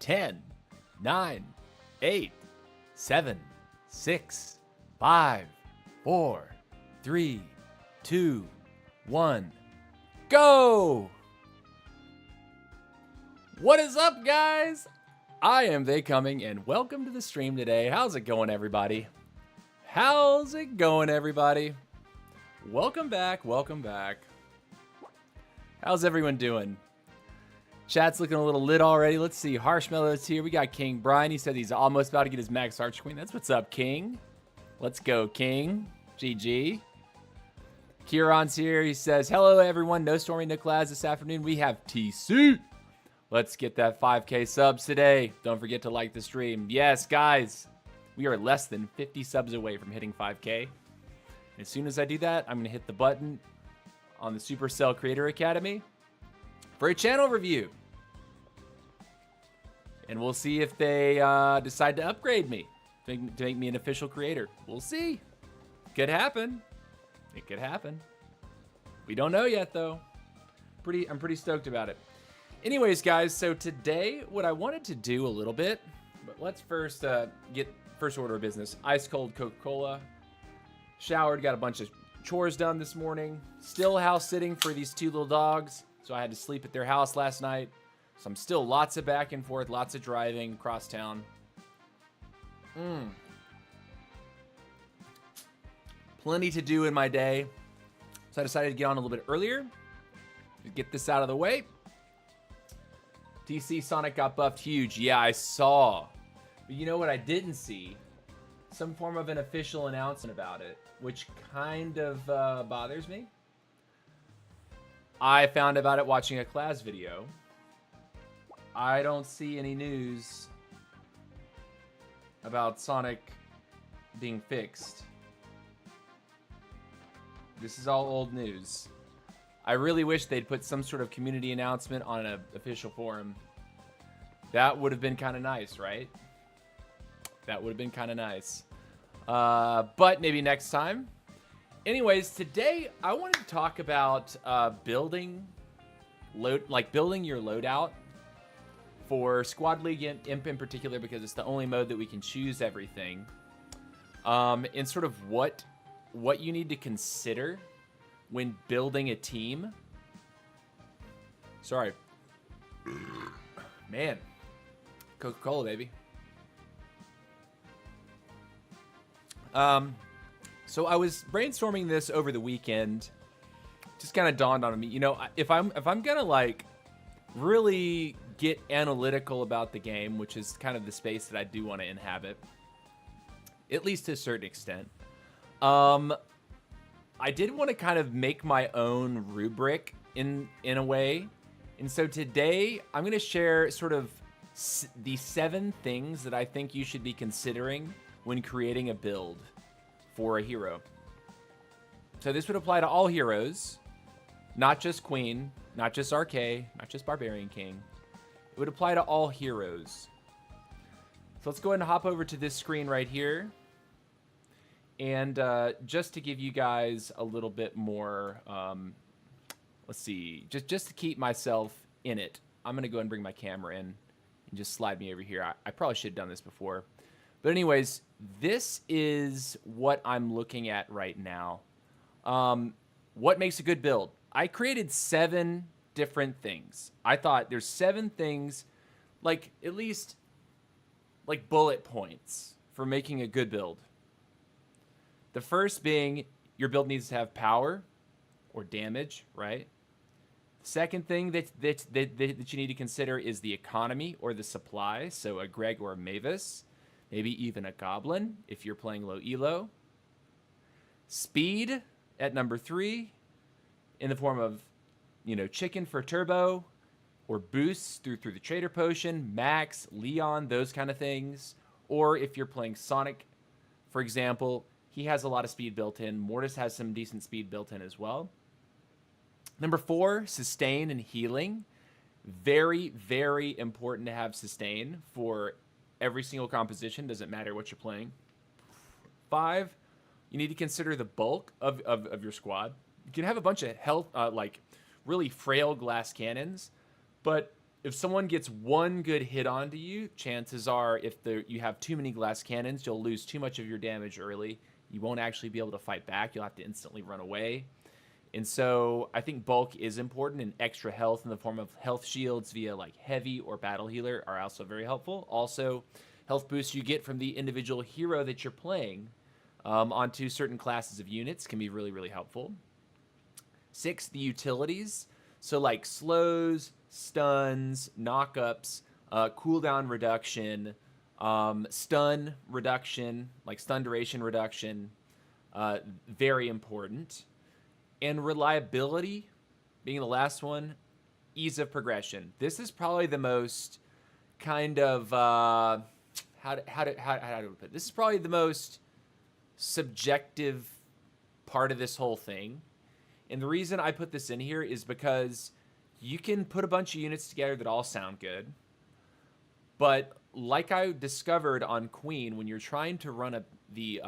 10, 9, 8, 7, 6, 5, 4, 3, 2, 1, go! What is up, guys? I am They Coming, and welcome to the stream today. How's it going, everybody? How's it going, everybody? Welcome back, welcome back. How's everyone doing? Chat's looking a little lit already. Let's see. Harshmallow's here. We got King Brian. He said he's almost about to get his Max Arch Queen. That's what's up, King. Let's go, King. GG. Kieran's here. He says, hello, everyone. No Stormy Nicolaz this afternoon. We have TC. Let's get that 5K subs today. Don't forget to like the stream. Yes, guys. We are less than 50 subs away from hitting 5K. As soon as I do that, I'm going to hit the button on the Supercell Creator Academy for a channel review. And we'll see if they decide to upgrade me to make me an official creator. We'll see. Could happen. It could happen. We don't know yet, though. I'm pretty stoked about it. Anyways, guys, so today what I wanted to do a little bit, but let's first get first order of business. Ice cold Coca-Cola. Showered, got a bunch of chores done this morning. Still house sitting for these two little dogs. So I had to sleep at their house last night. So I'm still lots of back and forth, lots of driving across town. Plenty to do in my day. So I decided to get on a little bit earlier to get this out of the way. DC Sonic got buffed huge. Yeah, I saw. But you know what I didn't see? Some form of an official announcement about it, which kind of bothers me. I found about it watching a class video. I don't see any news about Sonic being fixed. This is all old news. I really wish they'd put some sort of community announcement on an official forum. That would have been kind of nice, right? That would have been kind of nice. But maybe next time. Anyways, today I wanted to talk about building your loadout for Squad League and Imp in particular, because it's the only mode that we can choose everything. And sort of what you need to consider when building a team. Sorry. Man. Coca-Cola, baby. So I was brainstorming this over the weekend. Just kind of dawned on me, you know, if I'm gonna like really get analytical about the game, which is kind of the space that I do want to inhabit, at least to a certain extent. I did want to kind of make my own rubric in a way. And so today I'm going to share sort of the 7 things that I think you should be considering when creating a build for a hero. So this would apply to all heroes, not just Queen, not just RK, not just Barbarian King. It would apply to all heroes. So let's go ahead and hop over to this screen right here. And just to give you guys a little bit more, let's see, just to keep myself in it, I'm going to go ahead and bring my camera in and just slide me over here. I probably should have done this before. But anyways, this is what I'm looking at right now. What makes a good build? I created 7 different things. I thought there's 7 things, like at least like bullet points for making a good build. The first being your build needs to have power or damage, right? The second thing that you need to consider is the economy or the supply. So a Greg or a Mavis, maybe even a Goblin if you're playing low elo. Speed at number 3 in the form of, you know, chicken for turbo or boosts through the trader potion, Max, Leon, those kind of things. Or if you're playing Sonic, for example, he has a lot of speed built in. Mortis has some decent speed built in as well. Number 4, sustain and healing. Very, very important to have sustain for every single composition. Doesn't matter what you're playing. 5, you need to consider the bulk of your squad. You can have a bunch of health, like really frail glass cannons, but if someone gets one good hit onto you, chances are if you have too many glass cannons, you'll lose too much of your damage early. You won't actually be able to fight back. You'll have to instantly run away. And so I think bulk is important, and extra health in the form of health shields via like heavy or battle healer are also very helpful. Also, health boosts you get from the individual hero that you're playing onto certain classes of units can be really, really helpful. 6, the utilities. So like slows, stuns, knockups, cooldown reduction, stun reduction, like stun duration reduction, very important. And reliability being the last one, ease of progression. This is probably the most kind of, how do we put it? This is probably the most subjective part of this whole thing. And the reason I put this in here is because you can put a bunch of units together that all sound good. But like I discovered on Queen, when you're trying to run the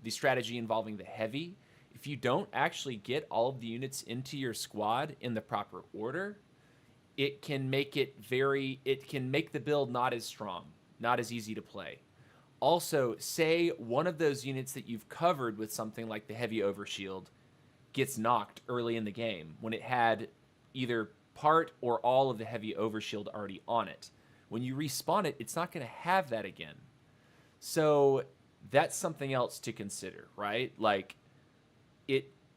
strategy involving the heavy, if you don't actually get all of the units into your squad in the proper order, it can make the build not as strong, not as easy to play. Also, say one of those units that you've covered with something like the heavy overshield gets knocked early in the game when it had either part or all of the heavy overshield already on it. When you respawn it, it's not going to have that again. So that's something else to consider, right? Like,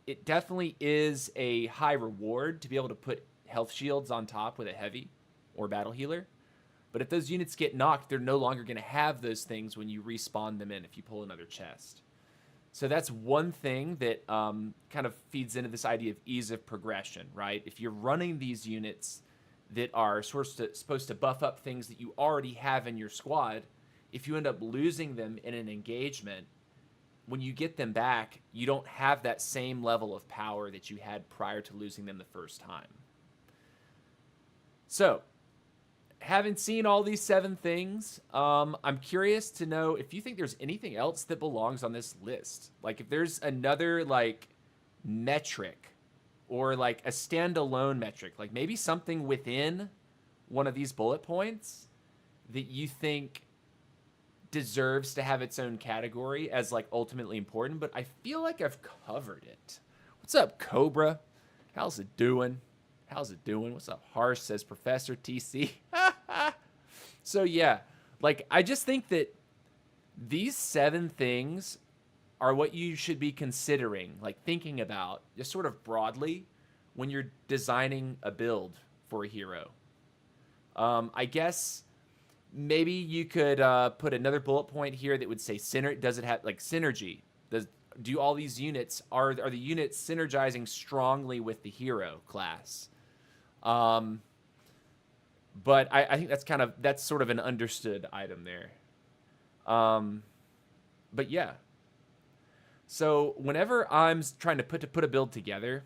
it definitely is a high reward to be able to put health shields on top with a heavy or battle healer. But if those units get knocked, they're no longer going to have those things when you respawn them in if you pull another chest. So that's one thing that kind of feeds into this idea of ease of progression, right? If you're running these units that are supposed to buff up things that you already have in your squad, if you end up losing them in an engagement, when you get them back, you don't have that same level of power that you had prior to losing them the first time. So, having seen all these 7 things, I'm curious to know if you think there's anything else that belongs on this list. Like if there's another like metric or like a standalone metric, like maybe something within one of these bullet points that you think deserves to have its own category as like ultimately important, but I feel like I've covered it. What's up, Cobra? How's it doing? How's it doing? What's up, Harsh? Says Professor TC. So yeah, like I just think that these 7 things are what you should be considering, like thinking about just sort of broadly when you're designing a build for a hero. I guess maybe you could put another bullet point here that would say does it have like synergy? Do all these units are the units synergizing strongly with the hero class? But I think that's sort of an understood item there. But yeah. So whenever I'm trying to put a build together,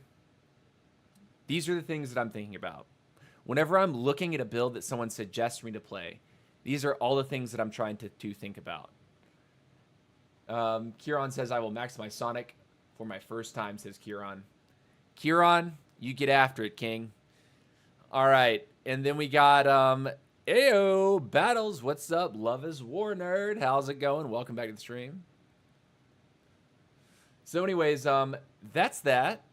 these are the things that I'm thinking about. Whenever I'm looking at a build that someone suggests me to play, these are all the things that I'm trying to think about. Kieran says, I will maximize Sonic for my first time, says Kieran. Kieran, you get after it, King. All right. And then we got, Ayo, Battles. What's up? Love is War Nerd. How's it going? Welcome back to the stream. So anyways, that's that.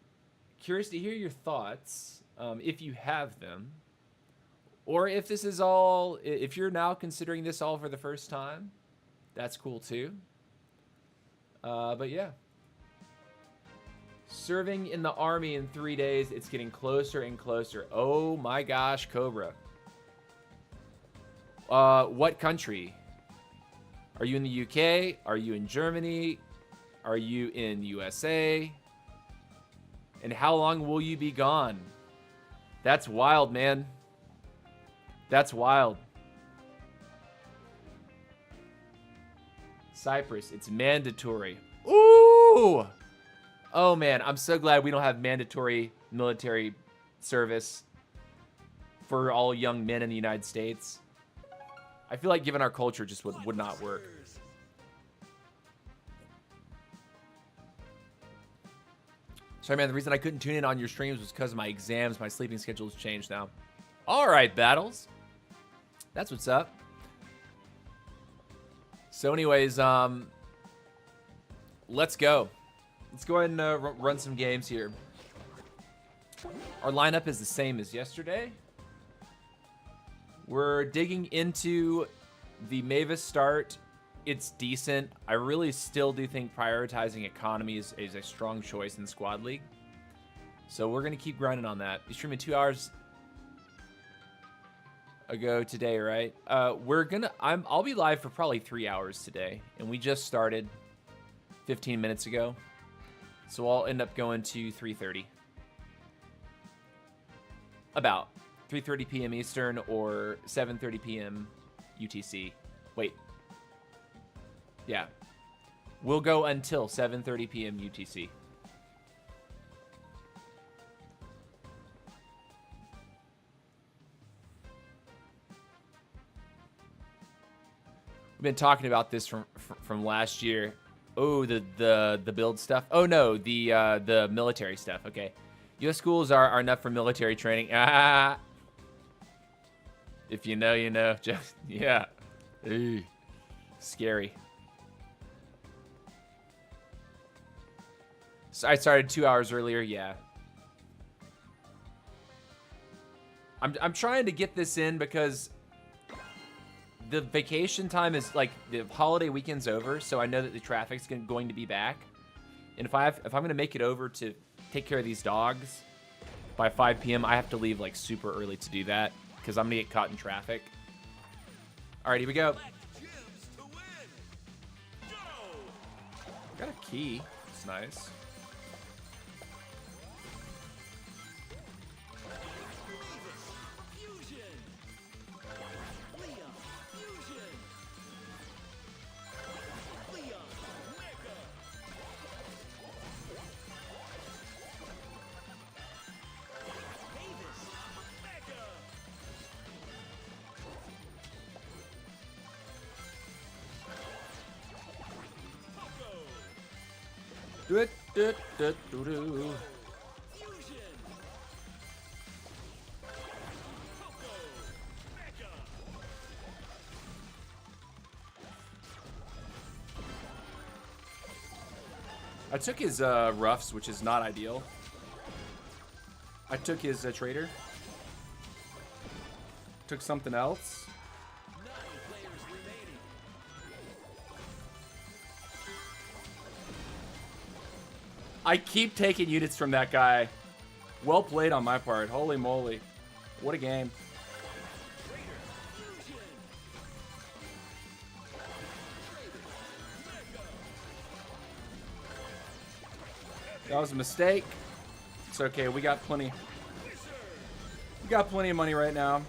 Curious to hear your thoughts, if you have them. Or if this is all, if you're now considering this all for the first time, that's cool too. But yeah. Serving in the army in 3 days, it's getting closer and closer. Oh my gosh, Cobra. What country? Are you in the UK? Are you in Germany? Are you in USA? And how long will you be gone? That's wild, man. That's wild. Cyprus, it's mandatory. Ooh! Oh man, I'm so glad we don't have mandatory military service for all young men in the United States. I feel like given our culture just would not work. Sorry man, the reason I couldn't tune in on your streams was because of my exams. My sleeping schedule has changed now. All right, Battles. That's what's up. So anyways, let's go. Let's go ahead and run some games here. Our lineup is the same as yesterday. We're digging into the Mavis start. It's decent. I really still do think prioritizing economy is a strong choice in Squad League. So we're going to keep grinding on that. You streamed 2 hours ago today, right? I'll be live for probably 3 hours today, and we just started 15 minutes ago. So I'll end up going to 3:30. About 3:30 p.m. Eastern or 7:30 p.m. UTC. Wait. Yeah. We'll go until 7:30 p.m. UTC. We've been talking about this from last year. Oh, the build stuff. Oh no, the military stuff. Okay. U.S. schools are enough for military training. Ah. If you know, you know. Just, yeah. Ew. Scary. So I started 2 hours earlier. Yeah. I'm trying to get this in because the vacation time is like the holiday weekend's over, so I know that the traffic's going to be back. And if I'm gonna make it over to take care of these dogs by 5 p.m., I have to leave like super early to do that because I'm gonna get caught in traffic. All right, here we go. Got a key. It's nice. Do. I took his roughs, which is not ideal. I took his trader. Took something else. I keep taking units from that guy. Well played on my part. Holy moly. What a game. That was a mistake. It's okay. We got plenty. We got plenty of money right now.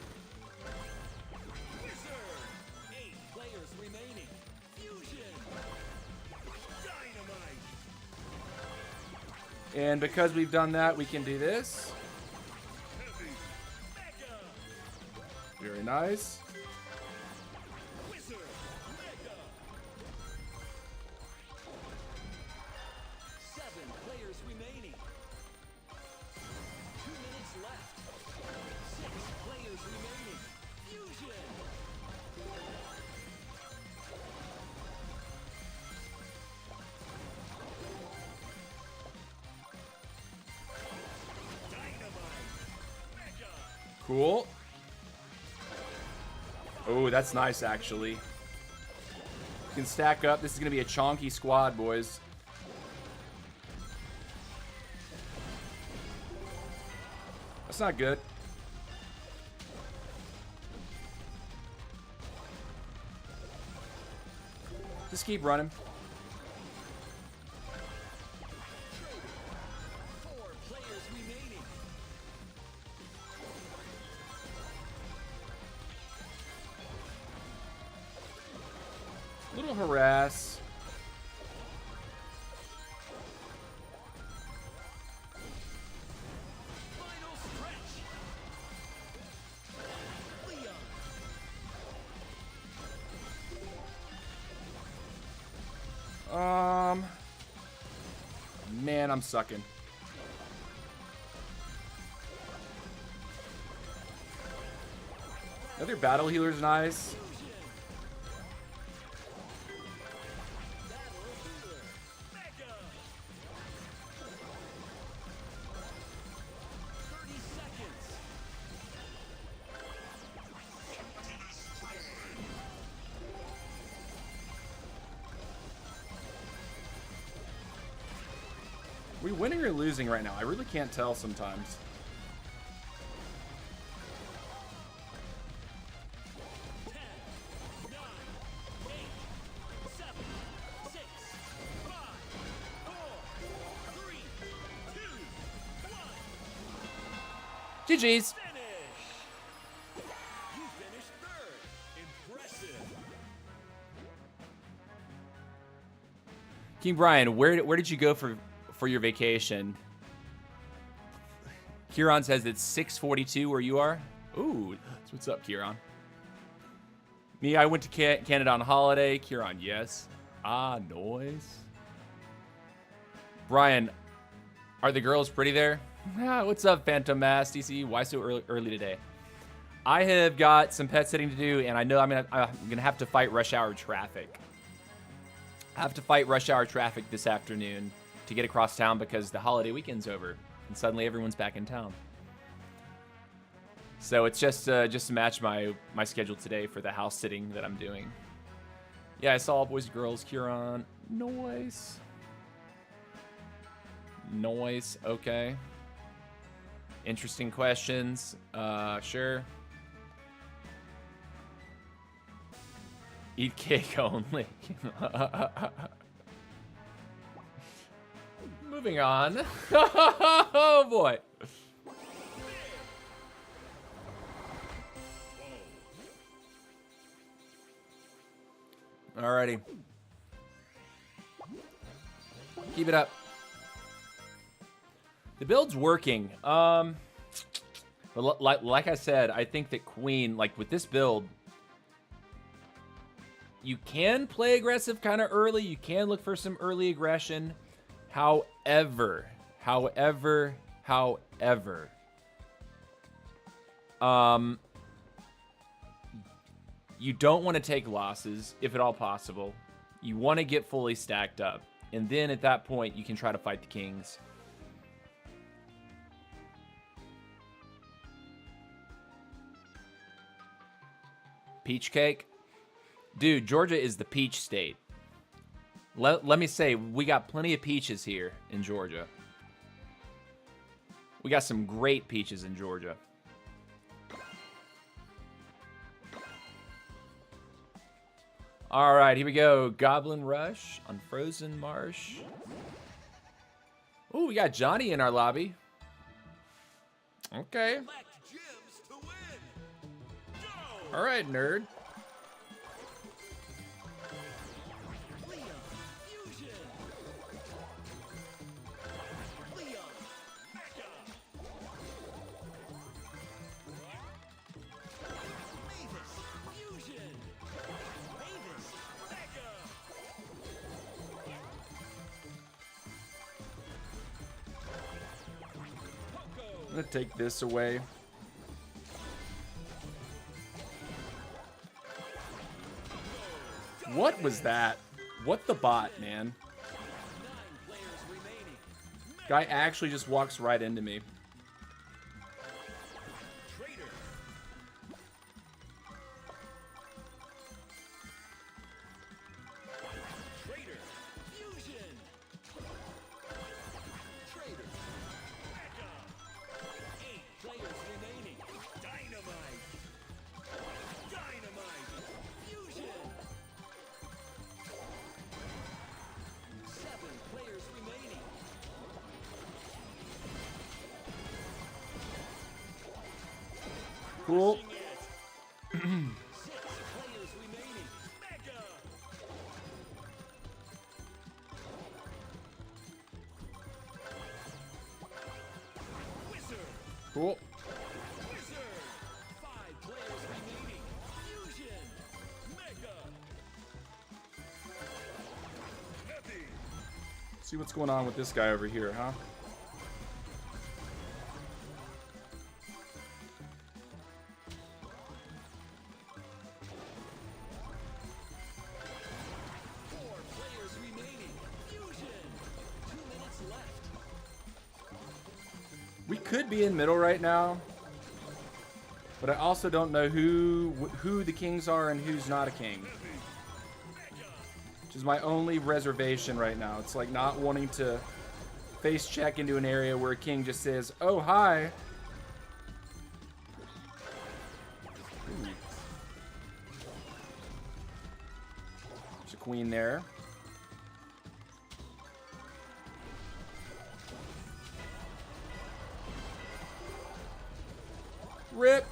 And because we've done that, we can do this. Very nice. Cool. Oh, that's nice, actually. You can stack up. This is going to be a chonky squad, boys. That's not good. Just keep running. Little harass. Man, I'm sucking. Another battle healer's nice. Are we winning or losing right now? I really can't tell sometimes. GG's. King Brian, where did you go for your vacation? Kieran says it's 6:42 where you are. Ooh, that's what's up, Kieran. Me, I went to Canada on holiday. Kieran, yes. Ah, noise. Brian, are the girls pretty there? Ah, what's up, Phantom Mass? DC, why so early today? I have got some pet sitting to do, and I know I'm gonna have to fight rush hour traffic. I have to fight rush hour traffic this afternoon to get across town because the holiday weekend's over, and suddenly everyone's back in town. So it's just to match my schedule today for the house sitting that I'm doing. Yeah, I saw all boys and girls. Kieran, noise. Noise, okay. Interesting questions. Sure. Eat cake only. Moving on. Oh boy. Alrighty. Keep it up. The build's working. But like I said, I think that Queen, like with this build, you can play aggressive kind of early. You can look for some early aggression. However, you don't want to take losses, if at all possible. You want to get fully stacked up. And then at that point, you can try to fight the kings. Peach cake? Dude, Georgia is the peach state. Let me say, we got plenty of peaches here in Georgia. We got some great peaches in Georgia. All right, here we go. Goblin Rush on Frozen Marsh. Oh, we got Johnny in our lobby. Okay. All right, nerd. I'm gonna take this away. What was that? What the bot, man? Guy actually just walks right into me. Cool. Cool. See what's going on with this guy over here, huh? We could be in middle right now, but I also don't know who the kings are and who's not a king. Which is my only reservation right now. It's like not wanting to face check into an area where a king just says, "Oh, hi." Ooh. There's a queen there. Rip.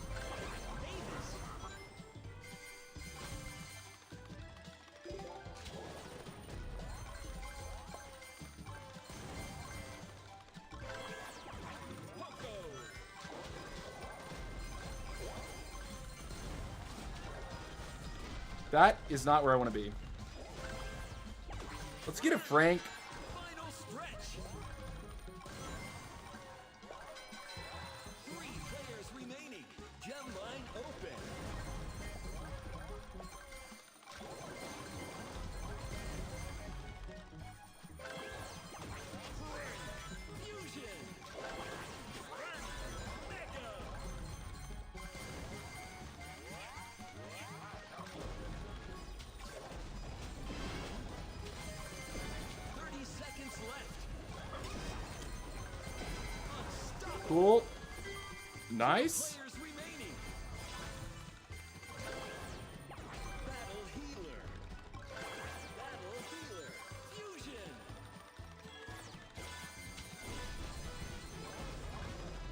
That is not where I want to be. Let's get a Frank. Final stretch. 3 players remaining. Gem line open. Fusion. Mega. 30 seconds left. Unstoppable. Cool. Nice. Players remaining. Battle healer. Battle healer. Fusion.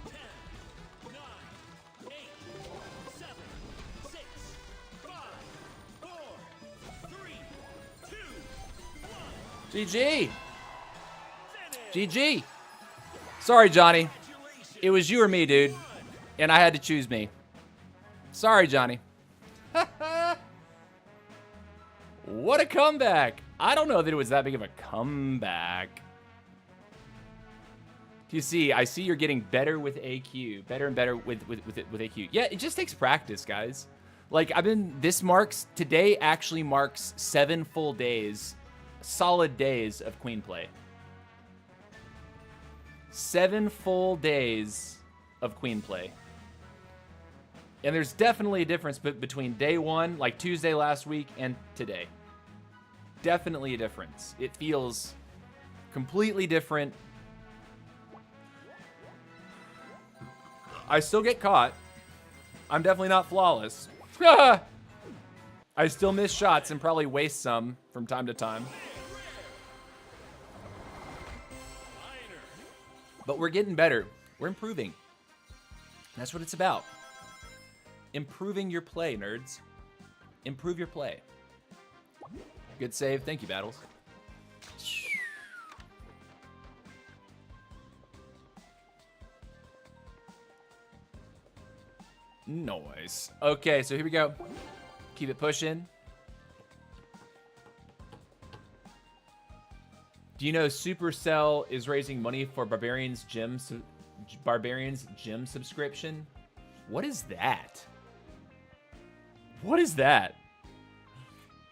10, 9, 8, 7, 6, 5, 4, 3, 2, 1. GG. GG. Sorry, Johnny. It was you or me, dude. And I had to choose me. Sorry, Johnny. What a comeback. I don't know that it was that big of a comeback. You see, I see you're getting better with AQ. Better and better with AQ. Yeah, it just takes practice, guys. Like, today actually marks 7 full days, solid days of Queen play. 7 full days of Queen play. And there's definitely a difference between day 1, like Tuesday last week, and today. Definitely a difference. It feels completely different. I still get caught. I'm definitely not flawless. I still miss shots and probably waste some from time to time. But we're getting better. We're improving. That's what it's about. Improving your play, nerds. Improve your play. Good save. Thank you, Battles. Nice. Okay, so here we go. Keep it pushing. Do you know Supercell is raising money for Barbarian's gym subscription? What is that? What is that?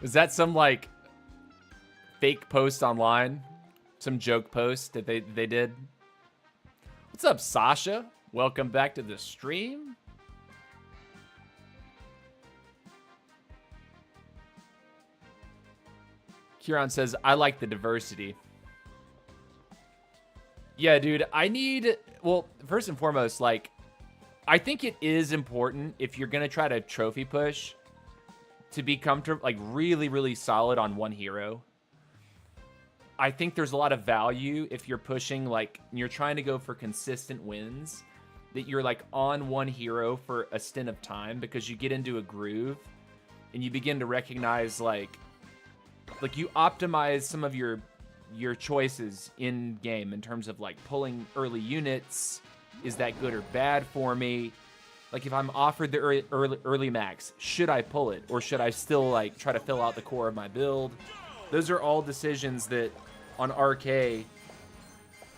Is that some like fake post online? Some joke post that they did? What's up, Sasha? Welcome back to the stream. Kieran says, I like the diversity. Yeah, dude, well, first and foremost, like, I think it is important if you're going to try to trophy push to be comfortable, like, really, really solid on one hero. I think there's a lot of value if you're pushing, like, you're trying to go for consistent wins, that you're, like, on one hero for a stint of time, because you get into a groove and you begin to recognize, like you optimize some of your choices in game in terms of like pulling early units. Is that good or bad for me? Like if I'm offered the early max, should I pull it, or should I still like try to fill out the core of my build? Those are all decisions that on RK,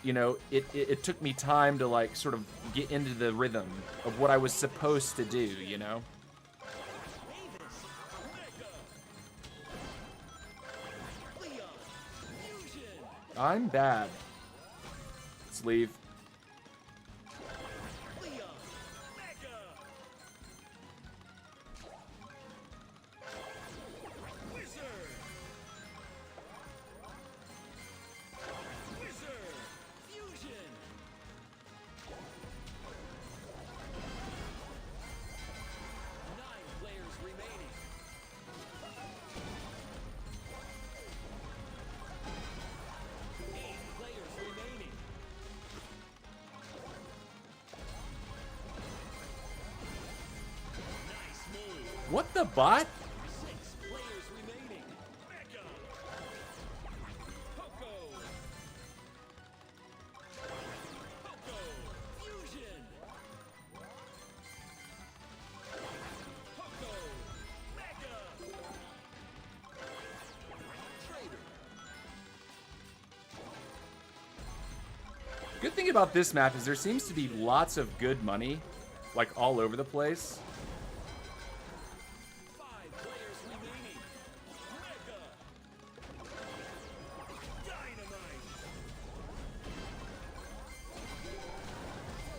you know, it took me time to like sort of get into the rhythm of what I was supposed to do, you know? I'm bad. Let's leave. What the bot? 6 players remaining. Mega. Poco. Poco. Fusion. Poco. Mega. Trader. Good thing about this map is there seems to be lots of good money, like all over the place. 5 players remaining. Mega. Dynamite.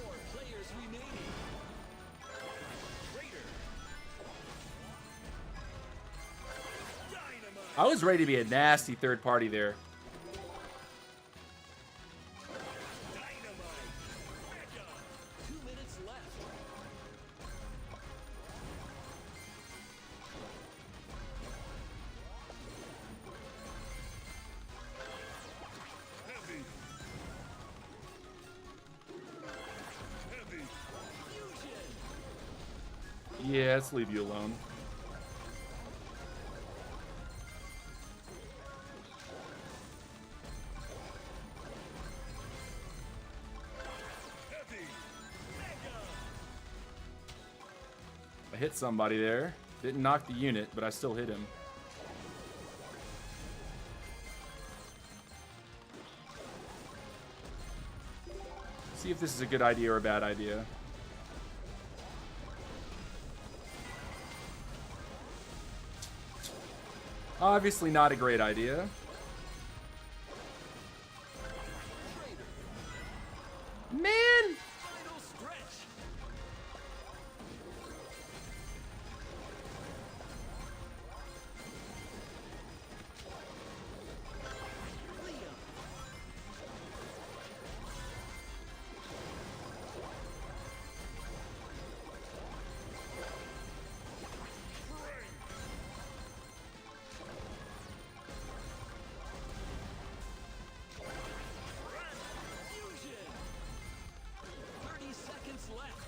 4 players remaining. Trader. Dynamite. I was ready to be a nasty third party there. Dynamite. Mega. 2 minutes left. Heavy. Heavy. Fusion. Yeah, let's leave you alone. Heavy. Mega. I hit somebody there. Didn't knock the unit, but I still hit him. See if this is a good idea or a bad idea. Obviously not a great idea. Man! Final stretch. Liam. Fusion. 30 seconds left.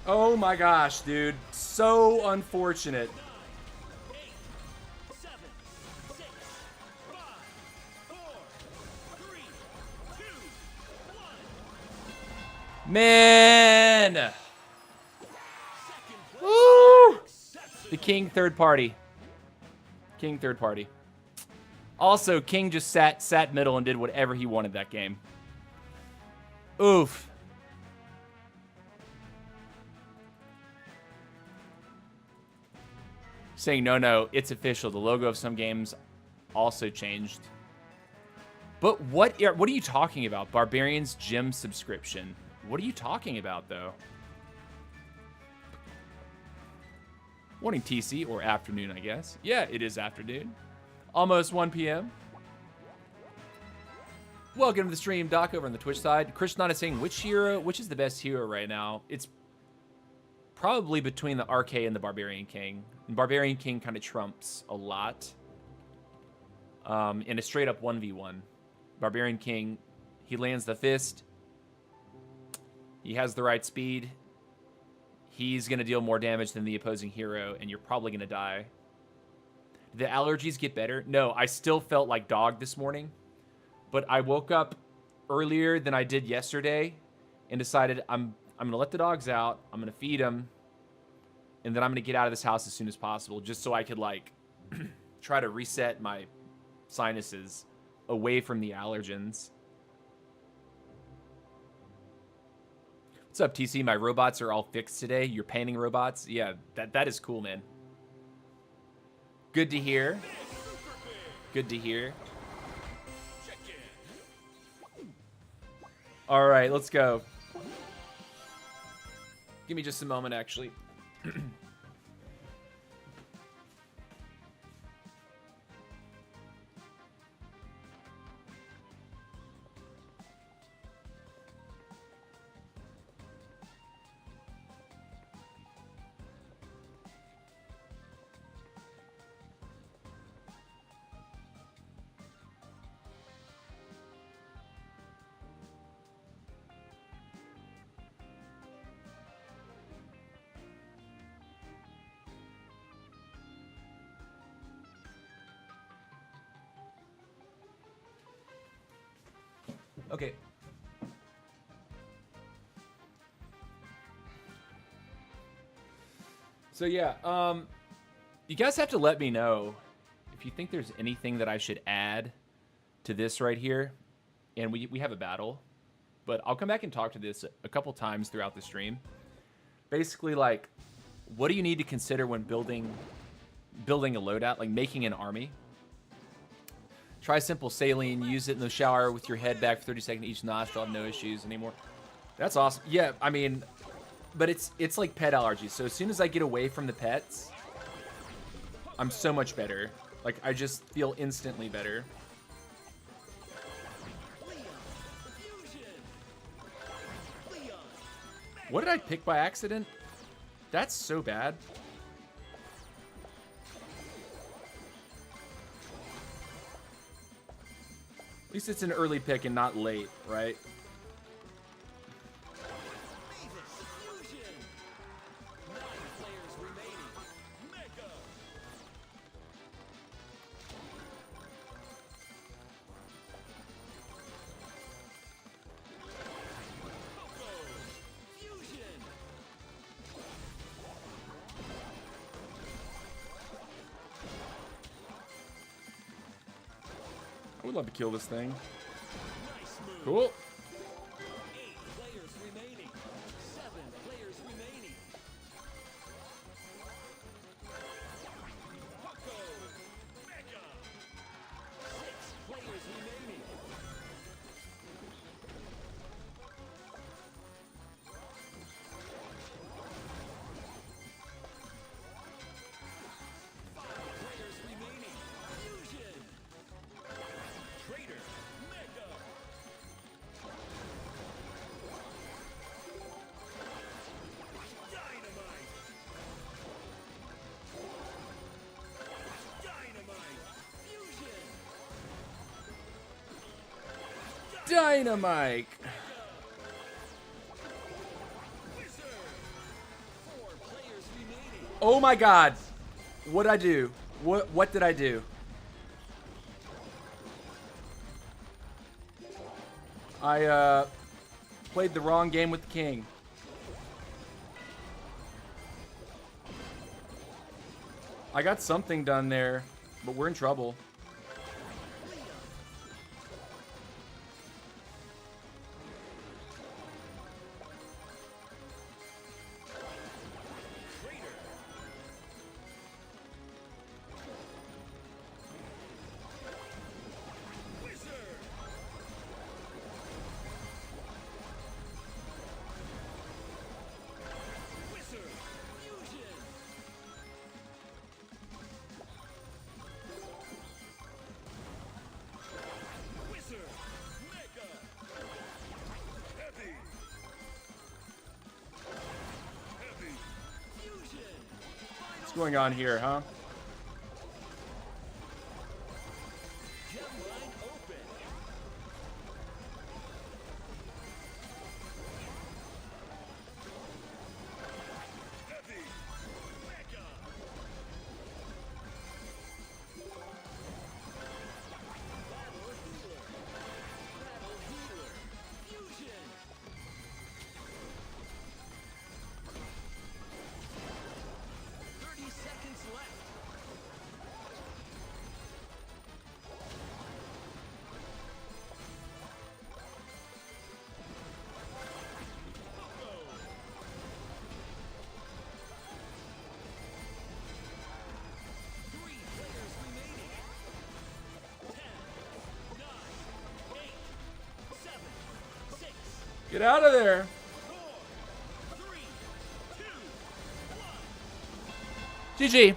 Oh my gosh, dude. So unfortunate. 8, 7, 6, 5, 4, 3, 2, 1. Man! Second place. Woo! Exceptional. The King third party. King third party. Also, King just sat middle and did whatever he wanted that game. Oof. Saying no, it's official. The logo of some games also changed. But what are you talking about? Barbarian's Gym subscription. What are you talking about, though? Morning, TC, or afternoon, I guess. Yeah, it is afternoon. Almost 1 p.m. Welcome to the stream, Doc, over on the Twitch side. Krishnan is saying, which is the best hero right now? It's probably between the RK and the Barbarian King. And Barbarian King kind of trumps a lot. In a straight up 1v1. Barbarian King, he lands the fist. He has the right speed. He's going to deal more damage than the opposing hero, and you're probably going to die. Did the allergies get better? No, I still felt like dog this morning. But I woke up earlier than I did yesterday and decided I'm going to let the dogs out. I'm going to feed them. And then I'm going to get out of this house as soon as possible just so I could, like, try to reset my sinuses away from the allergens. What's up, TC? My robots are all fixed today. Your painting robots? Yeah, that is cool, man. Good to hear. Good to hear. All right, let's go. Give me just a moment, actually. Okay. So yeah, you guys have to let me know if you think there's anything that I should add to this right here. And we have a battle, but I'll come back and talk to this a couple times throughout the stream. Basically, like, what do you need to consider when building a loadout, like making an army? Try simple saline, use it in the shower with your head back for 30 seconds each nostril, have no issues anymore. That's awesome. Yeah, I mean, but it's like pet allergies. So as soon as I get away from the pets, I'm so much better. Like, I just feel instantly better. What did I pick by accident? That's so bad. At least it's an early pick and not late, right? I would love to kill this thing. Cool. 8 players remaining. 7 players remaining. Pucko. Mega. 6 players remaining. Players remaining. Fusion. Traitor. Mega. Dynamite. Dynamite. Fusion. Dynamite. Wizard. 4 players remaining. Oh my god. What'd I do? What did I do? I played the wrong game with the king. I got something done there, but we're in trouble. Traitor. Wizard. Wizard. Fusion. Wizard. Mega. Heavy. Heavy. Fusion. What's going on here, huh? Gem line open. Heavy. Mega. Battle healer. Battle healer. Fusion. 30 seconds left. Three players remaining. 10, 9, 8, 7, 6, Get out of there. 4, 3, 2, 1. GG. Finish.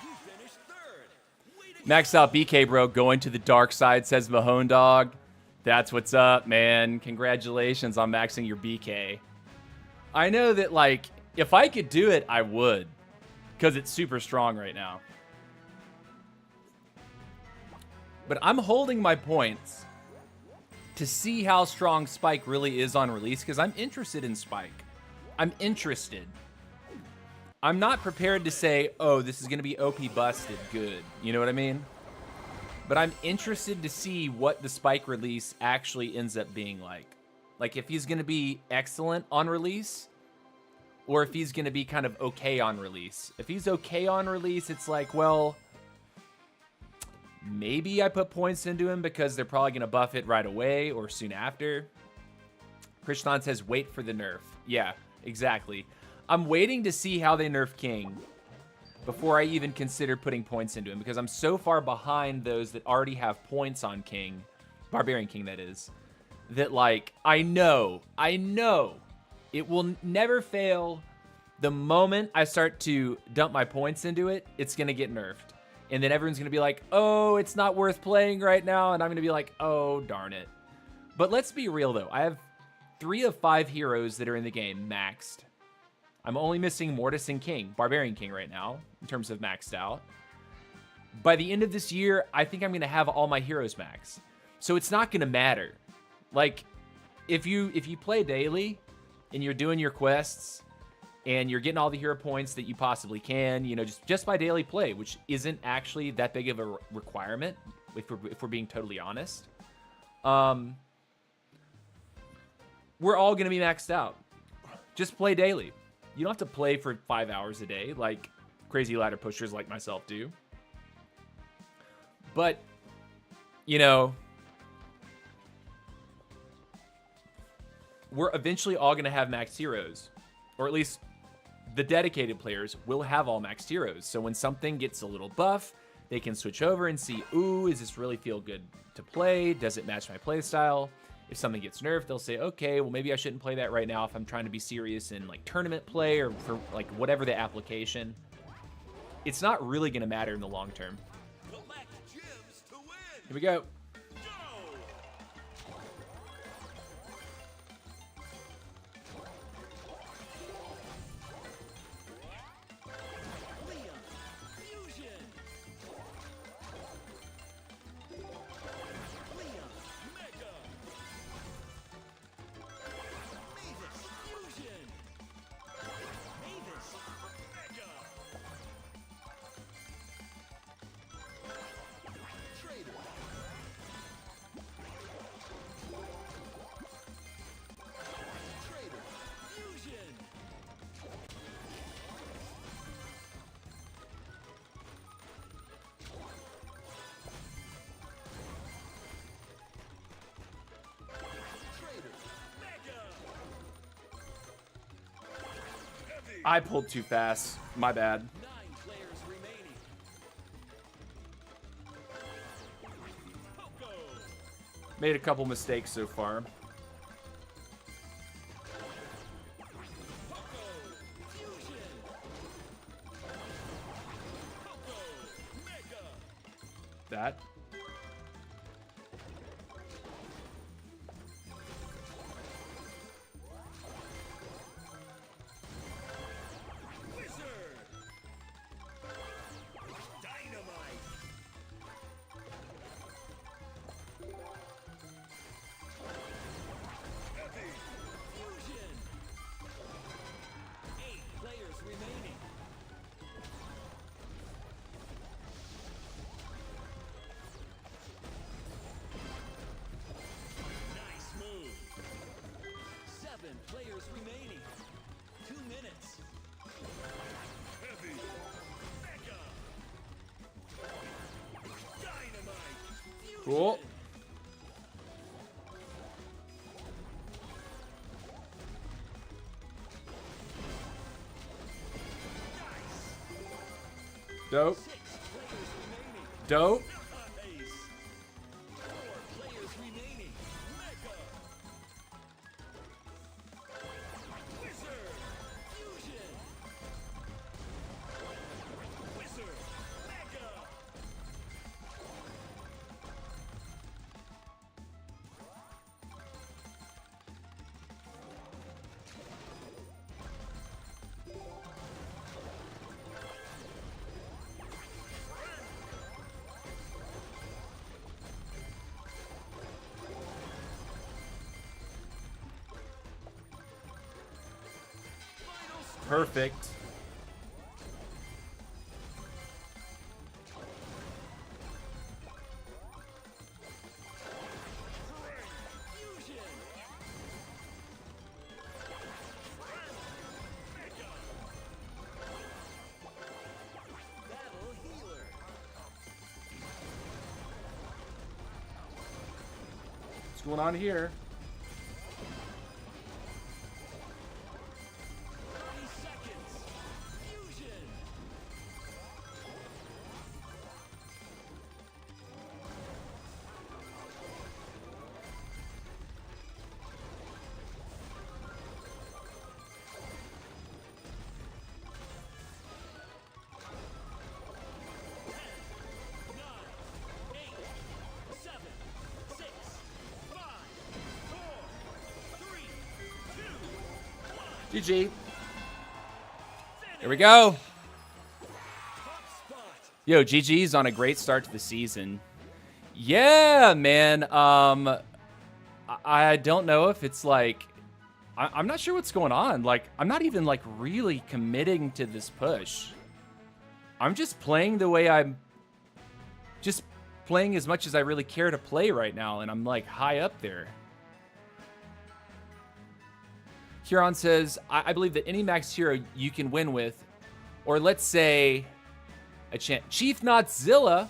You finished third. Way to Maxed out BK, bro. Going to the dark side, says Mahone Dog. That's what's up, man. Congratulations on maxing your BK. I know that, like, if I could do it, I would. Because it's super strong right now. But I'm holding my points to see how strong Spike really is on release, because I'm interested in Spike. I'm interested. I'm not prepared to say, oh, this is going to be OP busted good. You know what I mean? but I'm interested to see what the Spike release actually ends up being like. Like if he's going to be excellent on release, or if he's going to be kind of okay on release. If he's okay on release, it's like, well, maybe I put points into him because they're probably going to buff it right away or soon after. Krishnan says, wait for the nerf. Yeah, exactly. I'm waiting to see how they nerf King before I even consider putting points into him, because I'm so far behind those that already have points on King, Barbarian King that is, that like, I know it will never fail. The moment I start to dump my points into it, it's going to get nerfed. And then everyone's going to be like, oh, it's not worth playing right now. And I'm going to be like, oh, darn it. But let's be real, though. I have 3 of 5 heroes that are in the game maxed. I'm only missing Mortis and King, Barbarian King right now, in terms of maxed out. By the end of this year, I think I'm going to have all my heroes maxed. So it's not going to matter. Like, if you play daily and you're doing your quests and you're getting all the hero points that you possibly can, you know, just by daily play, which isn't actually that big of a requirement, if we're being totally honest. We're all going to be maxed out. Just play daily. You don't have to play for 5 hours a day like crazy ladder pushers like myself do. But, you know, we're eventually all going to have maxed heroes. Or at least the dedicated players will have all maxed heroes. So when something gets a little buff, they can switch over and see, ooh, does this really feel good to play? Does it match my play style? If something gets nerfed, they'll say, okay, well, maybe I shouldn't play that right now if I'm trying to be serious in like tournament play or for like whatever the application. It's not really going to matter in the long term. Collect gems to win. Here we go. Go. Leon, fusion. Leon, mega. Mavis, fusion. Mavis, mega. Trader. Trader, fusion. Trader, mega. Heavy. I pulled too fast. My bad. 9 players remaining. Poco. Made a couple mistakes so far. Poco. Fusion. Poco. Mega. That. Wizard. Dynamite. Heavy. Fusion. 8 players remaining. Nice move. 7 players remaining. 2 minutes. Heavy. Mega. Dynamite. Fusion. Cool. Dope. 6 players remaining. Dope. Nice. 4 players remaining. Mega. Wizard. Fusion. Wizard. Mega. Final stretch. Perfect. What's going on here? 30 seconds. Fusion. Nine, eight, seven, 6, 5, 4, 3, 2, 1. GG. Here we go. Top spot. Yo, GG's on a great start to the season. Yeah, man. I don't know if it's like I'm not sure what's going on. Like, I'm not even like really committing to this push. I'm just playing the way I'm just playing as much as I really care to play right now, and I'm like high up there. Huron says, I believe that any max hero you can win with, or let's say a Chief Notzilla.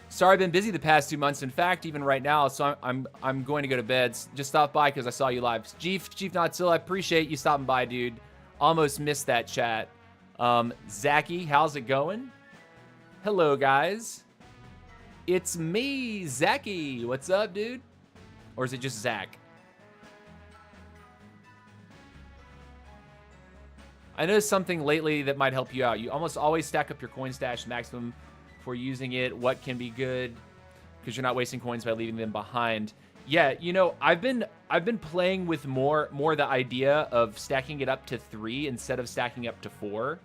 Sorry, I've been busy the past 2 months. In fact, even right now, so I'm going to go to bed. Just stop by because I saw you live. Chief Notzilla, I appreciate you stopping by, dude. Almost missed that chat. Zachy, how's it going? Hello, guys. It's me, Zachy. What's up, dude? Or is it just Zach? I noticed something lately that might help you out. You almost always stack up your coin stash maximum before using it. What can be good? Because you're not wasting coins by leaving them behind. Yeah, you know, I've been playing with more the idea of stacking it up to 3 instead of stacking up to 4.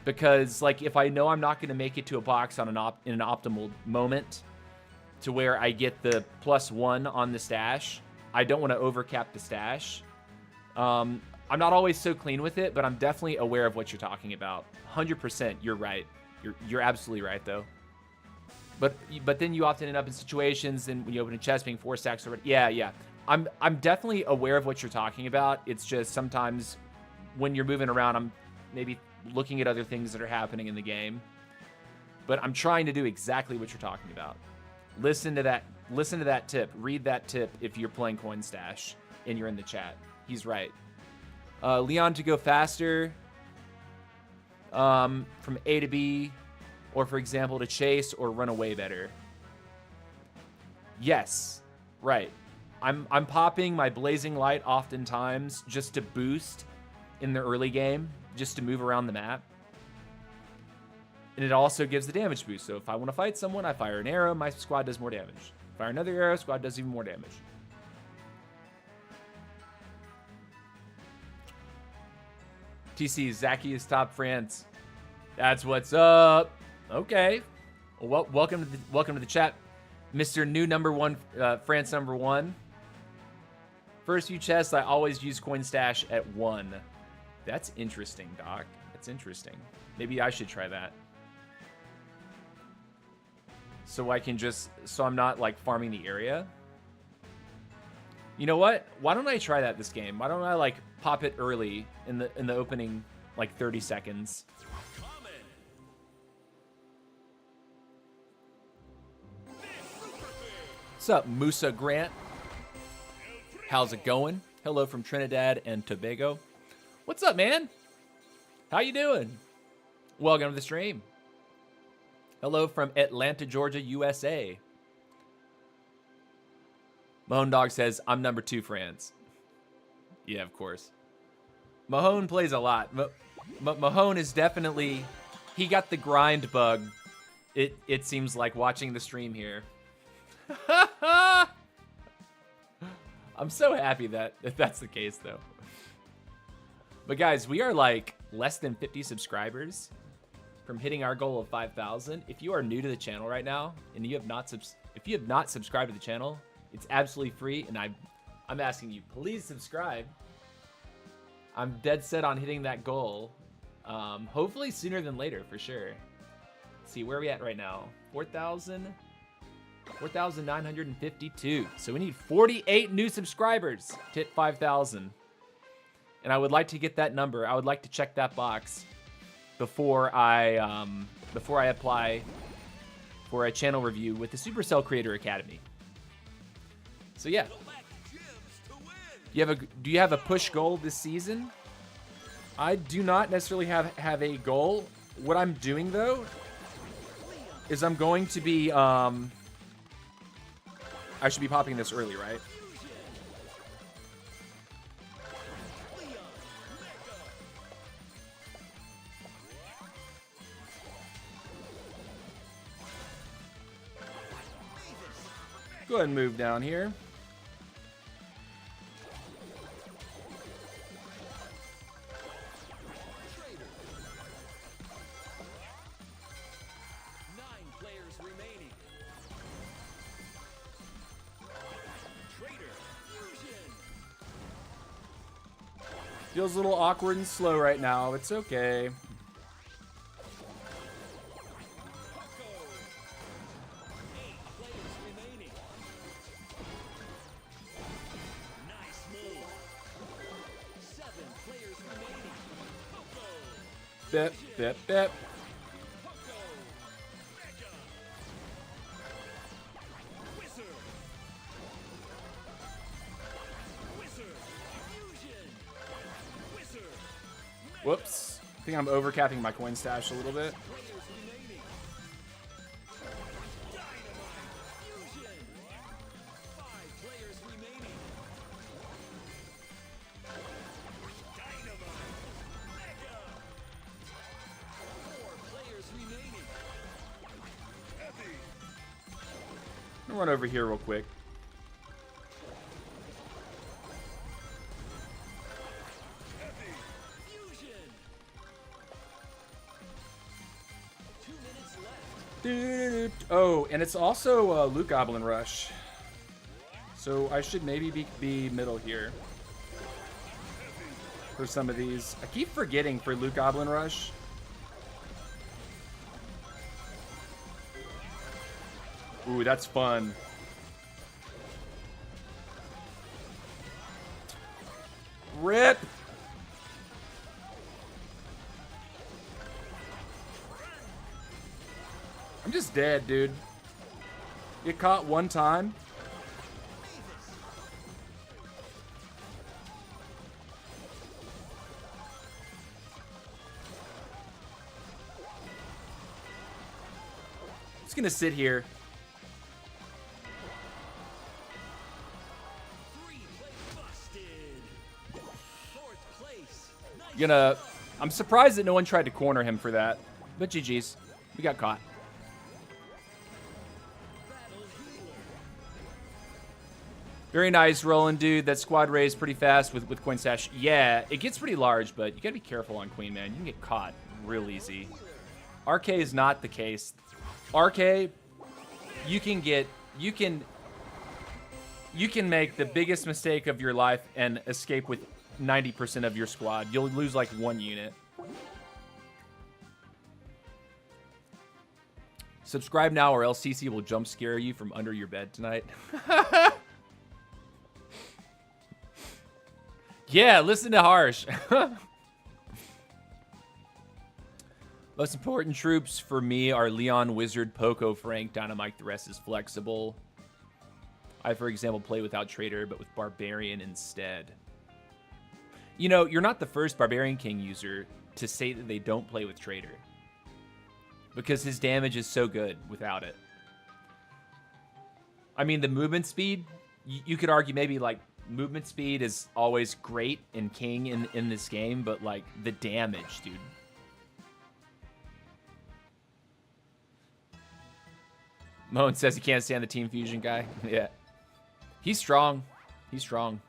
Because like if I know I'm not going to make it to a box on in an optimal moment to where I get the +1 on the stash, I don't want to overcap the stash. I'm not always so clean with it, but I'm definitely aware of what you're talking about. 100%, you're right. You're absolutely right, though. But then you often end up in situations, and when you open a chest, being 4 stacks already. Yeah. I'm definitely aware of what you're talking about. It's just sometimes when you're moving around, I'm maybe looking at other things that are happening in the game. But I'm trying to do exactly what you're talking about. Listen to that tip. Read that tip if you're playing Coin Stash and you're in the chat. He's right. Leon to go faster from A to B, or for example, to chase or run away better. Yes, right. I'm popping my Blazing Light oftentimes just to boost in the early game, just to move around the map. And it also gives the damage boost. So if I want to fight someone, I fire an arrow, my squad does more damage. Fire another arrow, squad does even more damage. TC, Zachy is top France. That's what's up. Okay. Well, welcome to the chat, Mr. New number 1, France number 1. First few chests, I always use Coin Stash at 1. That's interesting, Doc. That's interesting. Maybe I should try that. So I'm not like farming the area. You know what? Why don't I try that this game? Why don't I like pop it early in the opening like 30 seconds? What's up, Musa Grant? How's it going? Hello from Trinidad and Tobago. What's up, man? How you doing? Welcome to the stream. Hello from Atlanta, Georgia, USA. Mahone Dog says, I'm number 2, France. Yeah, of course. Mahone plays a lot. Mahone is definitely... He got the grind bug, it seems like, watching the stream here. I'm so happy that that's the case, though. But guys, we are like less than 50 subscribers from hitting our goal of 5,000. If you are new to the channel right now and you have not subscribed to the channel, it's absolutely free, and I'm asking you, please subscribe. I'm dead set on hitting that goal. Hopefully sooner than later, for sure. Let's see, where are we at right now? 4,952. So we need 48 new subscribers to hit 5,000. And I would like to get that number. I would like to check that box before I apply for a channel review with the Supercell Creator Academy. So yeah, Do you have a push goal this season? I do not necessarily have a goal. What I'm doing though is I'm going to be I should be popping this early, right? Go ahead and move down here. Feels a little awkward and slow right now. It's okay. Bip, bip, bip. Whoops. I think I'm overcapping my coin stash a little bit. I'm gonna run over here real quick. Oh, and it's also Loot Goblin Rush. So I should maybe be middle here for some of these. I keep forgetting for Loot Goblin Rush. Ooh, that's fun. Rip! I'm just dead, dude. Get caught one time. Just gonna sit here. I'm surprised that no one tried to corner him for that. But GG's. We got caught. Very nice, Roland, dude. That squad raised pretty fast with Coin Stash. Yeah, it gets pretty large, but you gotta be careful on Queen, man. You can get caught real easy. RK is not the case. RK, you can make the biggest mistake of your life and escape with 90% of your squad. You'll lose like 1 unit. Subscribe now or else CC will jump scare you from under your bed tonight. Yeah, listen to Harsh. Most important troops for me are Leon, Wizard, Poco, Frank, Dynamite. The rest is flexible. I, for example, play without Trader, but with Barbarian instead. You know, you're not the first Barbarian King user to say that they don't play with Trader, because his damage is so good without it. I mean, the movement speed, you could argue maybe like movement speed is always great in King in this game, but like the damage, dude. Moen says he can't stand the Team Fusion guy. Yeah. He's strong. He's strong.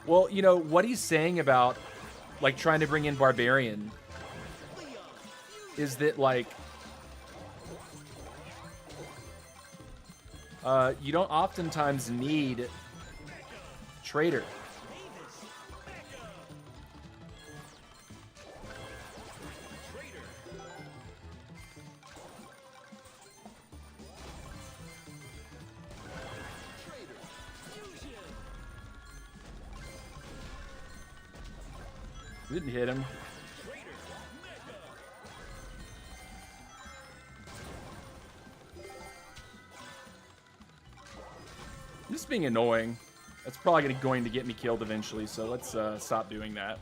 Well, you know, what he's saying about, like, trying to bring in Barbarian is that, like, you don't oftentimes need Trader. Didn't hit him. just being annoying. That's probably going to get me killed eventually, so let's stop doing that.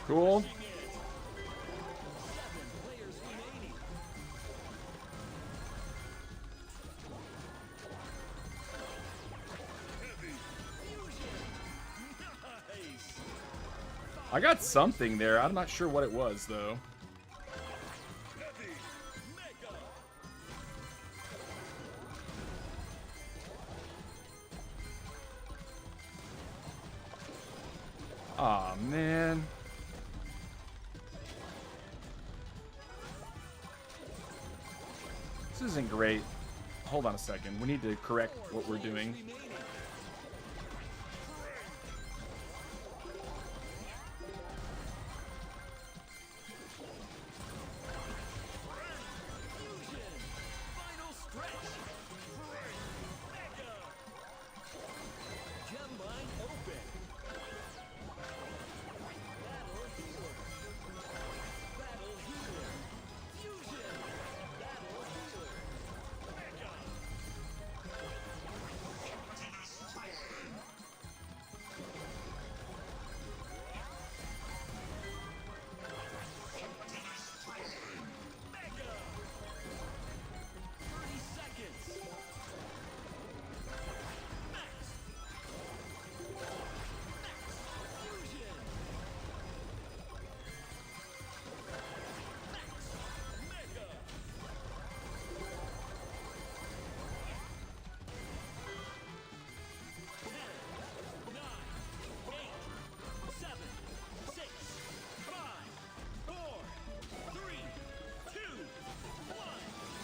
Cool. I got something there. I'm not sure what it was, though. Aw, man. This isn't great. Hold on a second. We need to correct what we're doing.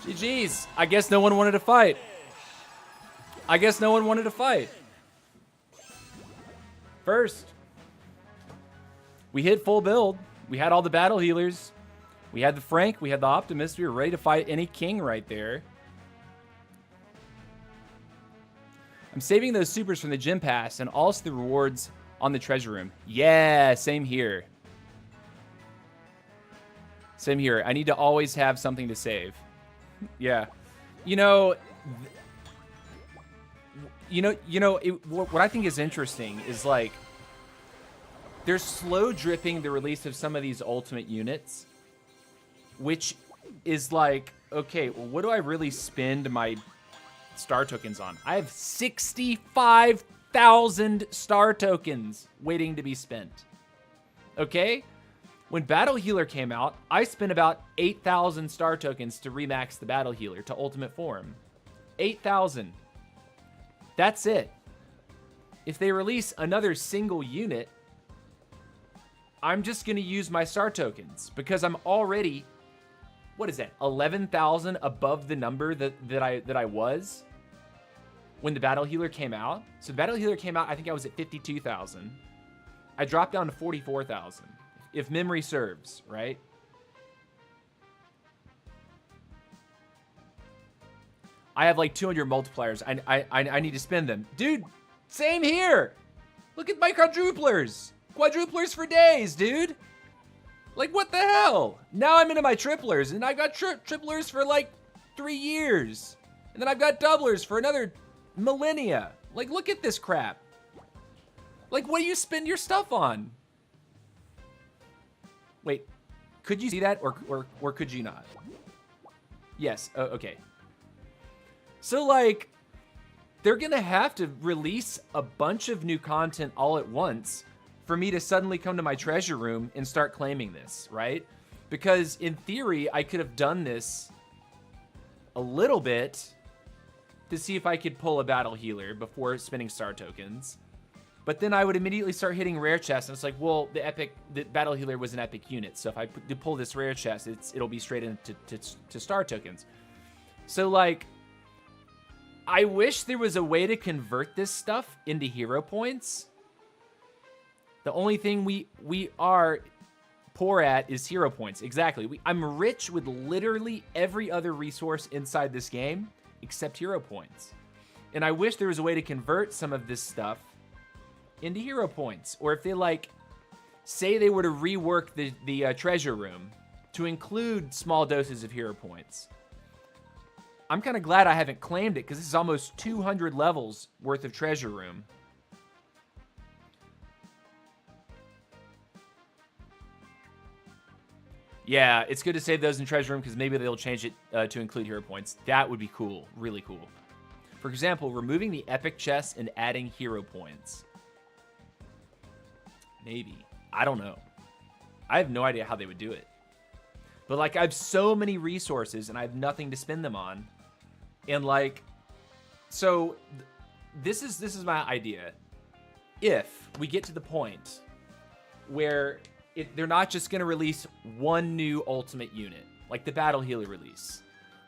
GG's. I guess no one wanted to fight. I guess no one wanted to fight. First, we hit full build. We had all the battle healers. We had the Frank. We had the Optimist. We were ready to fight any king right there. I'm saving those supers from the gym pass and also the rewards on the treasure room. Yeah, same here. Same here. I need to always have something to save. Yeah. You know, what I think is interesting is like they're slow dripping the release of some of these ultimate units, which is like, okay, well, what do I really spend my star tokens on? I have 65,000 star tokens waiting to be spent. Okay? When Battle Healer came out, I spent about 8,000 star tokens to remax the Battle Healer to ultimate form. 8,000. That's it. If they release another single unit, I'm just going to use my star tokens because I'm already, what is that, 11,000 above the number that I was when the Battle Healer came out. So the Battle Healer came out, I think I was at 52,000. I dropped down to 44,000. If memory serves, right? I have like 200 multipliers. I need to spend them. Dude, same here. Look at my quadruplers. Quadruplers for days, dude. Like, what the hell? Now I'm into my triplers, and I've got triplers for like 3 years. And then I've got doublers for another millennia. Like, look at this crap. Like, what do you spend your stuff on? Wait, could you see that or could you not? Yes, oh, okay. So like, they're gonna have to release a bunch of new content all at once for me to suddenly come to my treasure room and start claiming this, right? Because in theory, I could have done this a little bit to see if I could pull a battle healer before spending star tokens. But then I would immediately start hitting rare chests, and it's like, well, the battle healer was an epic unit, so if I pull this rare chest, it'll be straight into to star tokens. So like, I wish there was a way to convert this stuff into hero points. The only thing we are poor at is hero points. Exactly. I'm rich with literally every other resource inside this game except hero points. And I wish there was a way to convert some of this stuff into hero points. Or if they like, say they were to rework the treasure room to include small doses of hero points. I'm kind of glad I haven't claimed it because this is almost 200 levels worth of treasure room. Yeah, it's good to save those in treasure room because maybe they'll change it to include hero points. That would be cool, really cool. For example, removing the epic chest and adding hero points. Maybe. I don't know. I have no idea how they would do it. But like, I have so many resources and I have nothing to spend them on. And like, so this is my idea. If we get to the point where they're not just going to release one new ultimate unit, like the battle healer release,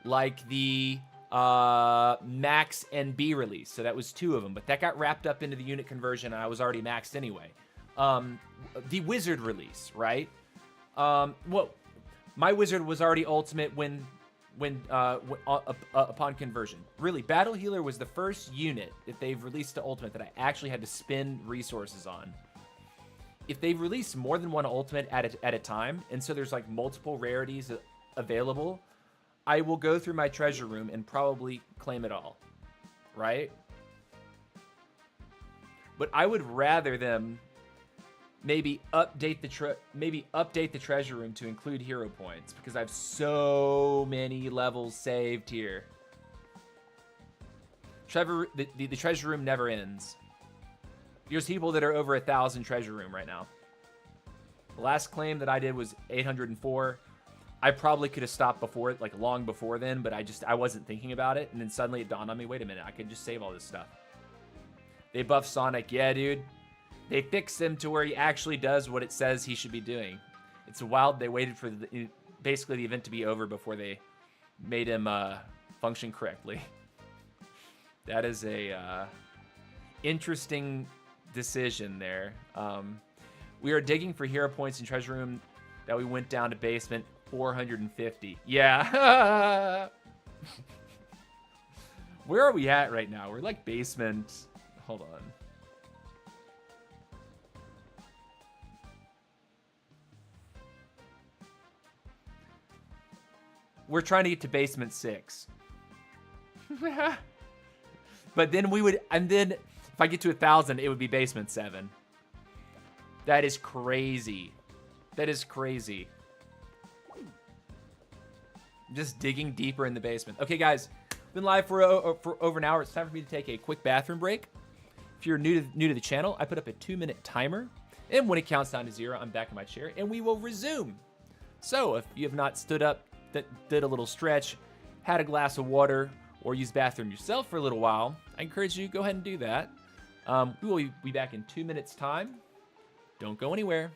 like the max NB release. So that was 2 of them, but that got wrapped up into the unit conversion and I was already maxed anyway. The wizard release, right? Well, my wizard was already ultimate upon conversion. Really, battle healer was the first unit that they've released to ultimate that I actually had to spend resources on. If they've released more than one ultimate at a time, and so there's like multiple rarities available, I will go through my treasure room and probably claim it all, right? But I would rather them maybe update the treasure room to include hero points because I have so many levels saved here. The treasure room never ends. There's people that are over 1,000 treasure room right now. The last claim that I did was 804. I probably could have stopped before, like long before then, but I wasn't thinking about it. And then suddenly it dawned on me, wait a minute, I could just save all this stuff. They buffed Sonic. Yeah, dude. They fixed him to where he actually does what it says he should be doing. It's wild. They waited for basically the event to be over before they made him function correctly. That is a interesting decision there. We are digging for hero points in treasure room that we went down to basement 450. Yeah. Where are we at right now? We're like basement. Hold on. We're trying to get to basement 6. But then if I get to 1,000, it would be basement 7. That is crazy. That is crazy. Just digging deeper in the basement. Okay, guys, been live for over an hour. It's time for me to take a quick bathroom break. If you're new to the channel, I put up a 2-minute timer, and when it counts down to 0, I'm back in my chair, and we will resume. So if you have not stood up, did a little stretch, had a glass of water, or used bathroom yourself for a little while, I encourage you to go ahead and do that. We will be back in 2 minutes' time. Don't go anywhere.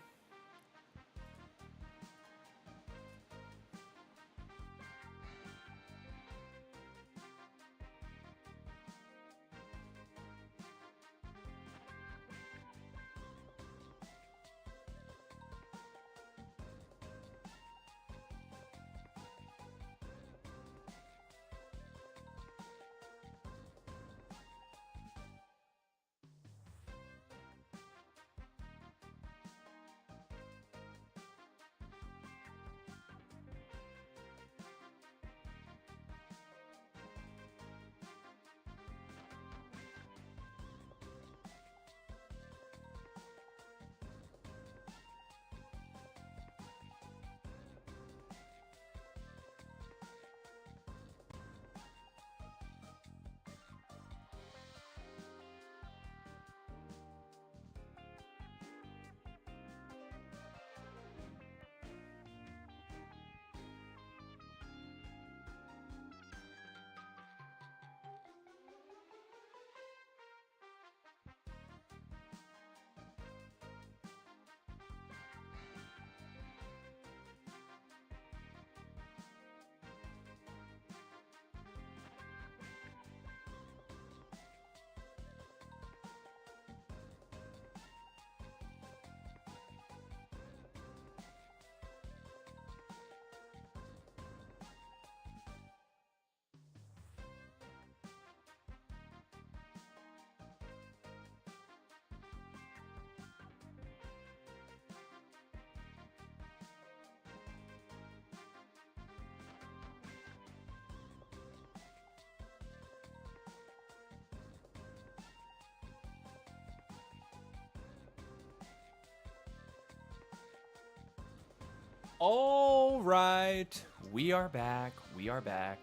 All right, we are back. We are back.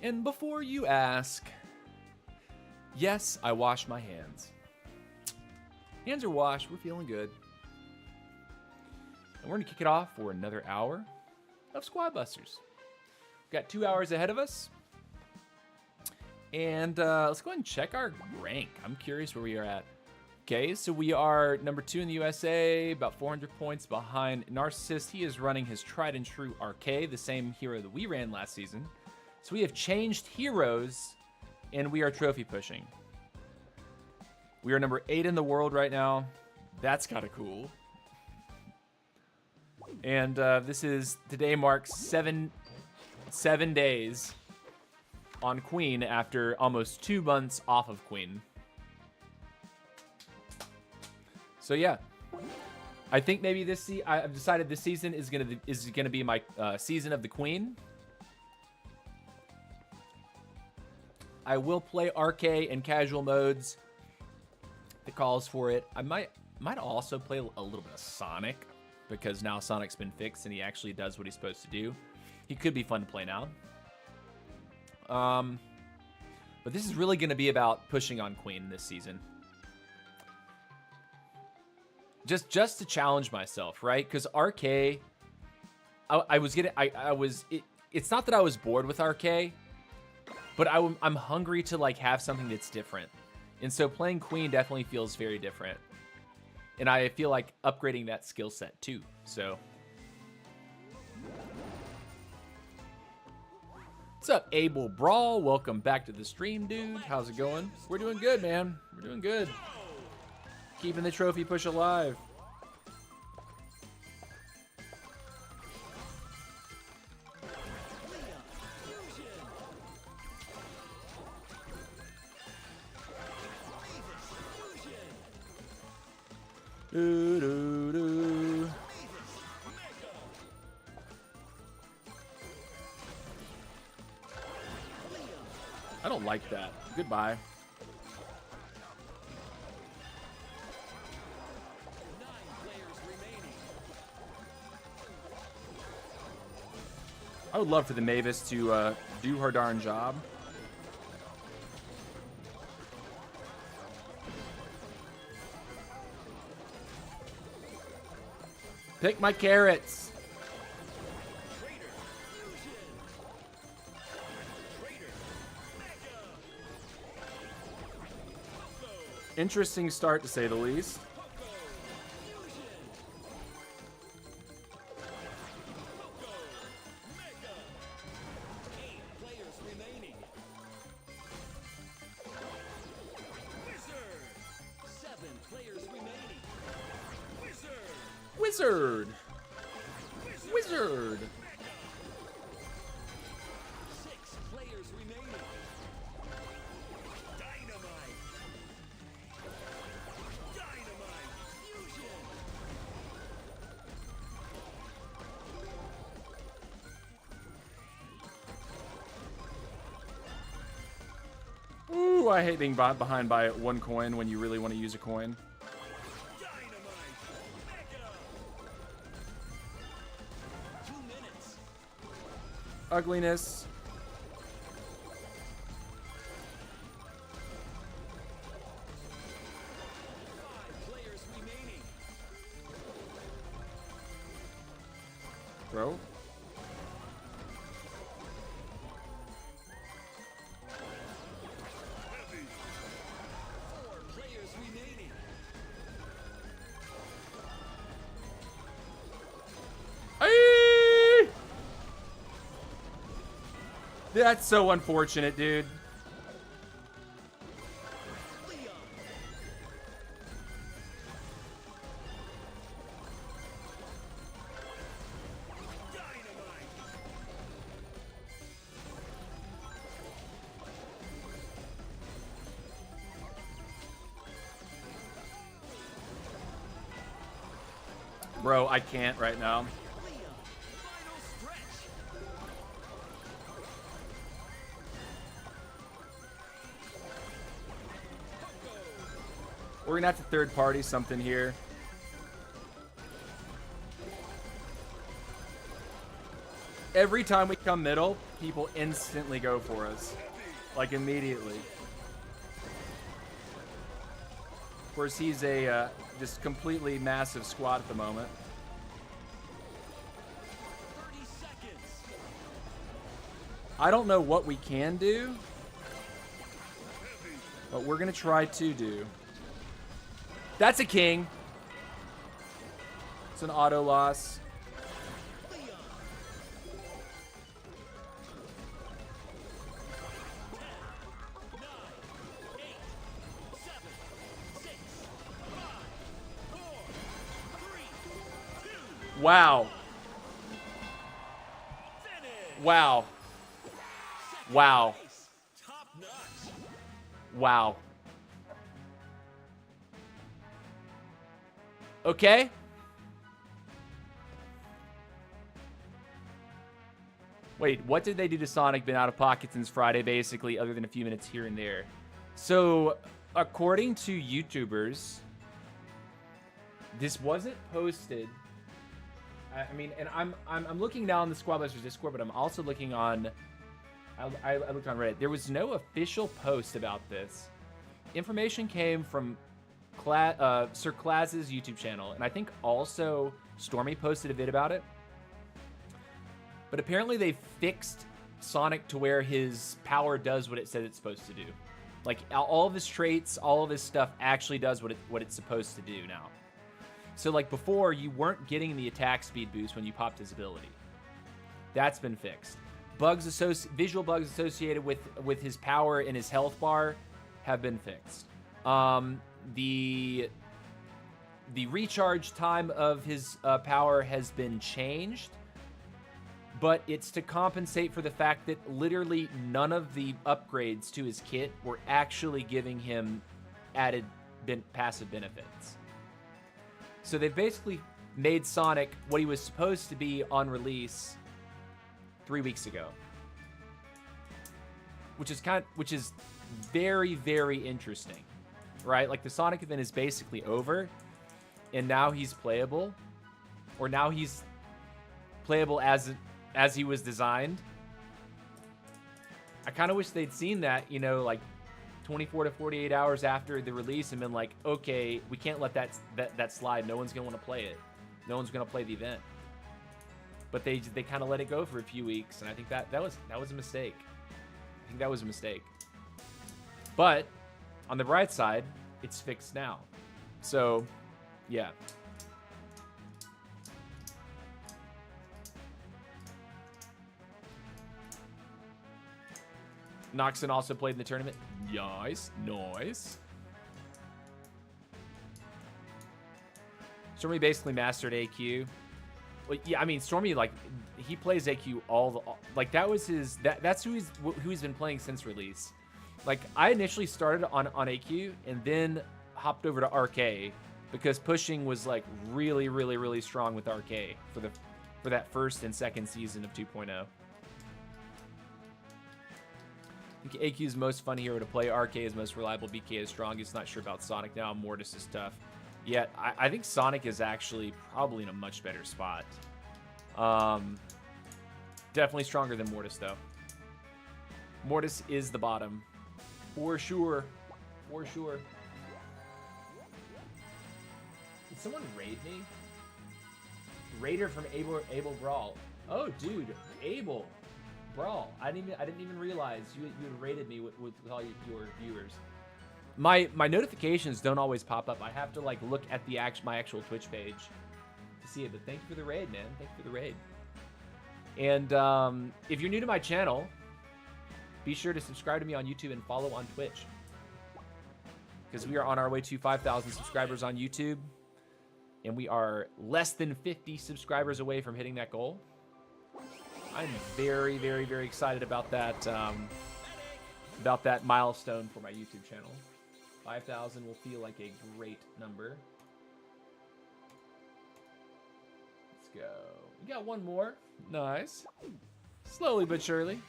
And before you ask, yes, I washed my hands. Hands are washed. We're feeling good. And we're going to kick it off for another hour of Squad Busters. We've got 2 hours ahead of us. And let's go ahead and check our rank. I'm curious where we are at. Okay, so we are number 2 in the USA, about 400 points behind Narcissist. He is running his tried and true Arcade, the same hero that we ran last season. So we have changed heroes, and we are trophy pushing. We are number 8 in the world right now. That's kind of cool. And today marks seven days on Queen after almost 2 months off of Queen. So yeah, I think maybe I've decided this season is gonna be my season of the Queen. I will play arcade and casual modes. It calls for it. I might also play a little bit of Sonic because now Sonic's been fixed and he actually does what he's supposed to do. He could be fun to play now. But this is really gonna be about pushing on Queen this season. Just to challenge myself, right? Because RK, it's not that I was bored with RK, but I'm hungry to like have something that's different. And so playing Queen definitely feels very different. And I feel like upgrading that skill set too, so. What's up, Abel Brawl? Welcome back to the stream, dude. How's it going? We're doing good, man. We're doing good. Keeping the trophy push alive. Do, do, do. I don't like that. Goodbye. I would love for the Mavis to do her darn job. Pick my carrots. Interesting start, to say the least. Wizard! Wizard! 6 players remaining. Dynamite! Dynamite! Fusion! Ooh, I hate being behind by 1 coin when you really want to use a coin. Ugliness. Bro. That's so unfortunate, dude. Bro, I can't right now. We're gonna have to third party something here. every time we come middle, people instantly go for us. Like, immediately. Of course, he's a just completely massive squat at the moment. 30 seconds. I don't know what we can do, but we're going to try to do. That's a king. It's an auto loss. Leon. 10, 9, 8, 7, 6, 5, 4, 3, 2, Wow. finish. Wow. Wow. Nice. Top notch. Wow. Okay. Wait, what did they do to Sonic? Been out of pocket since Friday, basically, other than a few minutes here and there. So, according to YouTubers, this wasn't posted. I mean, and I'm looking now on the Squad Busters Discord, but I'm also looking on. I looked on Reddit. There was no official post about this. Information came from Sir Claz's YouTube channel, and I think also Stormy posted a vid about it. But apparently they fixed Sonic to where his power does what it said it's supposed to do. Like, all of his traits, all of his stuff actually does what it's supposed to do now. So, like, before, you weren't getting the attack speed boost when you popped his ability. That's been fixed. Visual bugs associated with his power and his health bar have been fixed. The recharge time of his power has been changed, but it's to compensate for the fact that literally none of the upgrades to his kit were actually giving him added passive benefits. So they've basically made Sonic what he was supposed to be on release 3 weeks ago, which is very, very interesting, right? Like, the Sonic event is basically over, and now he's playable, or now he's playable as he was designed. I kind of wish they'd seen that, you know, like 24 to 48 hours after the release and been like, okay, we can't let that slide. No one's gonna want to play it. No one's gonna play the event. But they kind of let it go for a few weeks, and I think that was a mistake. I think that was a mistake. But on the bright side, it's fixed now. So, yeah. Noxon also played in the tournament. Nice, nice. Stormy basically mastered AQ. Well, yeah, I mean, Stormy, like, he plays AQ like, that was his, that's who he's been playing since release. Like, I initially started on AQ and then hopped over to RK because pushing was, like, really, really, really strong with RK for that first and second season of 2.0. I think AQ is most fun hero to play. RK is most reliable. BK is strongest. Not sure about Sonic now. Mortis is tough. Yeah, I think Sonic is actually probably in a much better spot. Definitely stronger than Mortis, though. Mortis is the bottom. For sure. For sure. Did someone raid me? Raider from Abel Brawl. Oh, dude. Abel Brawl. I didn't even realize you had raided me with all your viewers. My notifications don't always pop up. I have to, like, look at my actual Twitch page to see it. But thank you for the raid, man. Thank you for the raid. And if you're new to my channel, be sure to subscribe to me on YouTube and follow on Twitch, because we are on our way to 5,000 subscribers on YouTube, and we are less than 50 subscribers away from hitting that goal. I'm very, very, very excited about that milestone for my YouTube channel. 5,000 will feel like a great number. Let's go. We got one more. Nice. Slowly but surely.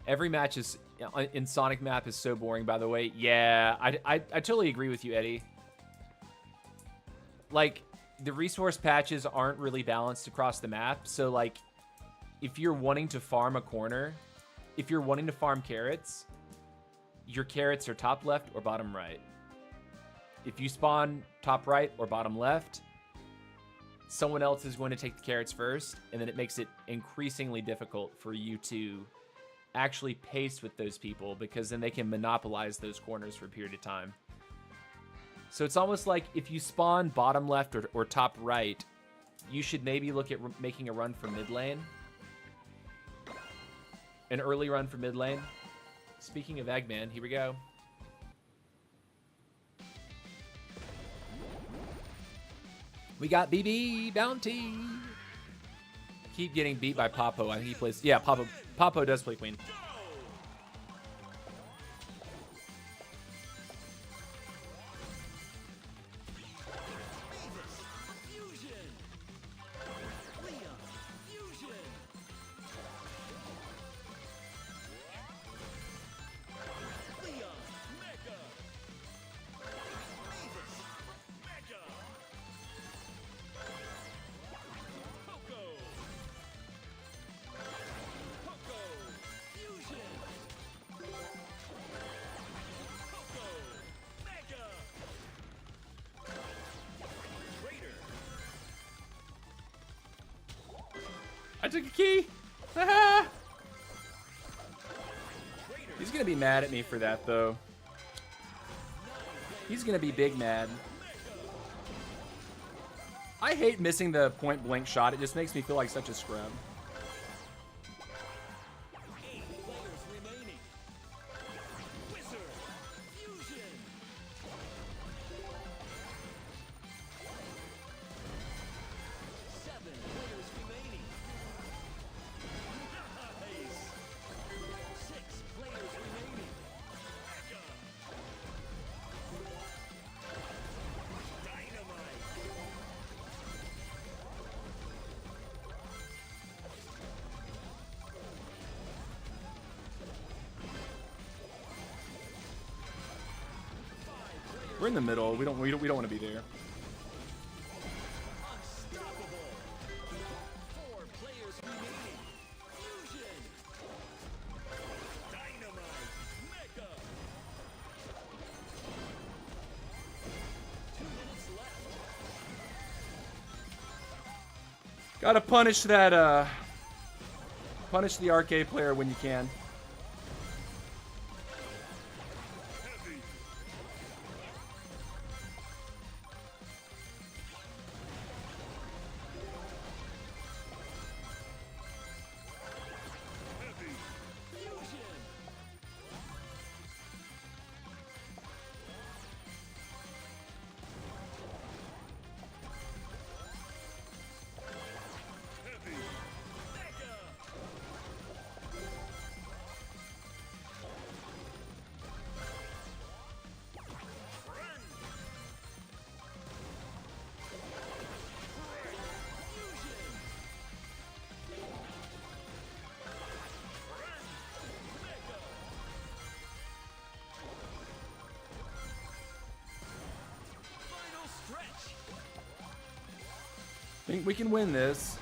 Every match is in Sonic map is so boring, by the way. Yeah, I totally agree with you, Eddie. Like, the resource patches aren't really balanced across the map. So, like, if you're wanting to farm a corner, if you're wanting to farm carrots, your carrots are top left or bottom right. If you spawn top right or bottom left, someone else is going to take the carrots first, and then it makes it increasingly difficult for you to actually pace with those people, because then they can monopolize those corners for a period of time. So it's almost like if you spawn bottom left or top right, you should maybe look at making a run for mid lane. An early run for mid lane. Speaking of Eggman, here we go. We got BB Bounty. Keep getting beat by Popo. I think he plays. Yeah, Popo does play Queen. I took a key. He's gonna be mad at me for that, though. He's gonna be big mad. I hate missing the point blank shot. It just makes me feel like such a scrub. We're in the middle. We don't want to be there. Gotta punish that, punish the arcade player when you can. I think we can win this.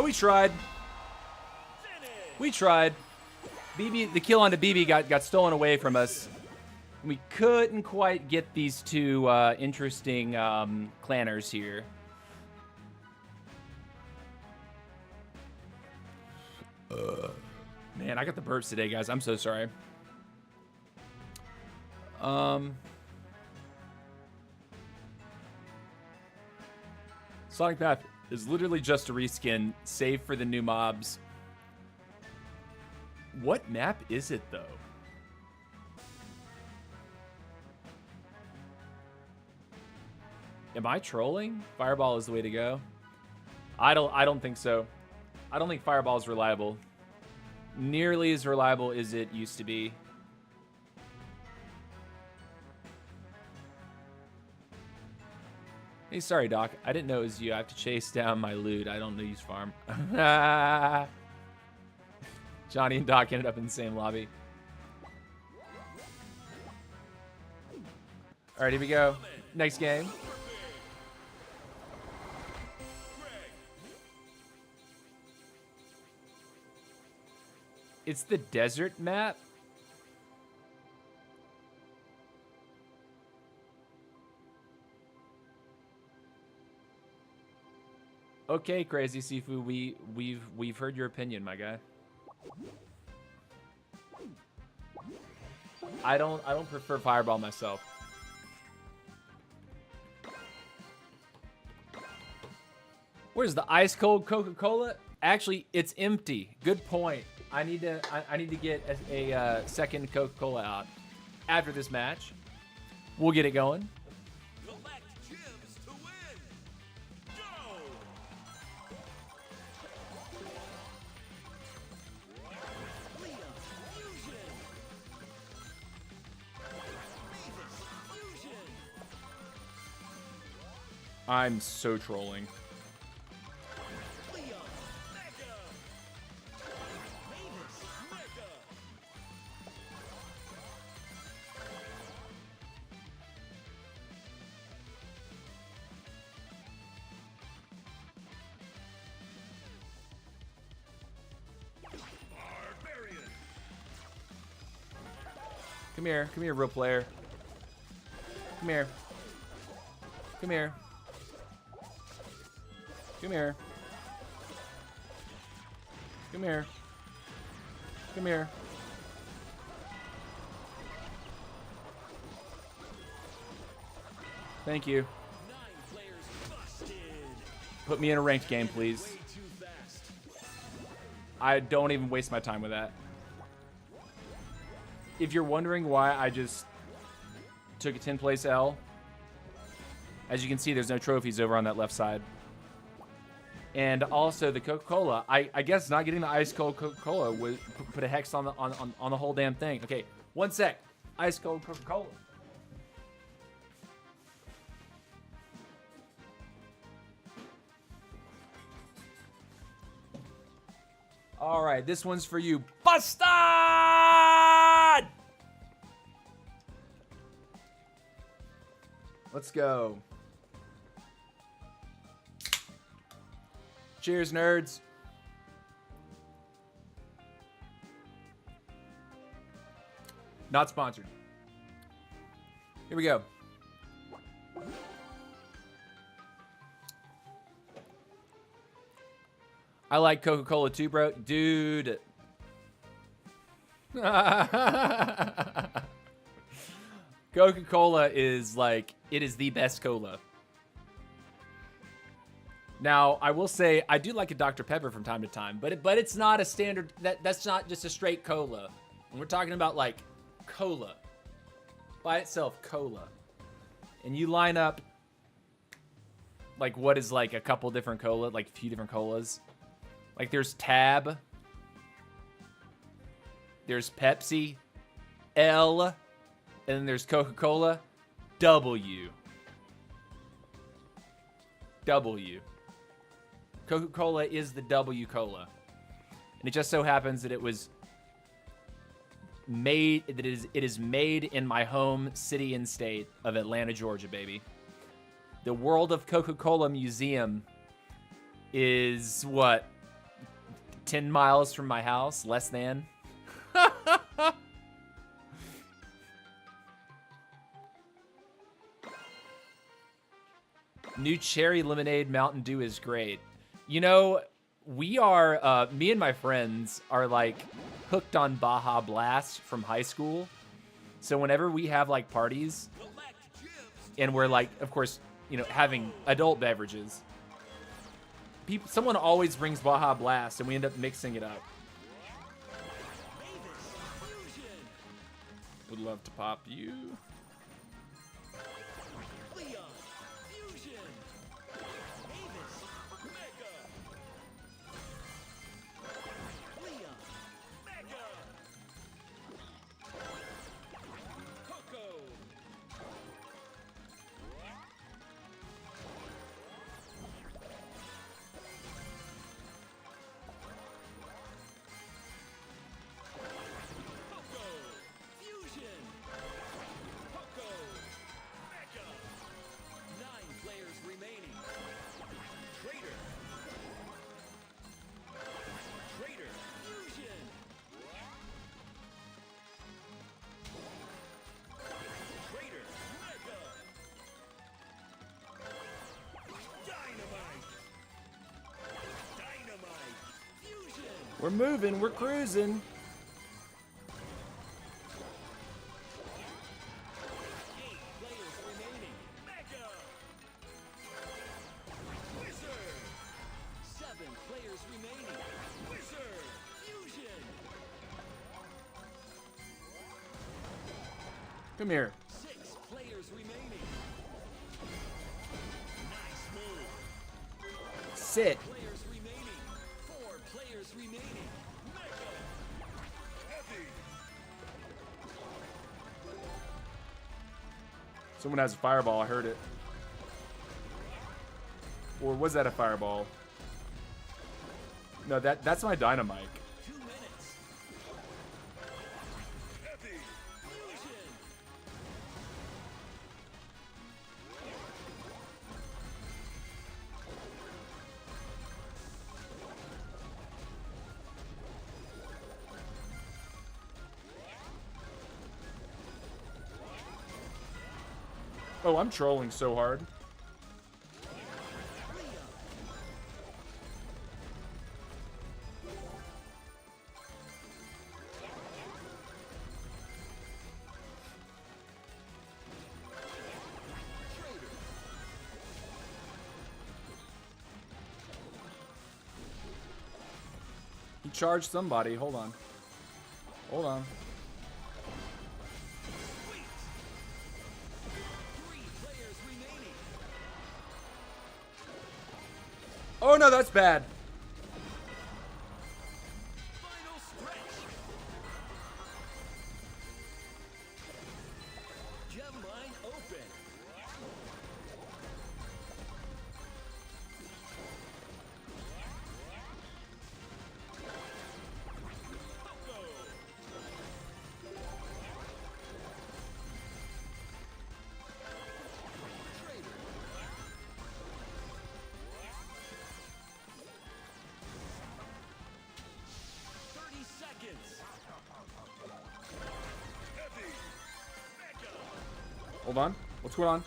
We tried. We tried. BB, the kill onto BB got stolen away from us. We couldn't quite get these two interesting clanners here. Man, I got the burps today, guys. I'm so sorry. Sonic Path is literally just a reskin, save for the new mobs. What map is it, though? Am I trolling? Fireball is the way to go. I don't think so. I don't think Fireball is reliable. Nearly as reliable as it used to be. Hey, sorry, Doc. I didn't know it was you. I have to chase down my loot. I don't use farm. Johnny and Doc ended up in the same lobby. All right, here we go. Next game. It's the desert map. Okay, Crazy Sifu, we've heard your opinion, my guy. I don't prefer Fireball myself. Where's the ice cold Coca-Cola? Actually, it's empty. Good point. I need to get a second Coca-Cola out after this match. We'll get it going. Collect gems to win. Go. Leon Fusion. Mavis Fusion. I'm so trolling. Leon Mega. Mavis Mega. Barbarian. Come here, real player. Come here. Come here. Come here. Come here. Come here. Thank you. 9 players busted. Put me in a ranked game, please. Way too fast. I don't even waste my time with that. If you're wondering why I just took a 10 place L, as you can see, there's no trophies over on that left side. And also the Coca-Cola. I guess not getting the ice cold Coca-Cola would put a hex on the whole damn thing. Okay, one sec. Ice cold Coca-Cola. All right, this one's for you, Bustard! Let's go. Cheers, nerds. Not sponsored. Here we go. I like Coca-Cola too, bro. Dude. Coca-Cola is like, it is the best cola. Now, I will say, I do like a Dr. Pepper from time to time, but it's not a standard, that's not just a straight cola. And we're talking about like cola. By itself, cola. And you line up like what is like a couple different cola, like a few different colas. Like there's Tab, there's Pepsi, L, and then there's Coca-Cola, W. W. Coca-Cola is the W cola. And it just so happens that it was made, that it is made in my home city and state of Atlanta, Georgia, baby. The World of Coca-Cola Museum is what? 10 miles from my house, less than. New cherry lemonade Mountain Dew is great. You know, we are, me and my friends are like hooked on Baja Blast from high school. So whenever we have like parties and we're like, of course, you know, having adult beverages, someone always brings Baja Blast and we end up mixing it up. Would love to pop you. Leon, Fusion, Mavis, Mega. Leon, Mega. Coco. Coco, Fusion. Coco, Mega. 9 players remaining. Trader. Trader, Fusion. Trader, Mega. Dynamite. Dynamite, Fusion. We're moving, we're cruising. 8 players remaining. Mega. Wizard. 7 players remaining. Wizard. Fusion. Come here. 6 players remaining. Nice move. Sit. Players remaining. 4 players remaining. Mega. Heavy. Someone has a fireball, I heard it. Or was that a fireball? No, that's my dynamite. 2 minutes. Heavy. Fusion. Oh, I'm trolling so hard. Trader. He charged somebody. Hold on. Hold on. Sweet. 3 players remaining. Oh no, that's bad. Final stretch. Gem line open. Coco. Trader. Seconds. Heavy. Mega. Hold on. What's going on?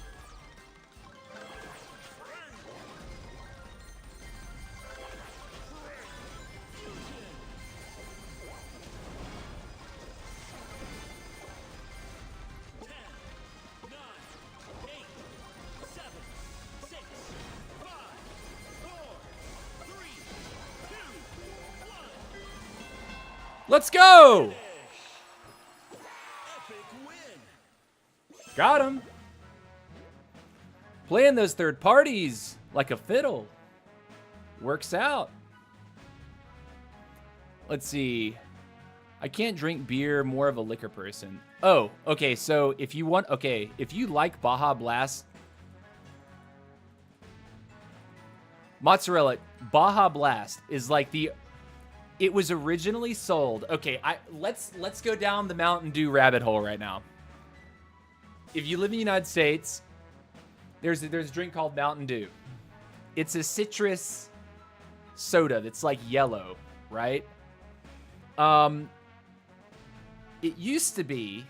Let's go! Epic win. Got him. Playing those third parties like a fiddle. Works out. Let's see. I can't drink beer, more of a liquor person. Oh, okay, so if you want, okay, if you like Baja Blast, mozzarella, Baja Blast is like it was originally sold. Okay, let's go down the Mountain Dew rabbit hole right now. If you live in the United States, there's a drink called Mountain Dew. It's a citrus soda that's like yellow, right? It used to be.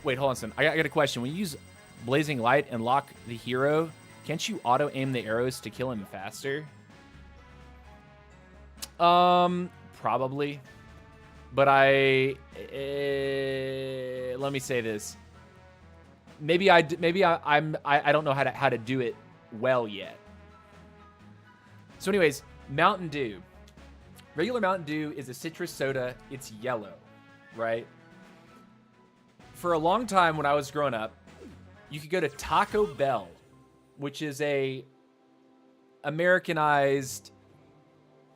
Wait, hold on a second. I got a question. When you use Blazing Light and lock the hero. Can't you auto-aim the arrows to kill him faster? Probably. But let me say this. Maybe I don't know how to do it well yet. So anyways, Mountain Dew. Regular Mountain Dew is a citrus soda. It's yellow, right? For a long time when I was growing up, you could go to Taco Bell, which is a Americanized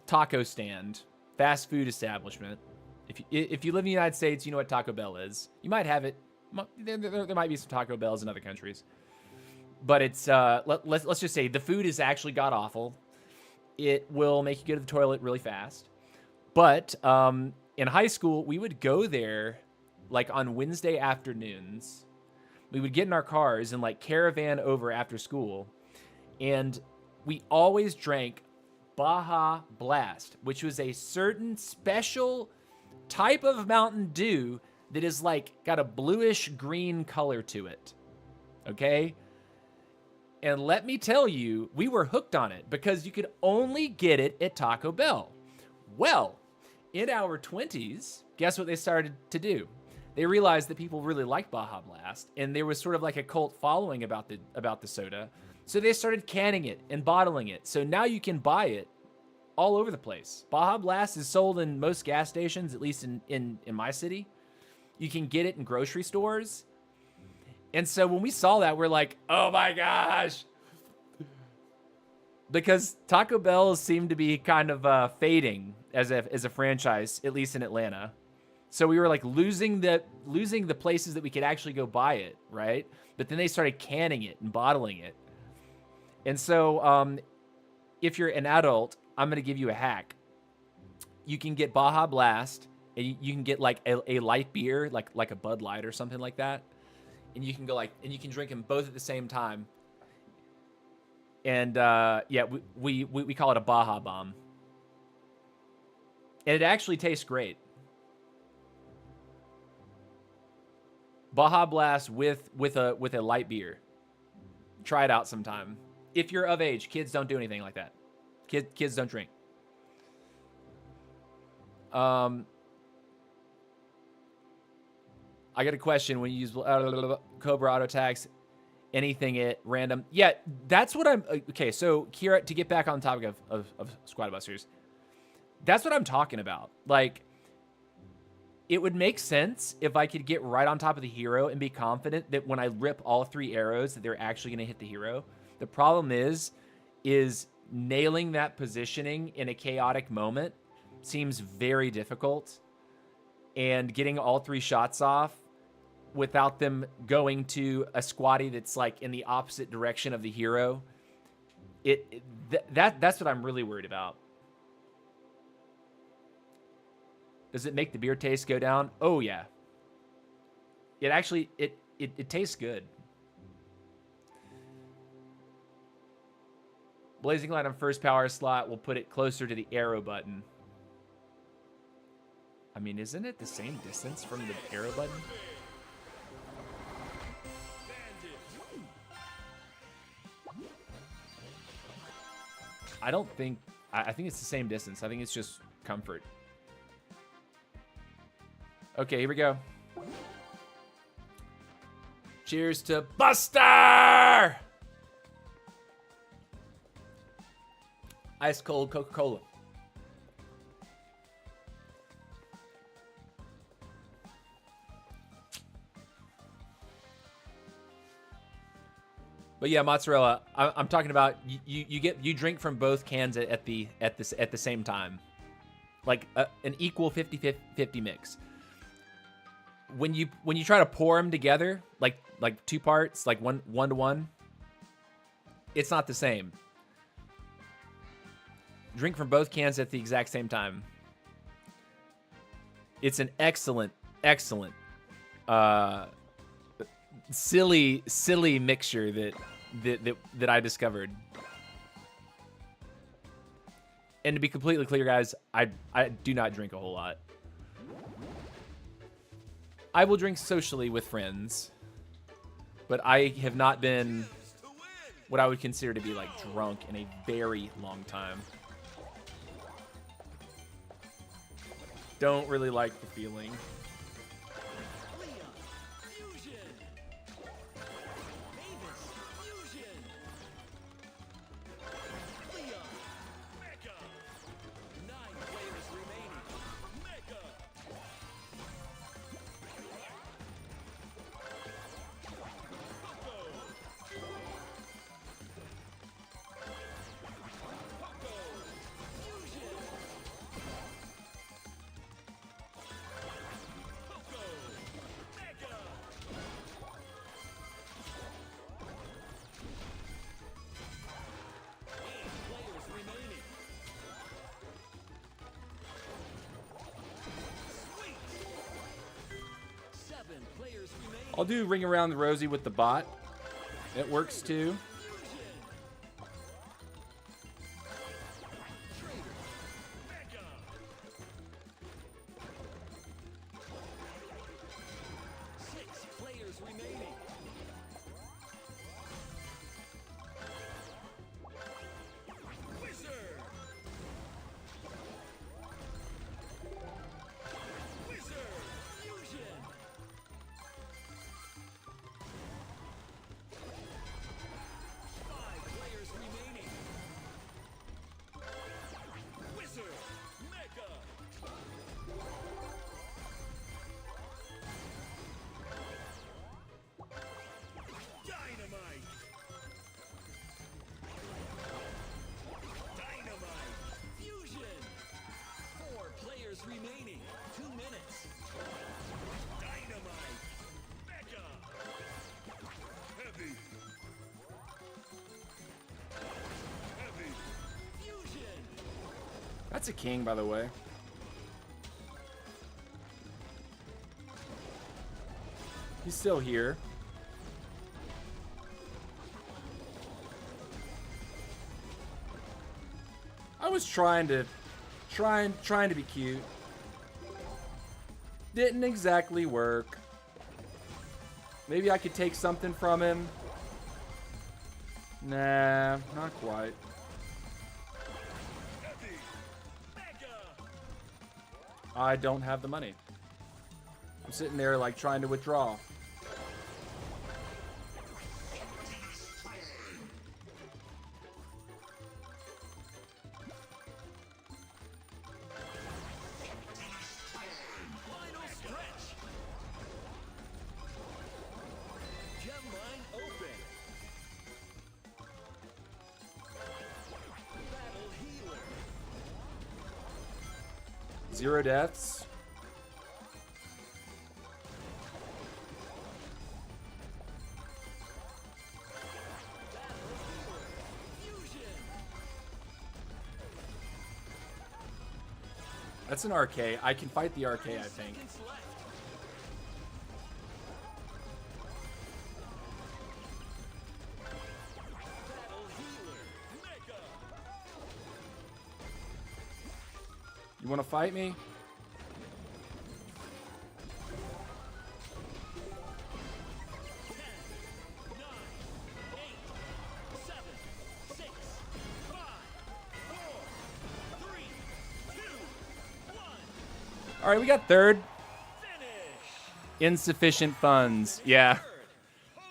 taco stand, fast food establishment. If you live in the United States, you know what Taco Bell is. You might have it. There might be some Taco Bells in other countries. But it's, let's just say the food is actually god-awful. It will make you go to the toilet really fast. But in high school, we would go there like on Wednesday afternoons. We would get in our cars and like caravan over after school. And we always drank Baja Blast, which was a certain special type of Mountain Dew that is like got a bluish green color to it. Okay? And let me tell you, we were hooked on it because you could only get it at Taco Bell. Well, in our 20s, guess what they started to do? They realized that people really liked Baja Blast, and there was sort of like a cult following about the soda. So they started canning it and bottling it. So now you can buy it all over the place. Baja Blast is sold in most gas stations, at least in my city. You can get it in grocery stores. And so when we saw that, we're like, oh my gosh. Because Taco Bell seemed to be kind of fading as a franchise, at least in Atlanta. So we were like losing the places that we could actually go buy it, right? But then they started canning it and bottling it. And so if you're an adult, I'm going to give you a hack. You can get Baja Blast, and you can get like a light beer, like a Bud Light or something like that. And you can go and you can drink them both at the same time. And yeah, we call it a Baja Bomb. And it actually tastes great. Baja Blast with a light beer. Try it out sometime. If you're of age, kids don't do anything like that. Kids don't drink. I got a question when you use Cobra auto attacks, anything at random. Yeah, that's what I'm. Okay, so Kira, to get back on the topic of Squad Busters, that's what I'm talking about. Like, it would make sense if I could get right on top of the hero and be confident that when I rip all 3 arrows that they're actually going to hit the hero. The problem is nailing that positioning in a chaotic moment seems very difficult, and getting all 3 shots off without them going to a squatty that's like in the opposite direction of the hero, that's what I'm really worried about. Does it make the beer taste go down? Oh yeah. It actually it tastes good. Blazing Light on first power slot will put it closer to the arrow button. I mean, isn't it the same distance from the arrow button? I don't think... I think it's the same distance. I think it's just comfort. Okay, here we go. Cheers to Buster! Ice cold Coca-Cola. But yeah, mozzarella. I'm talking about you drink from both cans at the same time, like an equal 50-50 mix. When you try to pour them together, like 2 parts, like one to one, it's not the same. Drink from both cans at the exact same time. It's an excellent, silly mixture that I discovered. And to be completely clear, guys, I do not drink a whole lot. I will drink socially with friends. but I have not been what I would consider to be like drunk in a very long time. Don't really like the feeling. Leon, fusion. Mavis, fusion. Leon, Mega. 9 players remaining. Mega. I'll do Ring Around the Rosie with the bot. It works too. Remaining 2 minutes. Dynamite. Mega. Heavy. Heavy. Fusion. That's a king, by the way. He's still here. I was trying to be cute. Didn't exactly work. Maybe I could take something from him. Nah, not quite. Heavy. Mega. I don't have the money. I'm sitting there like trying to withdraw. Final stretch. Gem line open. Battle healer. 0 deaths. Fusion. That's an RK. I can fight the RK, I think. Seconds left. Battle healer. Mega. You want to fight me? 10, 9, 8, 7, 6, 5, 4, 3, 2, 1. All right, we got third. Finish. Insufficient funds. Yeah.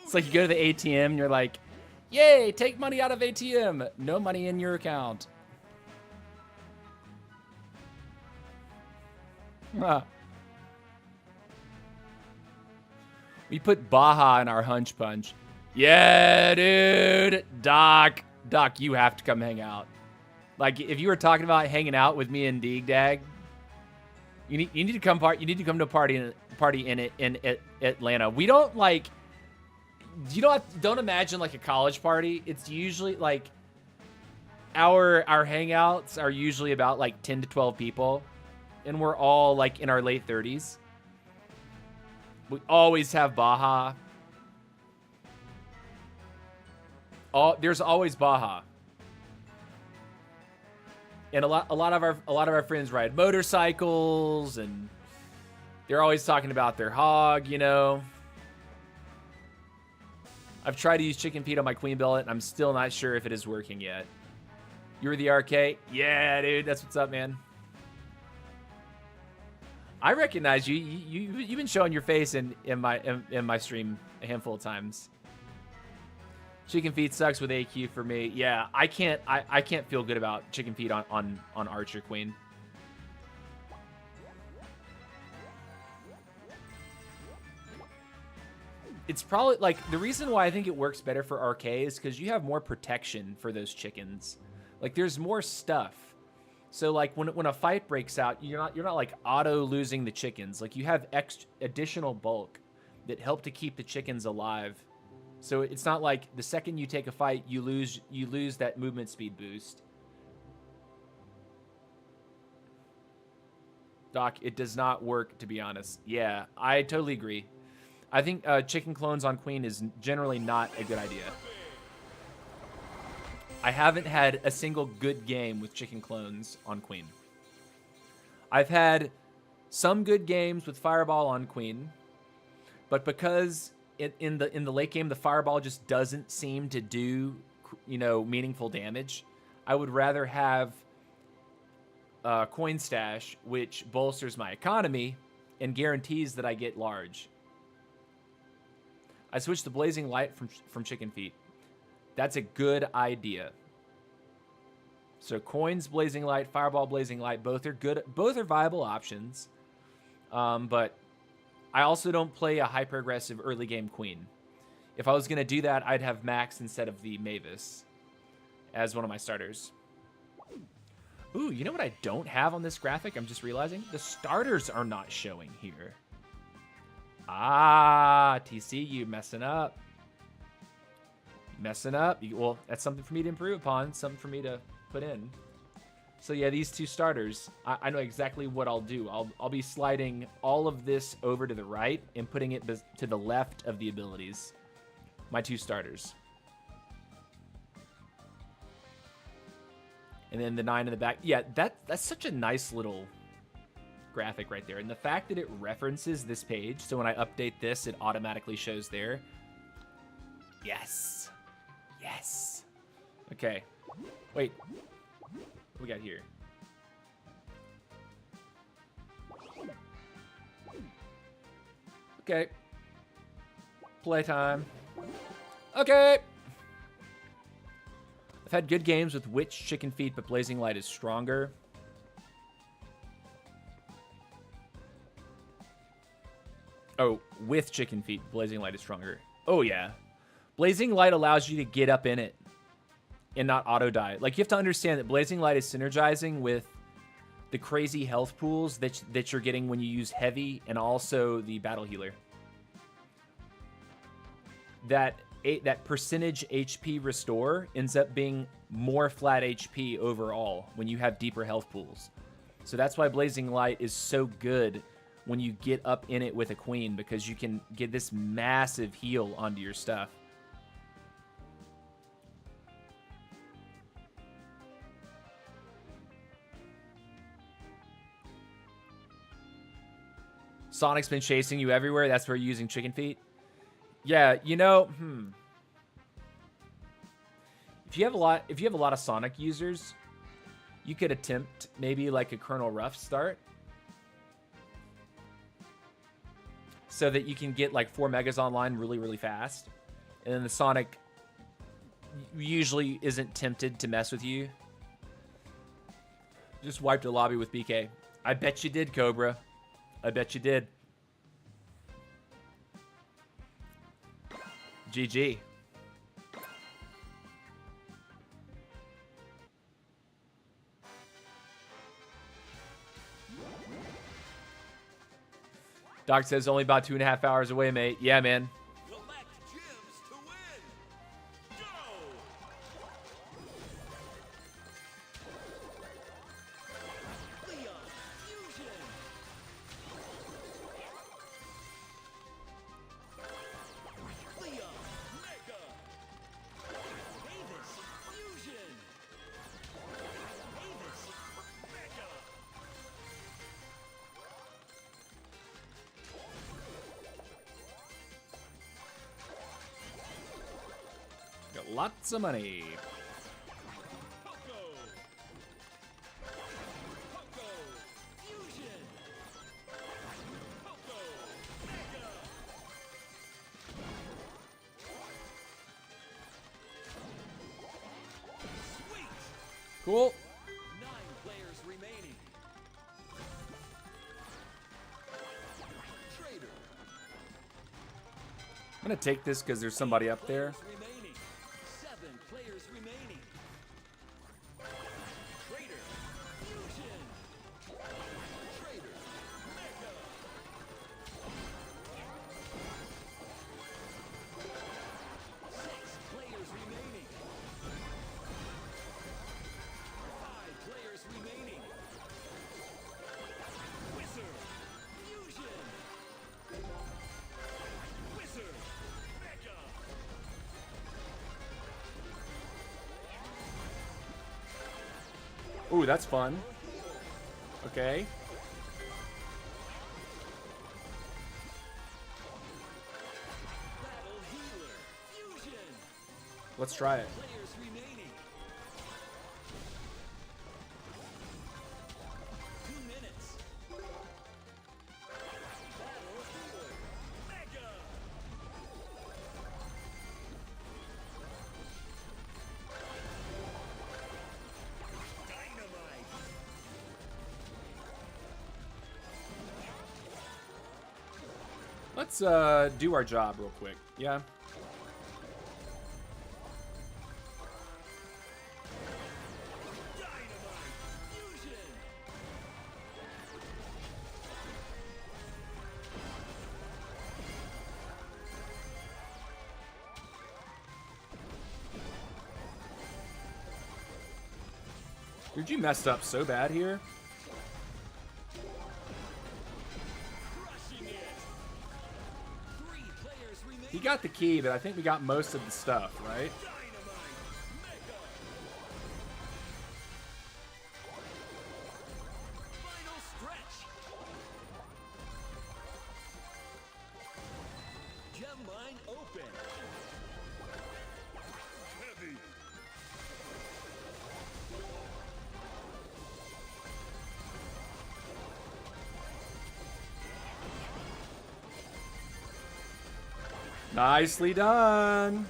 It's like you go to the ATM and you're like, yay, take money out of ATM. No money in your account. Ah. We put Baja in our hunch punch. Yeah, dude. Doc, you have to come hang out. Like, if you were talking about hanging out with me and Deeg Dag, you need to come to a party in Atlanta. We don't like. Don't imagine like a college party. It's usually like our hangouts are usually about like 10 to 12 people, and we're all like in our late 30s. We always have Baja. There's always Baja. And a lot of our friends ride motorcycles, and they're always talking about their hog, you know. I've tried to use chicken feet on my queen billet, and I'm still not sure if it is working yet. You're the RK? Yeah, dude, that's what's up, man. I recognize you. You've been showing your face in my stream a handful of times. Chicken feet sucks with AQ for me. Yeah, I can't feel good about chicken feet on Archer Queen. It's probably like the reason why I think it works better for RK is because you have more protection for those chickens. Like there's more stuff. So like when a fight breaks out, you're not like auto losing the chickens. Like you have additional bulk that help to keep the chickens alive. So it's not like the second you take a fight, you lose that movement speed boost. Doc, it does not work, to be honest. Yeah, I totally agree. I think chicken clones on Queen is generally not a good idea. I haven't had a single good game with chicken clones on Queen. I've had some good games with Fireball on Queen, but because in the late game the Fireball just doesn't seem to do, you know, meaningful damage, I would rather have Coin Stash, which bolsters my economy and guarantees that I get large. I switched to Blazing Light from Chicken Feet. That's a good idea. So Coins, Blazing Light, Fireball, Blazing Light, both are good. Both are viable options. But I also don't play a hyper-aggressive early game Queen. If I was going to do that, I'd have Max instead of the Mavis as one of my starters. Ooh, you know what I don't have on this graphic? I'm just realizing the starters are not showing here. Ah, TC, you messing up. Messing up. Well, that's something for me to improve upon. Something for me to put in. So yeah, these two starters, I know exactly what I'll do. I'll be sliding all of this over to the right and putting it to the left of the abilities. My two starters. And then the 9 in the back. Yeah, that's such a nice little graphic right there. And the fact that it references this page, so when I update this, it automatically shows there. Yes. Yes. Okay. Wait. What we got here? Okay. Playtime. Okay. I've had good games with Witch, Chicken Feet, but Blazing Light is stronger. Oh, with Chicken Feet, Blazing Light is stronger. Oh, yeah. Blazing Light allows you to get up in it and not auto-die. Like, you have to understand that Blazing Light is synergizing with the crazy health pools that you're getting when you use Heavy and also the Battle Healer. That percentage HP restore ends up being more flat HP overall when you have deeper health pools. So that's why Blazing Light is so good when you get up in it with a Queen, because you can get this massive heal onto your stuff. Sonic's been chasing you everywhere. That's where you're using Chicken Feet. Yeah, you know, If you have a lot of Sonic users, you could attempt maybe like a Colonel Ruff start, so that you can get like 4 megas online really, really fast. And then the Sonic usually isn't tempted to mess with you. Just wiped a lobby with BK. I bet you did, Cobra. I bet you did. GG. Doc says only about 2.5 hours away, mate. Yeah, man. Collect gems to win. Go! Leon Fusion. Leon Mega. Mavis Fusion. Mavis Mega. lots of money. Poco. Poco. Fusion. Poco. Mega. Sweet. Cool. 9 players remaining. Trader. I'm gonna take this because there's somebody up there. Players remaining. 7 players remaining. Trader. Fusion. Trader. Mega. 6 players remaining. 5 players remaining. Wizard. Fusion. Wizard. Mega. Ooh, that's fun. Okay. Battle Healer. Fusion. Let's try it. Players remaining. 2 minutes. Battle Healer. Mega. Dynamite. Let's do our job real quick. Yeah. Dynamite. Fusion. Dude, you messed up so bad here. Crushing it. 3 players remaining. He got the key, but I think we got most of the stuff, right? Dynamite. Mega. Final stretch. Gem mine open. Heavy. Nicely done.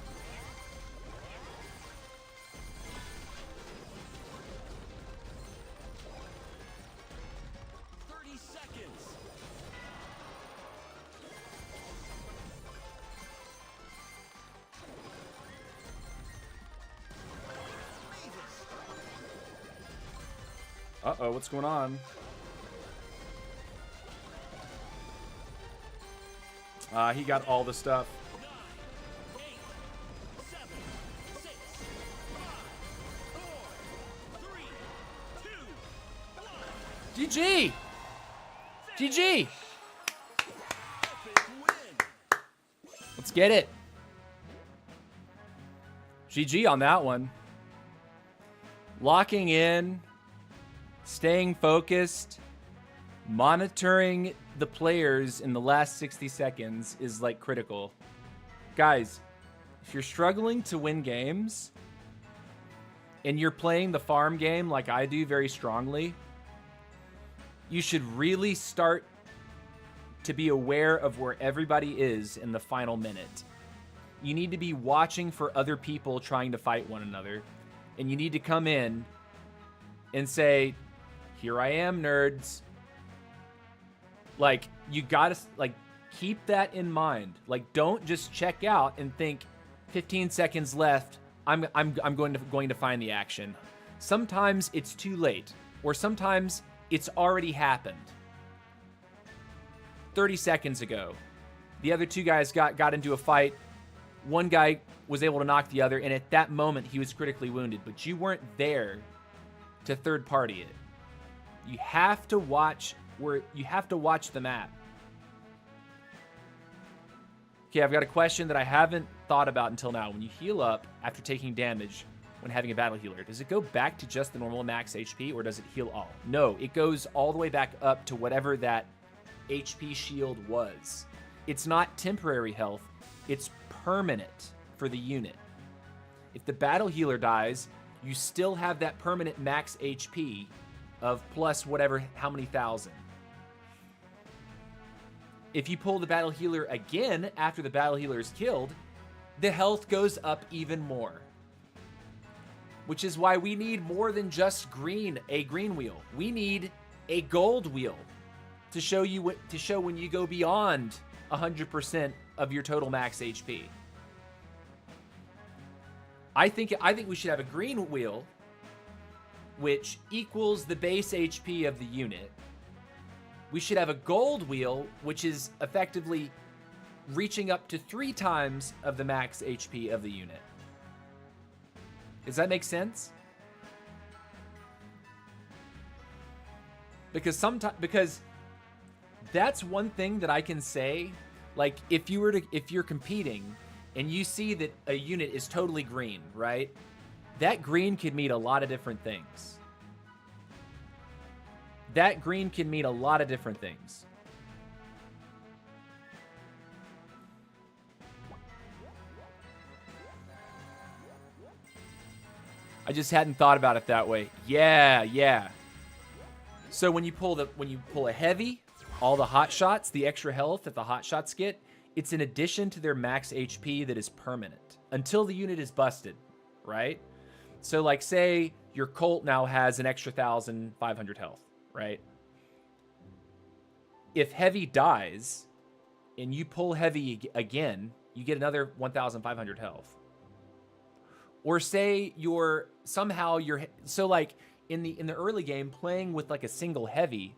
Seconds. Uh-oh, what's going on? He got all the stuff. 9, 8, 7, 6, 5, 4, 3, 2, 1. GG! GG! Epic win. Let's get it. GG on that one. Locking in, staying focused, monitoring the players in the last 60 seconds is like critical. Guys, if you're struggling to win games and you're playing the farm game like I do very strongly, you should really start to be aware of where everybody is in the final minute. You need to be watching for other people trying to fight one another, and you need to come in and say, "Here I am, nerds." Like, you gotta, like, keep that in mind. Like, don't just check out and think 15 seconds left, I'm going to find the action. Sometimes it's too late, or sometimes it's already happened. 30 seconds ago, the other two guys got into a fight. One guy was able to knock the other, and at that moment he was critically wounded, but you weren't there to third party it. You have to watch the map. Okay, I've got a question that I haven't thought about until now. When you heal up after taking damage when having a battle healer, does it go back to just the normal max HP, or does it heal all? No, it goes all the way back up to whatever that HP shield was. It's not temporary health, it's permanent for the unit. If the battle healer dies, you still have that permanent max HP of plus whatever, how many thousand. If you pull the battle healer again after the battle healer is killed, the health goes up even more. Which is why we need more than just a green wheel. We need a gold wheel to show when you go beyond 100% of your total max HP. I think we should have a green wheel which equals the base HP of the unit. We should have a gold wheel which is effectively reaching up to 3 times of the max HP of the unit. Does that make sense? Because that's one thing that I can say, like if you're competing and you see that a unit is totally green, right? That green could mean a lot of different things. That green can mean a lot of different things. I just hadn't thought about it that way. Yeah. So when you pull a heavy, all the hot shots, the extra health that the hot shots get, it's in addition to their max HP that is permanent until the unit is busted, right? So like say your Colt now has an extra 1,500 health, right? If heavy dies and you pull heavy again, you get another 1,500 health. Or say so like in the early game, playing with like a single heavy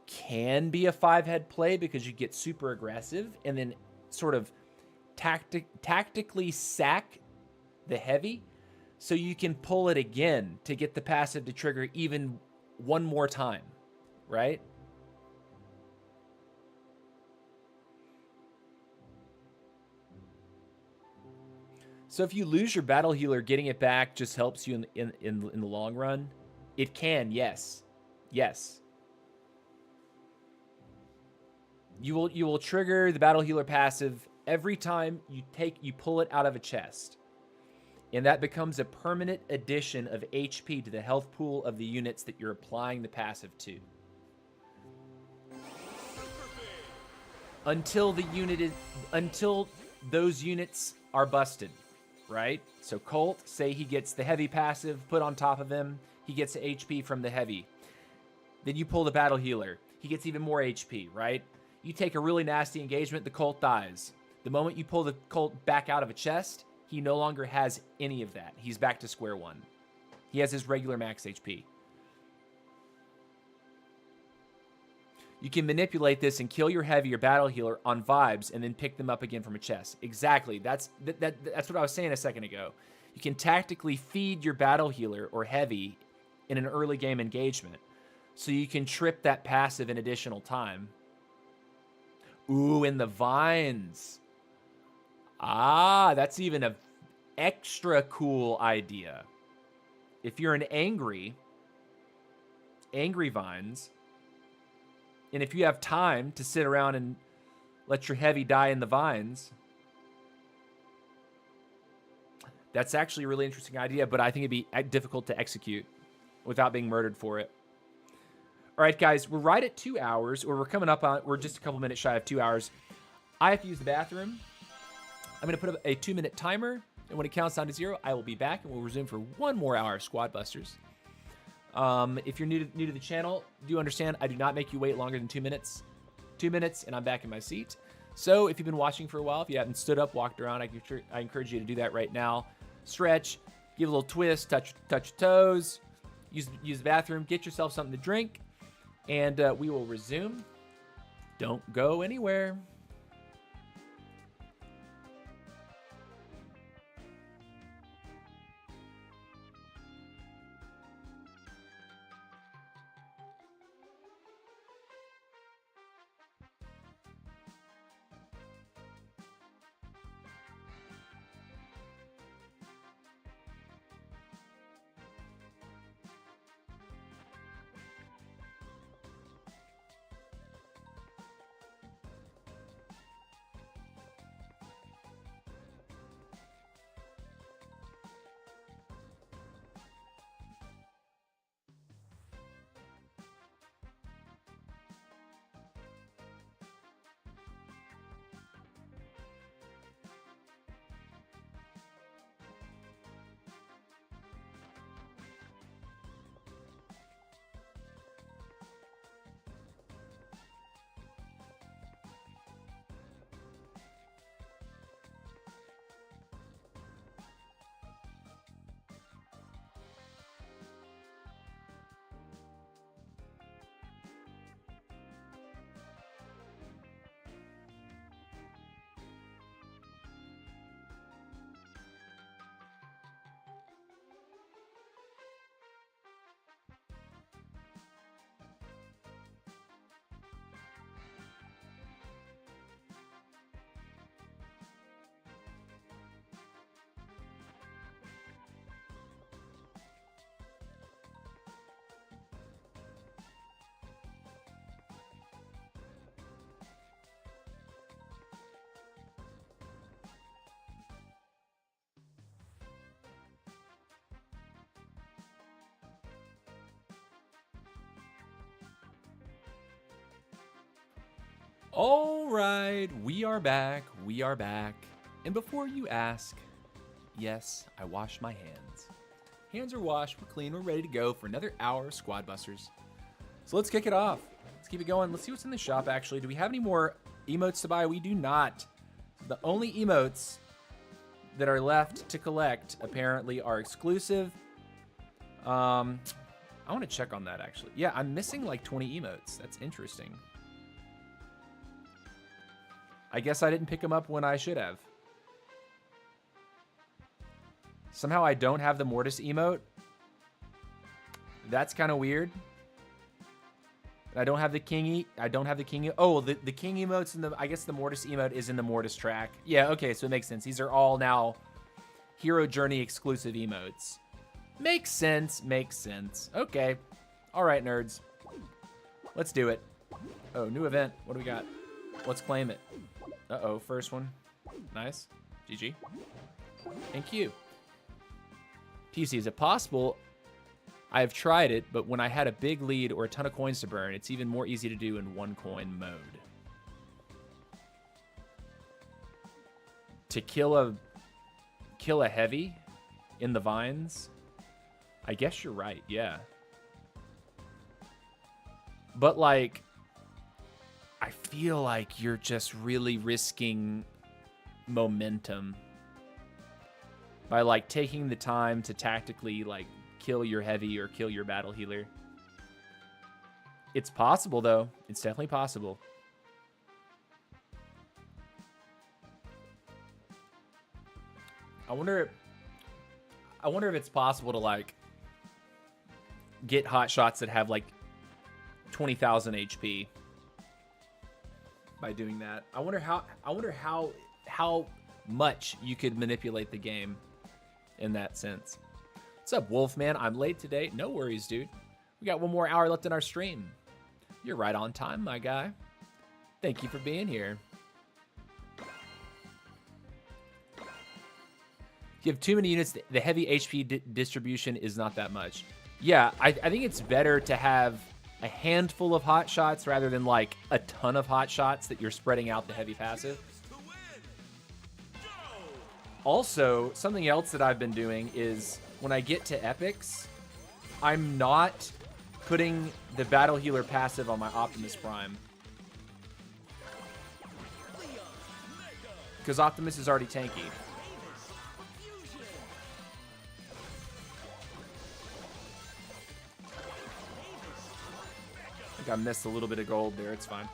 can be a 5-head play because you get super aggressive and then sort of tactically sack the heavy so you can pull it again to get the passive to trigger even one more time, right? So if you lose your battle healer, getting it back just helps you in the long run. It can, yes. You will trigger the battle healer passive every time you pull it out of a chest. And that becomes a permanent addition of HP to the health pool of the units that you're applying the passive to. Until those units are busted. Right? So Colt, say he gets the heavy passive put on top of him. He gets HP from the heavy. Then you pull the battle healer. He gets even more HP, right? You take a really nasty engagement, the Colt dies. The moment you pull the Colt back out of a chest, he no longer has any of that. He's back to square one. He has his regular max HP. You can manipulate this and kill your heavy or battle healer on vibes and then pick them up again from a chest. Exactly. That's what I was saying a second ago. You can tactically feed your battle healer or heavy in an early game engagement so you can trip that passive in additional time. Ooh, in the vines. Ah, that's even an extra cool idea. If you're an angry vines, and if you have time to sit around and let your heavy die in the vines, that's actually a really interesting idea, but I think it'd be difficult to execute without being murdered for it. All right, guys, we're right at 2 hours, or we're just a couple minutes shy of 2 hours. I have to use the bathroom. I'm going to put up a 2-minute timer, and when it counts down to 0, I will be back, and we'll resume for 1 more hour of Squad Busters. If you're new to the channel, do understand I do not make you wait longer than 2 minutes. 2 minutes, and I'm back in my seat. So if you've been watching for a while, if you haven't stood up, walked around, I encourage you to do that right now. Stretch, give a little twist, touch your toes, use the bathroom, get yourself something to drink, and we will resume. Don't go anywhere. All right, we are back. We are back. And before you ask, yes, I washed my hands. Hands are washed, we're clean, we're ready to go for another hour of Squad Busters. So let's kick it off. Let's keep it going. Let's see what's in the shop, actually. Do we have any more emotes to buy? We do not. The only emotes that are left to collect, apparently, are exclusive. I want to check on that, actually. Yeah, I'm missing like 20 emotes. That's interesting. I guess I didn't pick them up when I should have. Somehow I don't have the Mortis emote. That's kind of weird. I don't have the King. Oh, the King emotes in the. I guess the Mortis emote is in the Mortis track. Yeah. Okay. So it makes sense. These are all now Hero Journey exclusive emotes. Makes sense. Makes sense. Okay. All right, nerds. Let's do it. Oh, new event. What do we got? Let's claim it. Uh-oh, first one. Nice. GG. Thank you. PC, is it possible? I have tried it, but when I had a big lead or a ton of coins to burn, it's even more easy to do in one coin mode. To kill a heavy in the vines? I guess you're right, yeah. But like, I feel like you're just really risking momentum by like taking the time to tactically like kill your heavy or kill your battle healer. It's possible though. It's definitely possible. I wonder if it's possible to like get hot shots that have like 20,000 HP. By doing that, I wonder how much you could manipulate the game in that sense. What's up, Wolfman? I'm late today. No worries, dude. We got one more hour left in our stream. You're right on time, my guy. Thank you for being here. If you have too many units, the heavy HP distribution is not that much. Yeah, I think it's better to have a handful of hot shots rather than like a ton of hot shots that you're spreading out the heavy passive. Also, something else that I've been doing is when I get to epics, I'm not putting the battle healer passive on my Optimus Prime. Because Optimus is already tanky. I think I missed a little bit of gold there. It's fine.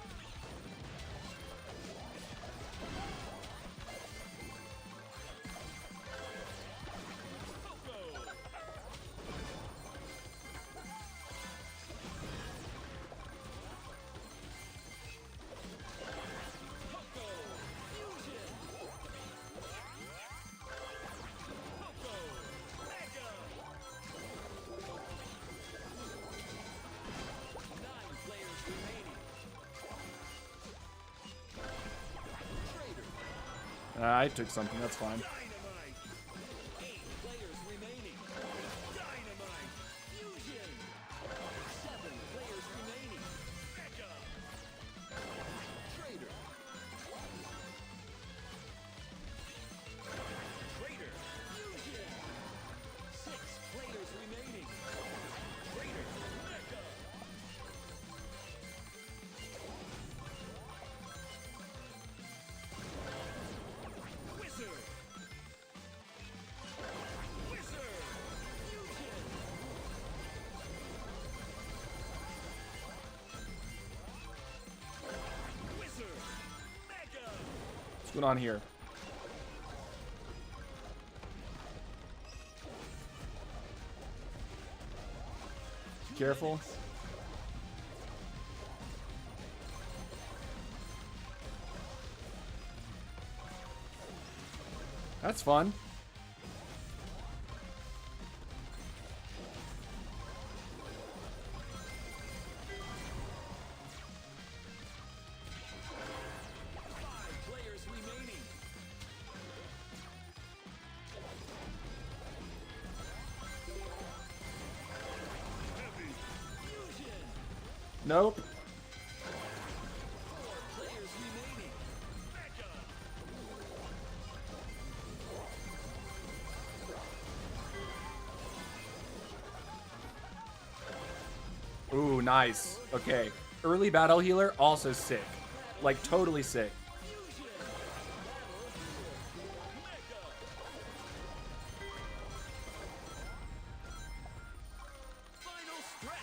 I took something, that's fine. Dynamite. 8 players remaining. Dynamite. Fusion. 7 players remaining. Mega. Traitor. Traitor. Fusion. 6 players remaining. Traitor. Mega. Wizard. Wizard. Fusion. Wizard. Mega. What's going on here? Careful. That's fun. Players remaining. Heavy. Fusion. Nope. 4 players Ooh, nice. Okay. Early battle healer, also sick. Like, totally sick. Final stretch.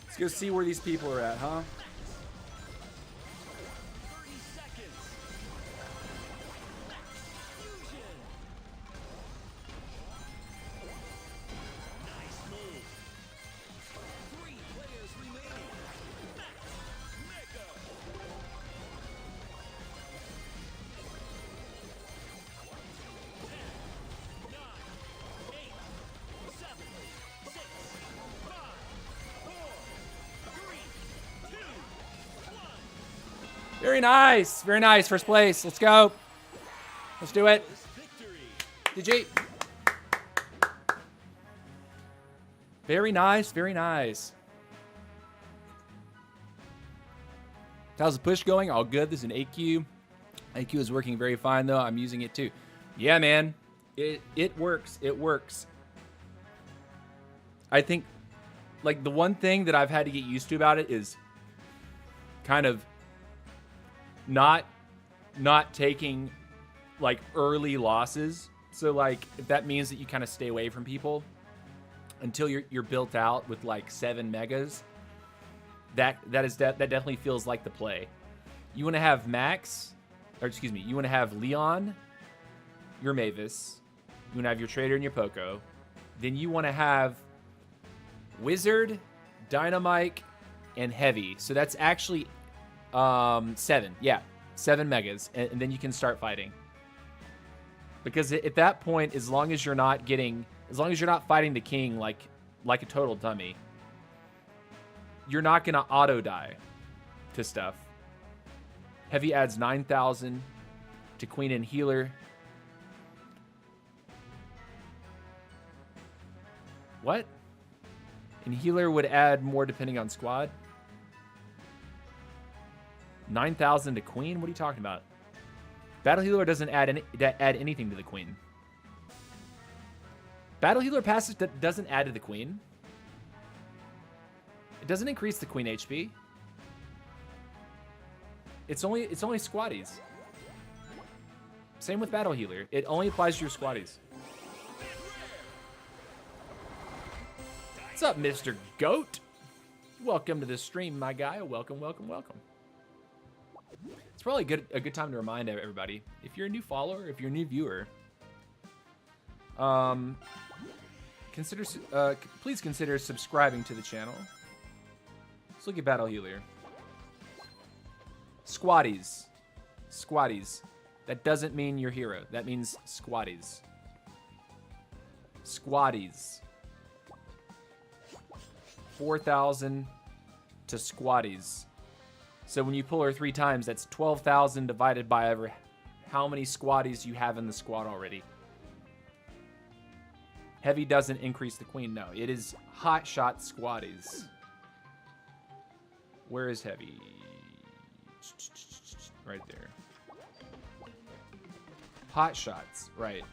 Let's go see where these people are at, huh? 30 seconds. Fusion. Nice move. 3 players remaining. Mega. 10, 9, 8, 7, 6, 5, 4, 3, 2, 1. Very nice. Very nice. First place. Let's go. Let's do it. Victory. GG. Very nice. Very nice. How's the push going? All good. This is an AQ. AQ is working very fine, though. I'm using it, too. Yeah, man. It works. It works. I think, like, the one thing that I've had to get used to about it is kind of not taking, like, early losses. So, like, if that means that you kind of stay away from people until you're built out with, like, 7 megas, that definitely feels like the play. You want to have Max, or excuse me, you want to have Leon, your Mavis, you want to have your Trader and your Poco, then you want to have Wizard, Dynamite, and Heavy. So that's actually 7. Yeah, 7 megas, and then you can start fighting. Because at that point, as long as you're not fighting the king like a total dummy, you're not gonna auto die to stuff. Heavy adds 9,000 to Queen and Healer. What? And Healer would add more depending on squad. 9,000 to Queen? What are you talking about? Battle Healer doesn't add anything to the Queen. Battle Healer passive that doesn't add to the Queen. It doesn't increase the Queen HP. It's only squatties. Same with Battle Healer. It only applies to your squatties. What's up, Mr. Goat? Welcome to the stream, my guy. Welcome, welcome, welcome. It's probably a good time to remind everybody, if you're a new follower, if you're a new viewer, please consider subscribing to the channel. Let's look at Battle Healer. Squatties. Squatties. That doesn't mean your hero. That means squatties. Squatties. 4,000 to squatties. So when you pull her 3 times, that's 12,000 divided by ever how many squatties you have in the squad already. Heavy doesn't increase the Queen. No, it is hot shot squatties. Where is Heavy? Right there. Hot shots, right.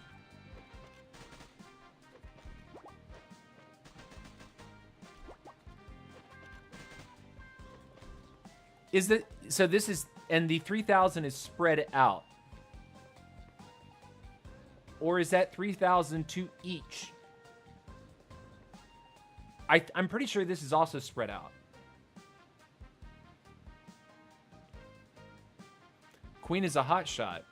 Is that so? This is, and the 3,000 is spread out, or is that 3,000 to each? I'm pretty sure this is also spread out. Queen is a hot shot.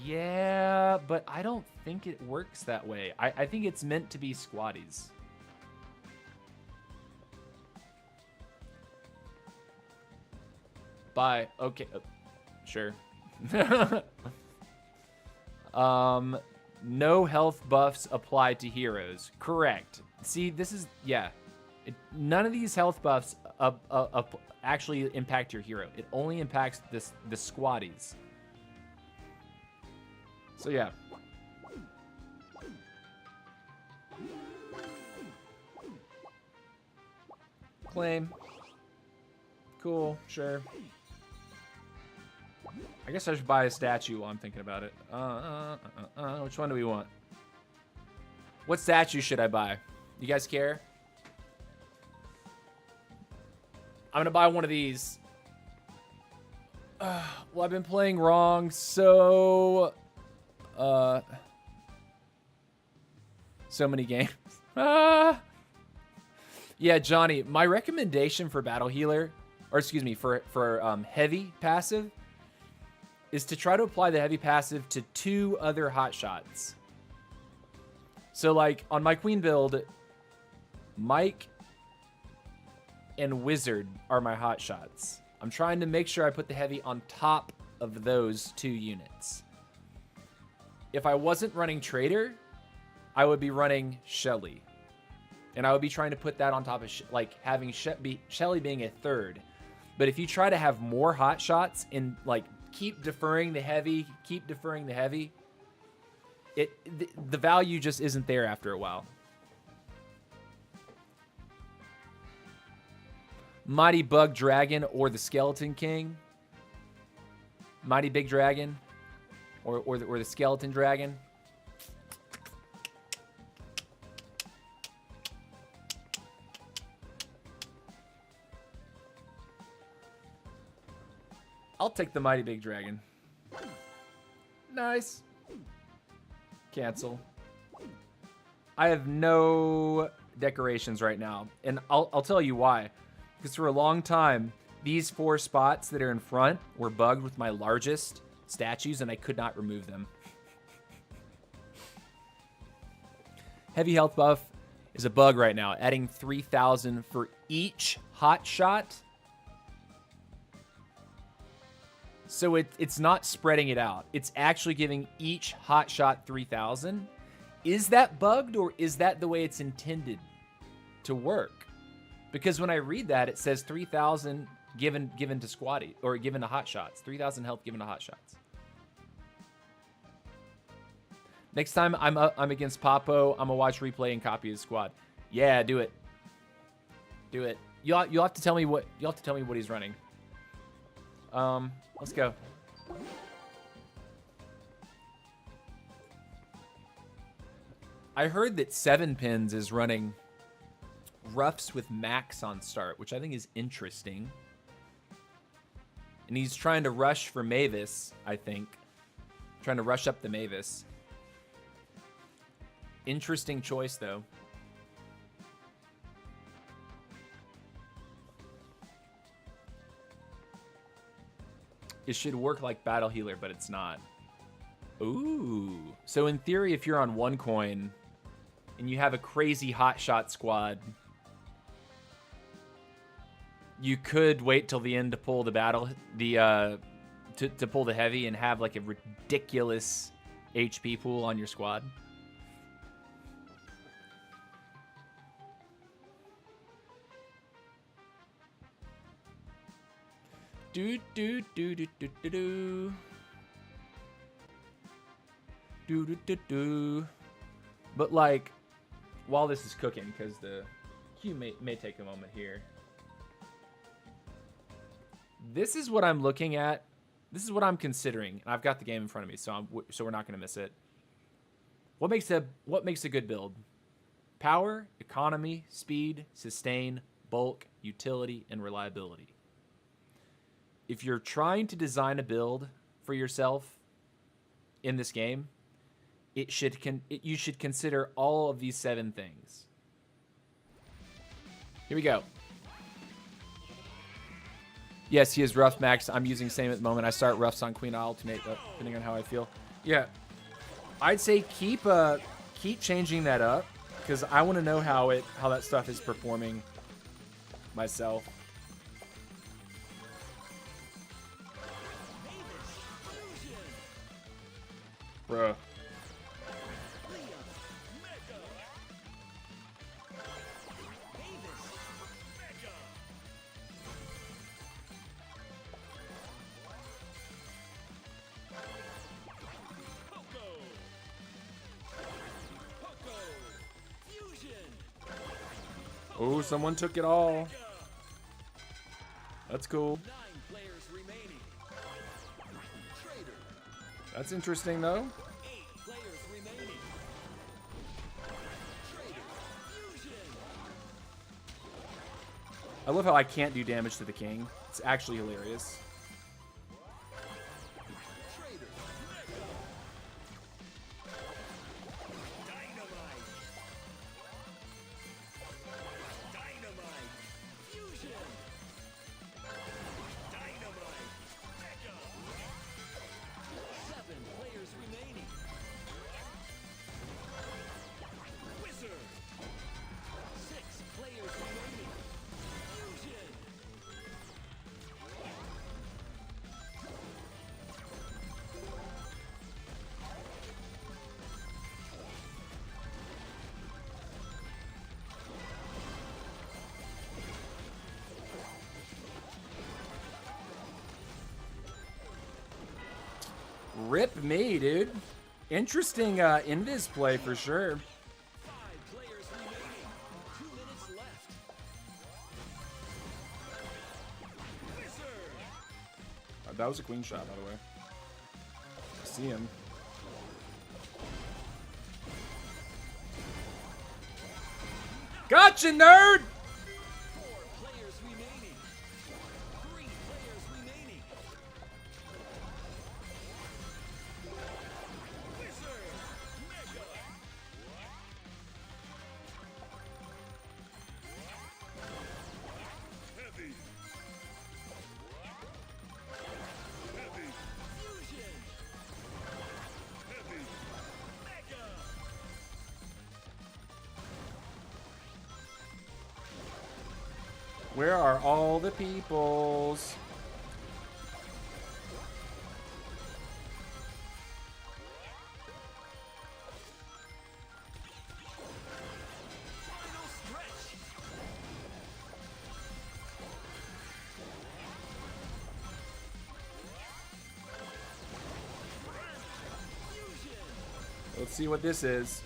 Yeah, but I don't think it works that way. I think it's meant to be squatties. Bye. Okay. Sure. No health buffs apply to heroes. Correct. See, this is, yeah. None of these health buffs actually impact your hero. It only impacts the squatties. So yeah. Claim. Cool, sure. I guess I should buy a statue while I'm thinking about it. Which one do we want? What statue should I buy? You guys care? I'm gonna buy one of these. Well, I've been playing wrong, so many games. Yeah, Johnny, my recommendation for Battle Healer, or excuse me, for heavy passive, is to try to apply the heavy passive to 2 other hot shots. So like on my Queen build, Mike and Wizard are my hot shots. I'm trying to make sure I put the heavy on top of those 2 units. If I wasn't running Trader, I would be running Shelly. And I would be trying to put that on top of, like, having Shelly being a 3rd. But if you try to have more hot shots and, like, keep deferring the heavy, the value just isn't there after a while. Mighty Bug Dragon or the Skeleton King. Mighty Big Dragon or the Skeleton Dragon. I'll take the Mighty Big Dragon. Nice. Cancel. I have no decorations right now, and I'll tell you why. Because for a long time, these 4 spots that are in front were bugged with my largest statues, and I could not remove them. Heavy health buff is a bug right now, adding 3,000 for each hot shot. So it's not spreading it out. It's actually giving each hot shot 3,000. Is that bugged, or is that the way it's intended to work? Because when I read that, it says 3,000 given to squatty, or given to hot shots. 3,000 health given to hot shots. Next time I'm against Papo, I'm gonna watch replay and copy his squad. Yeah, do it. Do it. You'll have to tell me what he's running. Let's go. I heard that 7 Pins is running Ruffs with Max on start, which I think is interesting. And he's trying to rush for Mavis, I think. Trying to rush up the Mavis. Interesting choice, though. It should work like Battle Healer, but it's not. Ooh. So in theory, if you're on 1 coin and you have a crazy hotshot squad, you could wait till the end to pull the to pull the heavy and have like a ridiculous HP pool on your squad. Do do do do do do do. Do do do do. But like, while this is cooking, because the queue may take a moment here. This is what I'm looking at. This is what I'm considering, and I've got the game in front of me, so we're not going to miss it. What makes a good build? Power, economy, speed, sustain, bulk, utility, and reliability. If you're trying to design a build for yourself in this game, you should consider all of these 7 things. Here we go. Yes, he is rough max. I'm using same at the moment. I start roughs on Queen. I alternate depending on how I feel. Yeah, I'd say keep changing that up, because I want to know how that stuff is performing myself. Bruh. Oh, someone took it all. That's cool. 9 players remaining. Traitor. That's interesting, though. 8 players remaining. Traitor. Fusion. I love how I can't do damage to the king. It's actually hilarious. Traitor. Dynamite. Dynamite. Fusion. Dynamite. Mega. 7 players remaining. Wizard. 6 players remaining. Fusion. Rip me, dude. Interesting invis play for sure. 5 players remaining. 2 minutes left. Wizard. That was a queen shot, by the way. I see him. Gotcha, nerd! 4 players remaining. 3 players remaining. Wizard. Mega. Heavy. Heavy. Fusion. Heavy. Mega. Where are all the peoples? Final stretch. Fusion. Let's see what this is.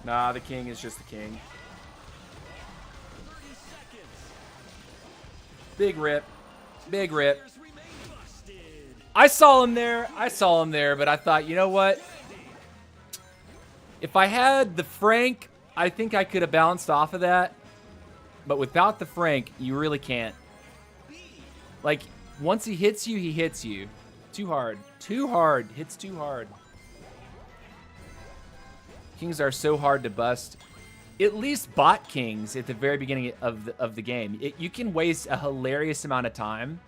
Nah, the king is just the king. 30 seconds. Big rip. Big rip. Players remain busted. I saw him there. I saw him there, but I thought, you know what? If I had the Frank, I think I could have bounced off of that. But without the Frank, you really can't. Like, once he hits you, he hits you. Too hard. Too hard. Hits too hard. Kings are so hard to bust. At least bot kings at the very beginning of the game. You can waste a hilarious amount of time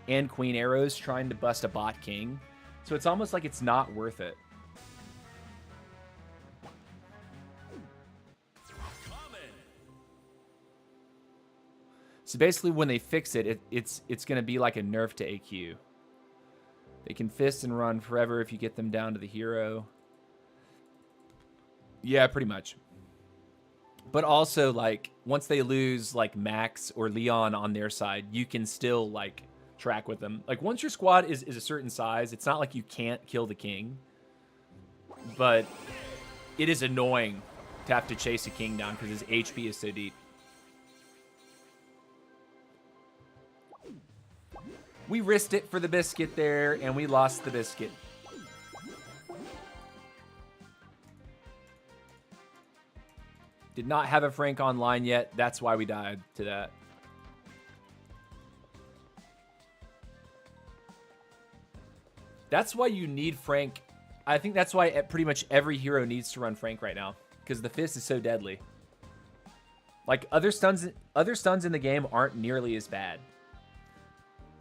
and queen arrows trying to bust a bot king. So it's almost like it's not worth it. So basically when they fix it, it's going to be like a nerf to AQ. They can fist and run forever if you get them down to the hero. Yeah, pretty much. But also, like, once they lose, like, Max or Leon on their side, you can still, like, track with them. Like, once your squad is a certain size, it's not like you can't kill the king. But it is annoying to have to chase a king down because his HP is so deep. We risked it for the biscuit there, and we lost the biscuit. Did not have a Frank online yet. That's why we died to that. That's why you need Frank. I think that's why pretty much every hero needs to run Frank right now. Because the fist is so deadly. Like, other stuns in the game aren't nearly as bad.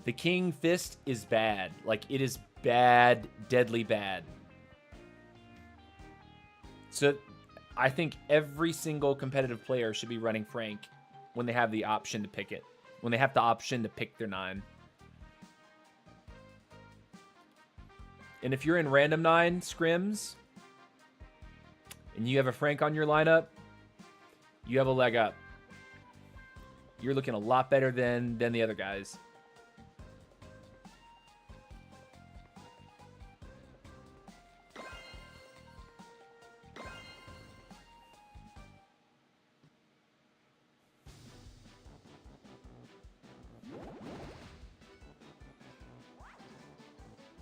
The King Fist is bad. Like, it is bad, deadly bad. So I think every single competitive player should be running Frank when they have the option to pick it. When they have the option to pick their 9. And if you're in random 9 scrims and you have a Frank on your lineup, you have a leg up. You're looking a lot better than the other guys.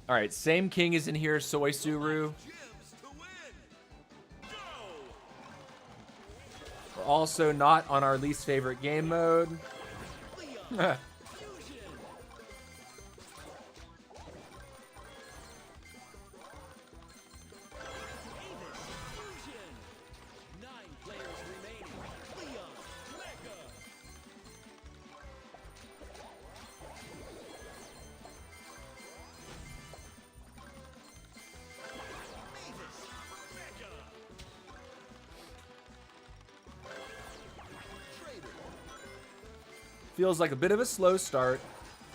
All right, same king is in here, Soy Suru. Gems to win. We're also not on our least favorite game mode. Leon. Fusion. Avis. Fusion. 9 players remaining. Leon. Mega. Mavis. Mega. Trader. Feels like a bit of a slow start.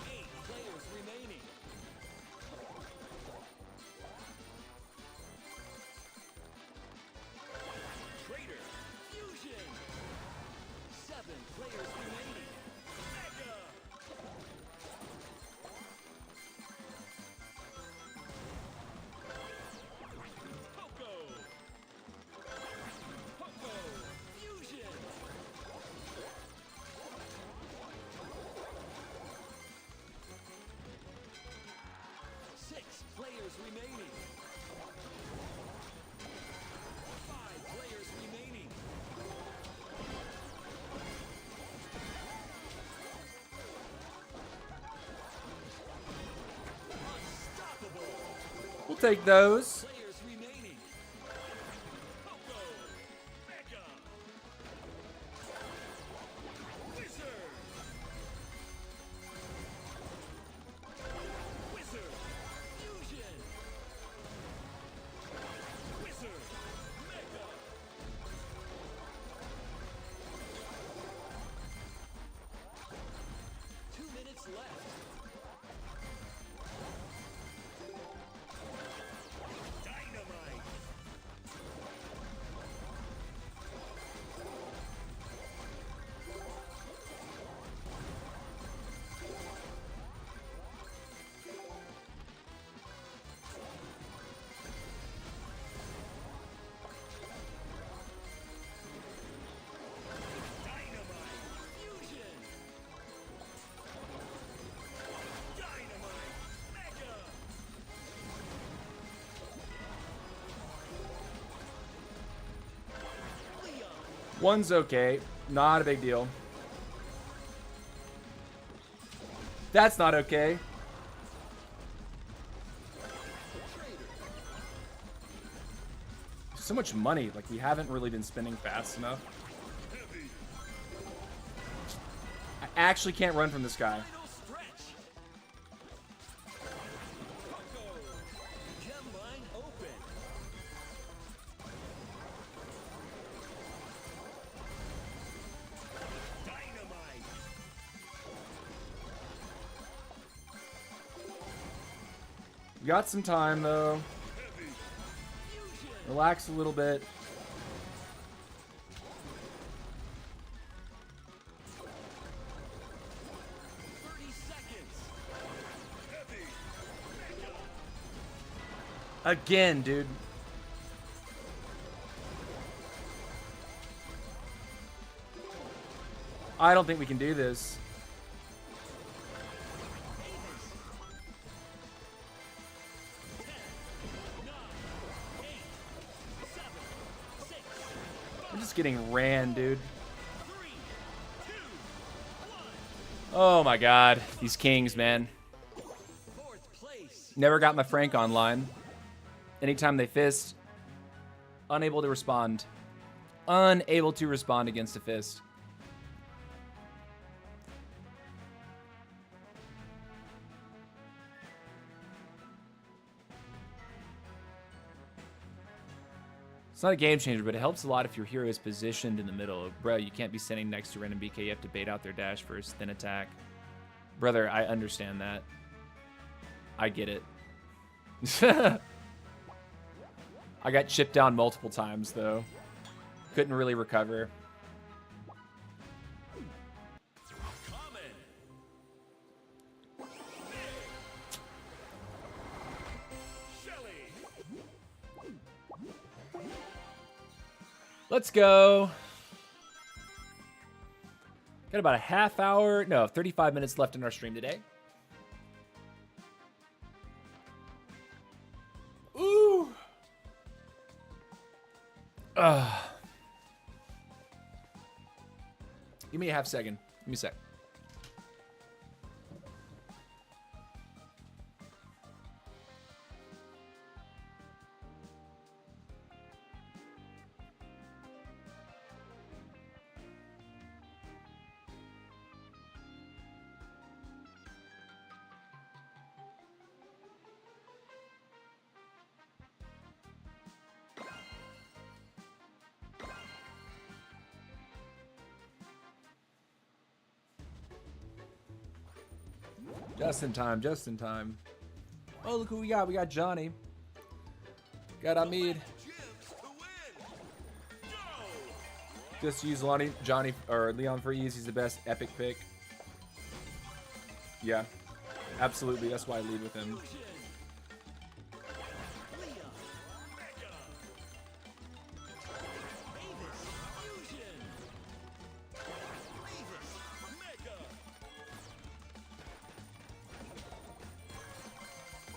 8 players remaining. Trader. Fusion. 7 players remaining. Mega. Poco. Poco. Fusion. 6 players remaining. 5 players remaining. Unstoppable. We'll take those. Players remaining. Poco. Mega. Wizard. Wizard. Fusion. Wizard. Mega. Two minutes left. Dynamite. Dynamite. Fusion. Dynamite. Mega. Leon. One's okay. Not a big deal. That's not okay. Trader. So much money. Like, we haven't really been spending fast enough. Heavy. I actually can't run from this guy. Final stretch. Poco. Gem line open. Dynamite. We got some time, though. Heavy. Fusion. Relax a little bit. 30 seconds. Heavy. Mega. Again, dude. I don't think we can do this. Avis. 10, 9, 8, 7, 6, We're just getting ran, dude. 3, 2, 1. Oh my god. These kings, man. 4th place. Never got my Frank online. Anytime they fist, unable to respond. Unable to respond against a fist. It's not a game changer, but it helps a lot if your hero is positioned in the middle. Bro, you can't be standing next to random BK. You have to bait out their dash first, then attack. Brother, I understand that. I get it. I got chipped down multiple times, though. Couldn't really recover. Let's go. Got about a half hour, no, 35 minutes left in our stream today. Ooh. Give me a half second. Give me a sec. Just in time, just in time. Oh, look who we got. We got Johnny. Got Amid. Just use Johnny or Leon for ease. He's the best epic pick. Yeah, absolutely. That's why I lead with him.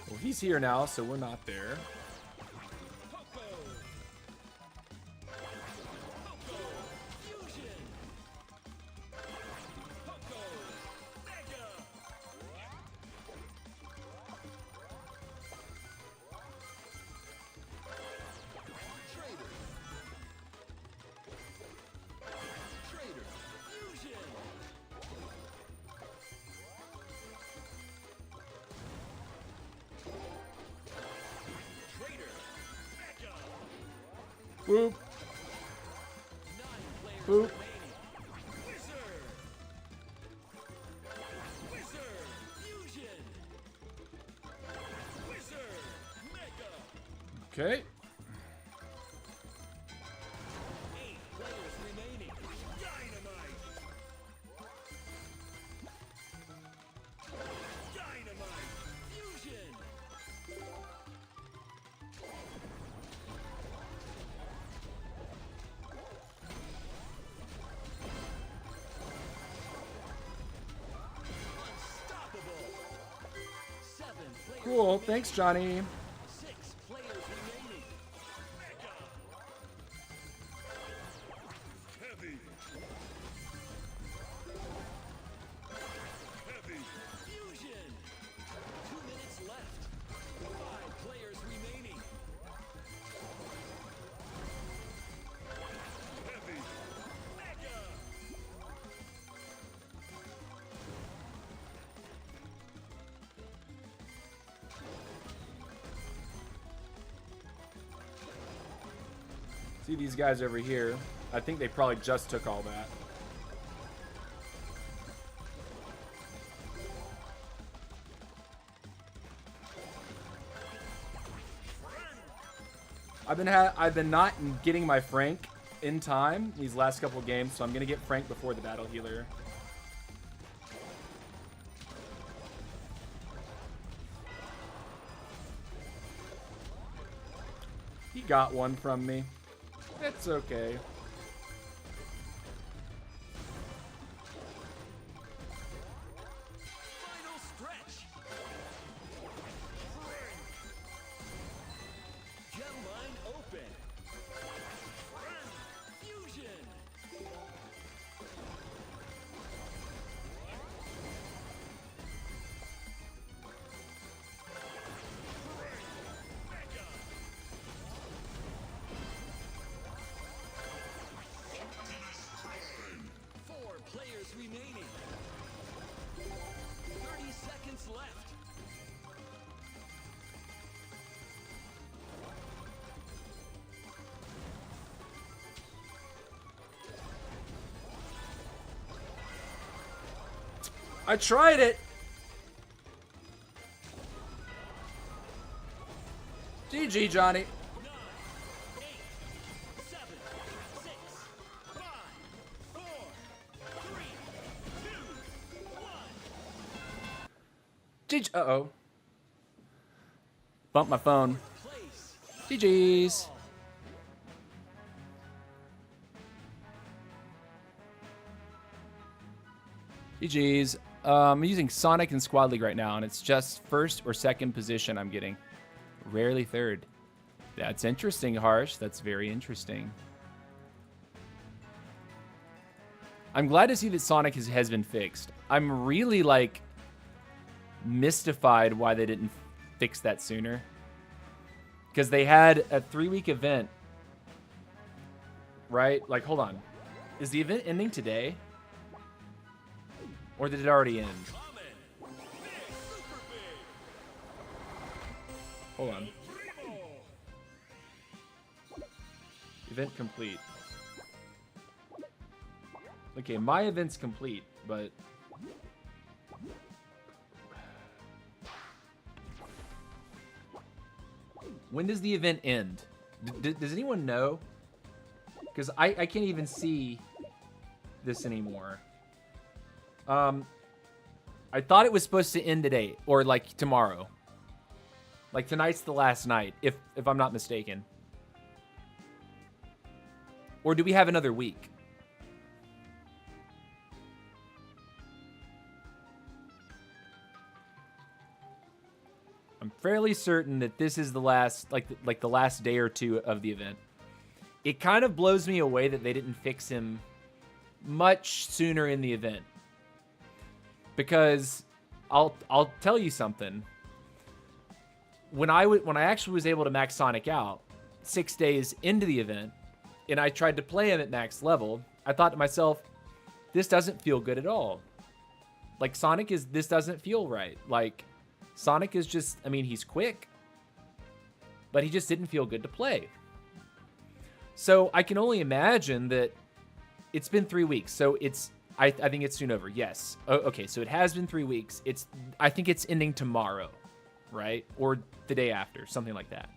Well, he's here now, so we're not there. Boop. Boop. Okay. Cool. Thanks, Johnny. 6 players remaining. Heavy. Heavy. Fusion. 2 minutes left. 5 players remaining. Heavy. Mega. See these guys over here. I think they probably just took all that. I've been not getting my Frank in time these last couple games, so I'm gonna get Frank before the battle healer. He got one from me. It's okay. Final stretch. Gem line open. Fusion. Mega. 4 players remaining. 30 seconds left. I tried it. GG, Johnny. 9, 8, 7, 6, 5, 4, 3, 2, 1. GG. Uh-oh. Bumped my phone. Place. GG's. GG's. I'm using Sonic in Squad League right now, and it's just first or second position I'm getting. Rarely third. That's interesting, Harsh. That's very interesting. I'm glad to see that Sonic has been fixed. I'm really, like, mystified why they didn't fix that sooner. Because they had a 3-week event, right? Like, hold on. Is the event ending today? Or did it already end? Hold on. Event complete. Okay, my event's complete, but... When does the event end? Does anyone know? Because I can't even see this anymore. I thought it was supposed to end today, or like tomorrow. Like tonight's the last night, if I'm not mistaken. Or do we have another week? I'm fairly certain that this is the last, like the last day or two of the event. It kind of blows me away that they didn't fix him much sooner in the event. Because I'll tell you something. When I actually was able to max Sonic out 6 days into the event, and I tried to play him at max level, I thought to myself, this doesn't feel good at all. Like this doesn't feel right. Like Sonic is just, I mean, he's quick, but he just didn't feel good to play. So I can only imagine that it's been 3 weeks. So I think it's soon over. Yes. Okay. So it has been 3 weeks. I think it's ending tomorrow, right? Or the day after, something like that.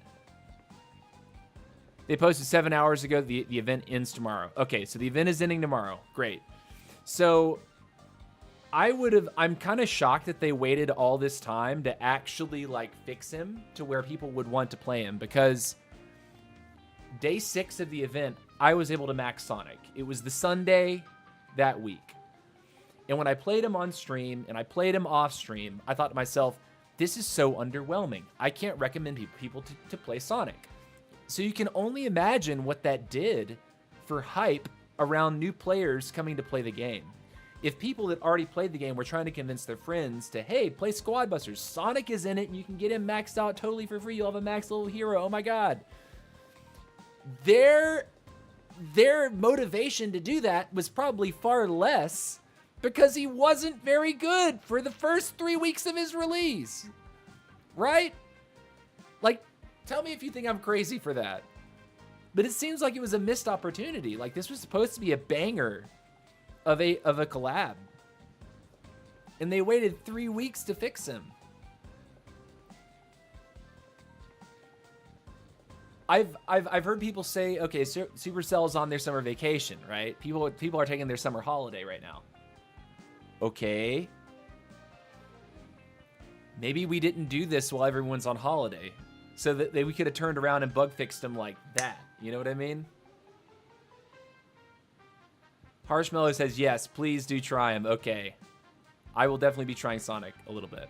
They posted 7 hours ago. The event ends tomorrow. Okay. So the event is ending tomorrow. Great. So I'm kind of shocked that they waited all this time to actually like fix him to where people would want to play him, because day 6 of the event, I was able to max Sonic. It was the Sunday that week. And when I played him on stream and I played him off stream, I thought to myself, this is so underwhelming. I can't recommend people to play Sonic. So you can only imagine what that did for hype around new players coming to play the game. If people that already played the game were trying to convince their friends to, hey, play Squad Busters, Sonic is in it and you can get him maxed out totally for free. You'll have a max level hero. Oh my God. Their motivation to do that was probably far less because he wasn't very good for the first 3 weeks of his release. Right? Like, tell me if you think I'm crazy for that. But it seems like it was a missed opportunity. Like, this was supposed to be a banger of a collab. And they waited 3 weeks to fix him. I've heard people say, okay, Supercell's on their summer vacation, right? People are taking their summer holiday right now. Okay. Maybe we didn't do this while everyone's on holiday, so that we could have turned around and bug fixed him like that. You know what I mean? Harshmellow says, yes, please do try him. Okay. I will definitely be trying Sonic a little bit.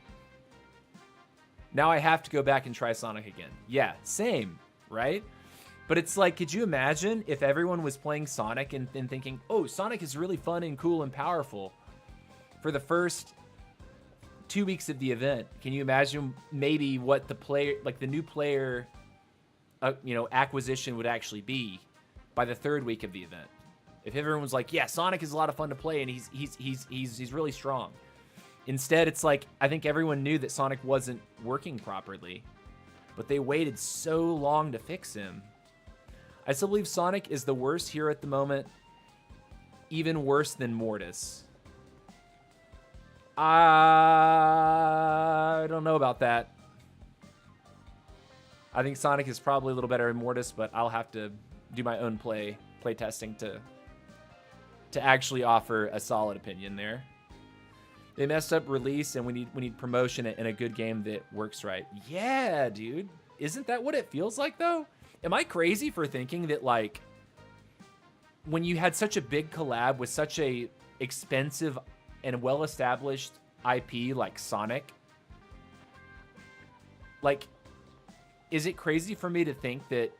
Now I have to go back and try Sonic again. Yeah, same, right? But it's like, could you imagine if everyone was playing Sonic and thinking, oh, Sonic is really fun and cool and powerful for the first 2 weeks of the event? Can you imagine maybe what the player, like the new player, acquisition would actually be by the 3rd week of the event? If everyone was like, yeah, Sonic is a lot of fun to play and he's really strong. Instead, it's like, I think everyone knew that Sonic wasn't working properly, but they waited so long to fix him. I still believe Sonic is the worst hero at the moment, even worse than Mortis. I don't know about that. I think Sonic is probably a little better than Mortis, but I'll have to do my own play testing to actually offer a solid opinion there. They messed up release, and we need promotion in a good game that works right. Yeah, dude. Isn't that what it feels like, though? Am I crazy for thinking that, like, when you had such a big collab with such a expensive and well-established IP like Sonic, like, is it crazy for me to think that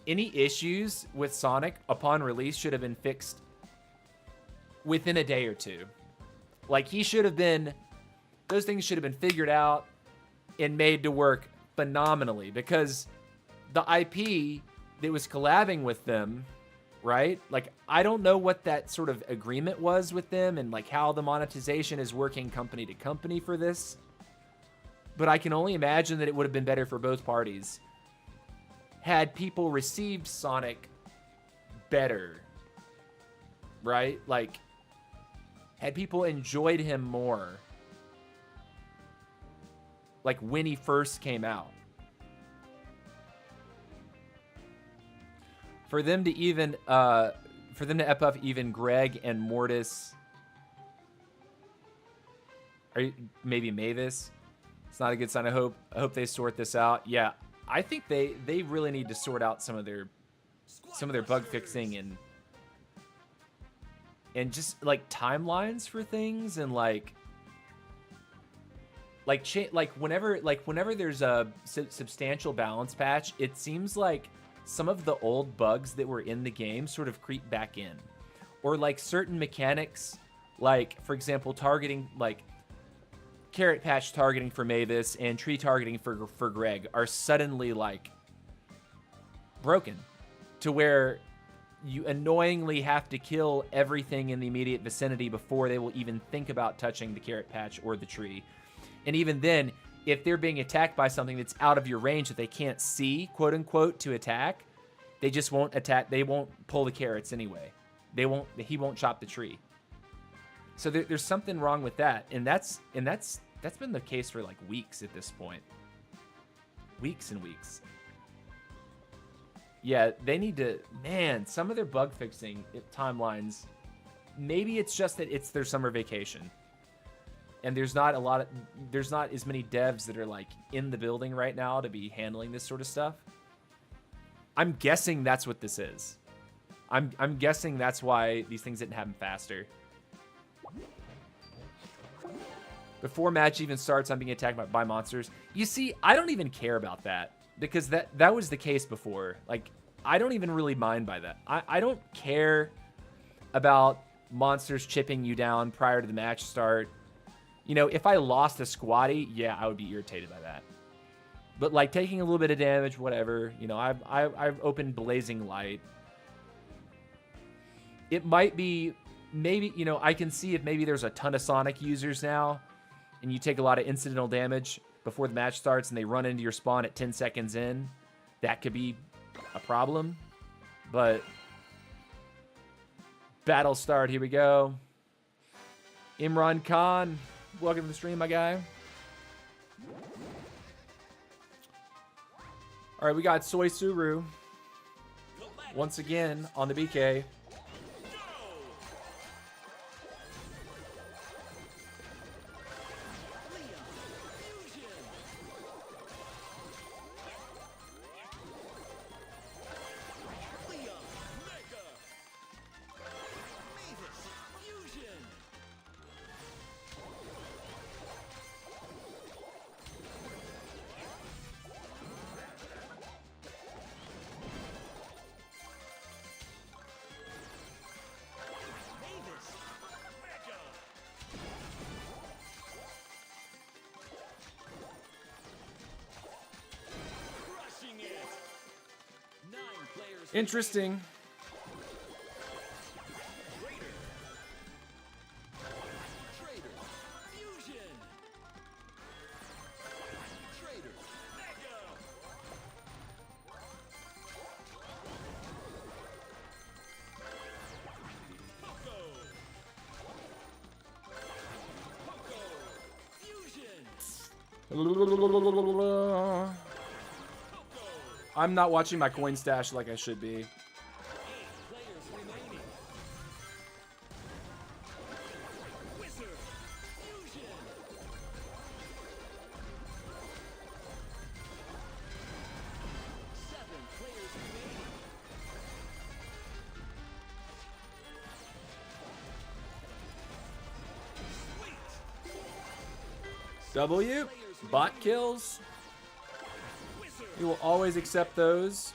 any issues with Sonic upon release should have been fixed within a day or two? Like, he should have been, those things should have been figured out and made to work phenomenally, because the IP that was collabing with them, right? Like, I don't know what that sort of agreement was with them and like how the monetization is working company to company for this, but I can only imagine that it would have been better for both parties had people received Sonic better, right? Like, had people enjoyed him more, like when he first came out. For them to even, for them to ep up even Greg and Mortis, maybe Mavis. It's not a good sign. I hope they sort this out. Yeah, I think they really need to sort out some of their bug fixing and just like timelines for things, and like whenever there's a substantial balance patch, it seems like some of the old bugs that were in the game sort of creep back in, or like certain mechanics, like for example targeting, like carrot patch targeting for Mavis and tree targeting for Greg are suddenly like broken to where you annoyingly have to kill everything in the immediate vicinity before they will even think about touching the carrot patch or the tree. And even then, if they're being attacked by something that's out of your range that they can't see, quote unquote, to attack, they just won't attack. They won't pull the carrots anyway. He won't chop the tree. So there's something wrong with that, and that's been the case for like weeks at this point. Weeks and weeks. Yeah, they need to, man, some of their bug fixing timelines, maybe it's just that it's their summer vacation. And there's not as many devs that are like in the building right now to be handling this sort of stuff. I'm guessing that's what this is. I'm guessing that's why these things didn't happen faster. Before match even starts, I'm being attacked by monsters. You see, I don't even care about that, because that was the case before. Like, I don't even really mind by that. I don't care about monsters chipping you down prior to the match start. You know, if I lost a squatty, yeah, I would be irritated by that. But like taking a little bit of damage, whatever. You know, I've opened Blazing Light. It might be, maybe, you know, I can see if maybe there's a ton of Sonic users now, and you take a lot of incidental damage before the match starts, and they run into your spawn at 10 seconds in. That could be a problem. But battle start, here we go. Imran Khan, welcome to the stream, my guy. All right, we got Soy Suru once again on the BK. Interesting. I'm not watching my coin stash like I should be. W. Bot kills. We will always accept those.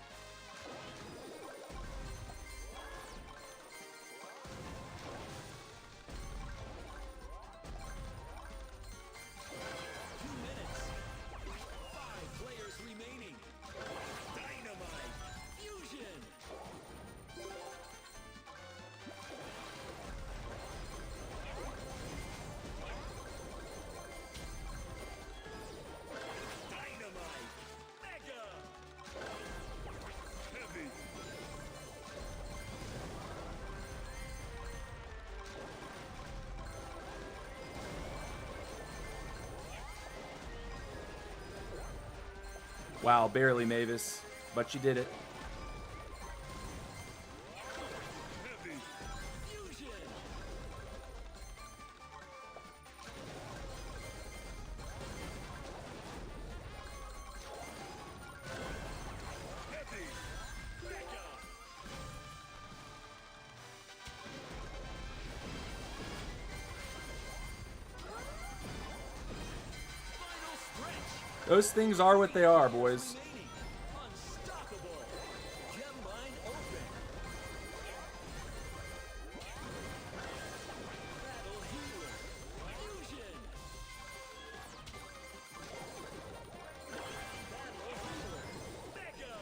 Wow, barely Mavis, but she did it. Those things are what they are, boys. Unstoppable. Gem mine open. Battle healer. Fusion. Battle healer. Mega.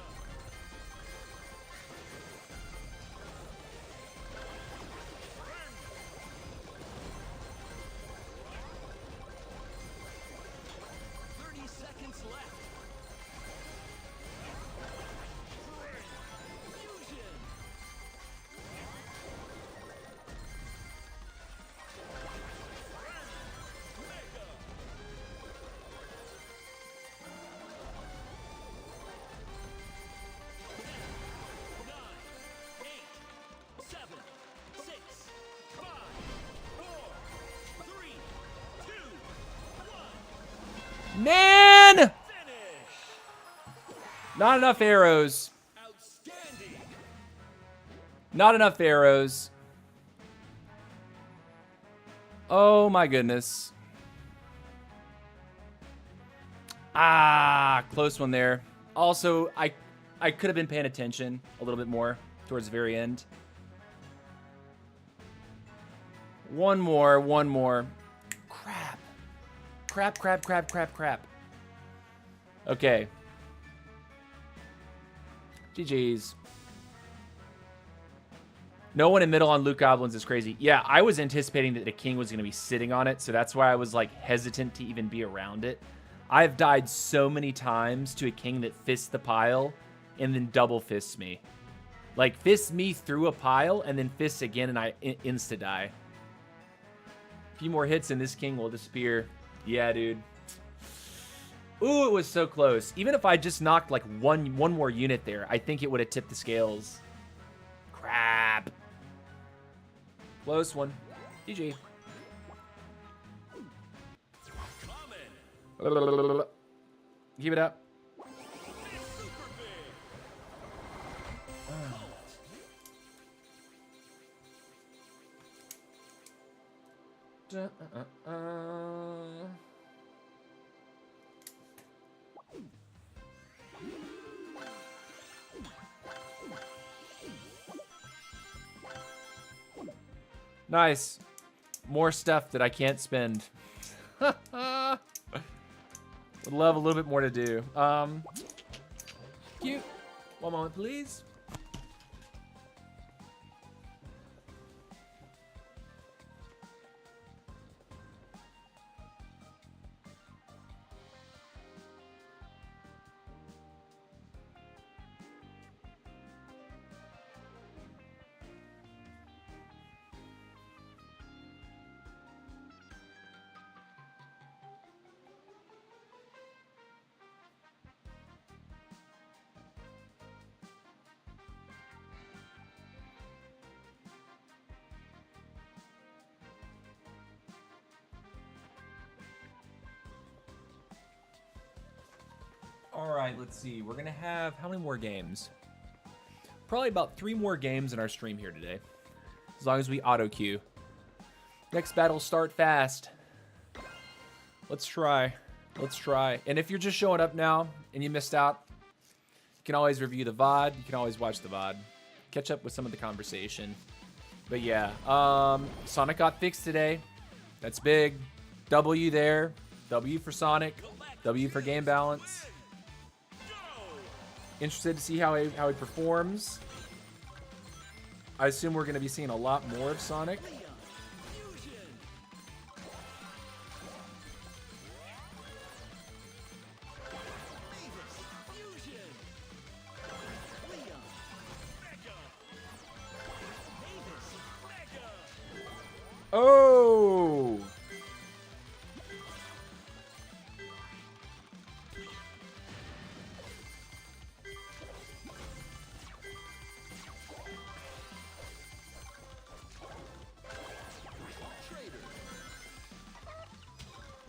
Seconds left. Fusion. Mega. 9, 8, 7, 6, 5, 4, 3, 2, 1. Man! Finish. Not enough arrows. Outstanding. Not enough arrows. Oh my goodness. Ah, close one there. Also, I could have been paying attention a little bit more towards the very end. One more, one more. Crap. Crap, crap, crap, crap, crap. Okay. GG's. No one in middle on Luke Goblins is crazy. Yeah, I was anticipating that the king was going to be sitting on it, so that's why I was like hesitant to even be around it. I've died so many times to a king that fists the pile and then double fists me. Like fists me through a pile and then fists again and I insta die. A few more hits and this king will disappear. Yeah, dude. Ooh, it was so close. Even if I just knocked like one more unit there, I think it would have tipped the scales. Crap. Close one. GG. Keep it up. Nice. More stuff that I can't spend. Would love a little bit more to do. Cute. One moment, please. All right, let's see. We're going to have how many more games? Probably about 3 more games in our stream here today. As long as we auto queue. Next battle start fast. Let's try. Let's try. And if you're just showing up now and you missed out, you can always review the VOD. You can always watch the VOD. Catch up with some of the conversation. But yeah, Sonic got fixed today. That's big. W there. W for Sonic. W for game balance. Interested to see how he performs. I assume we're going to be seeing a lot more of Sonic. Oh!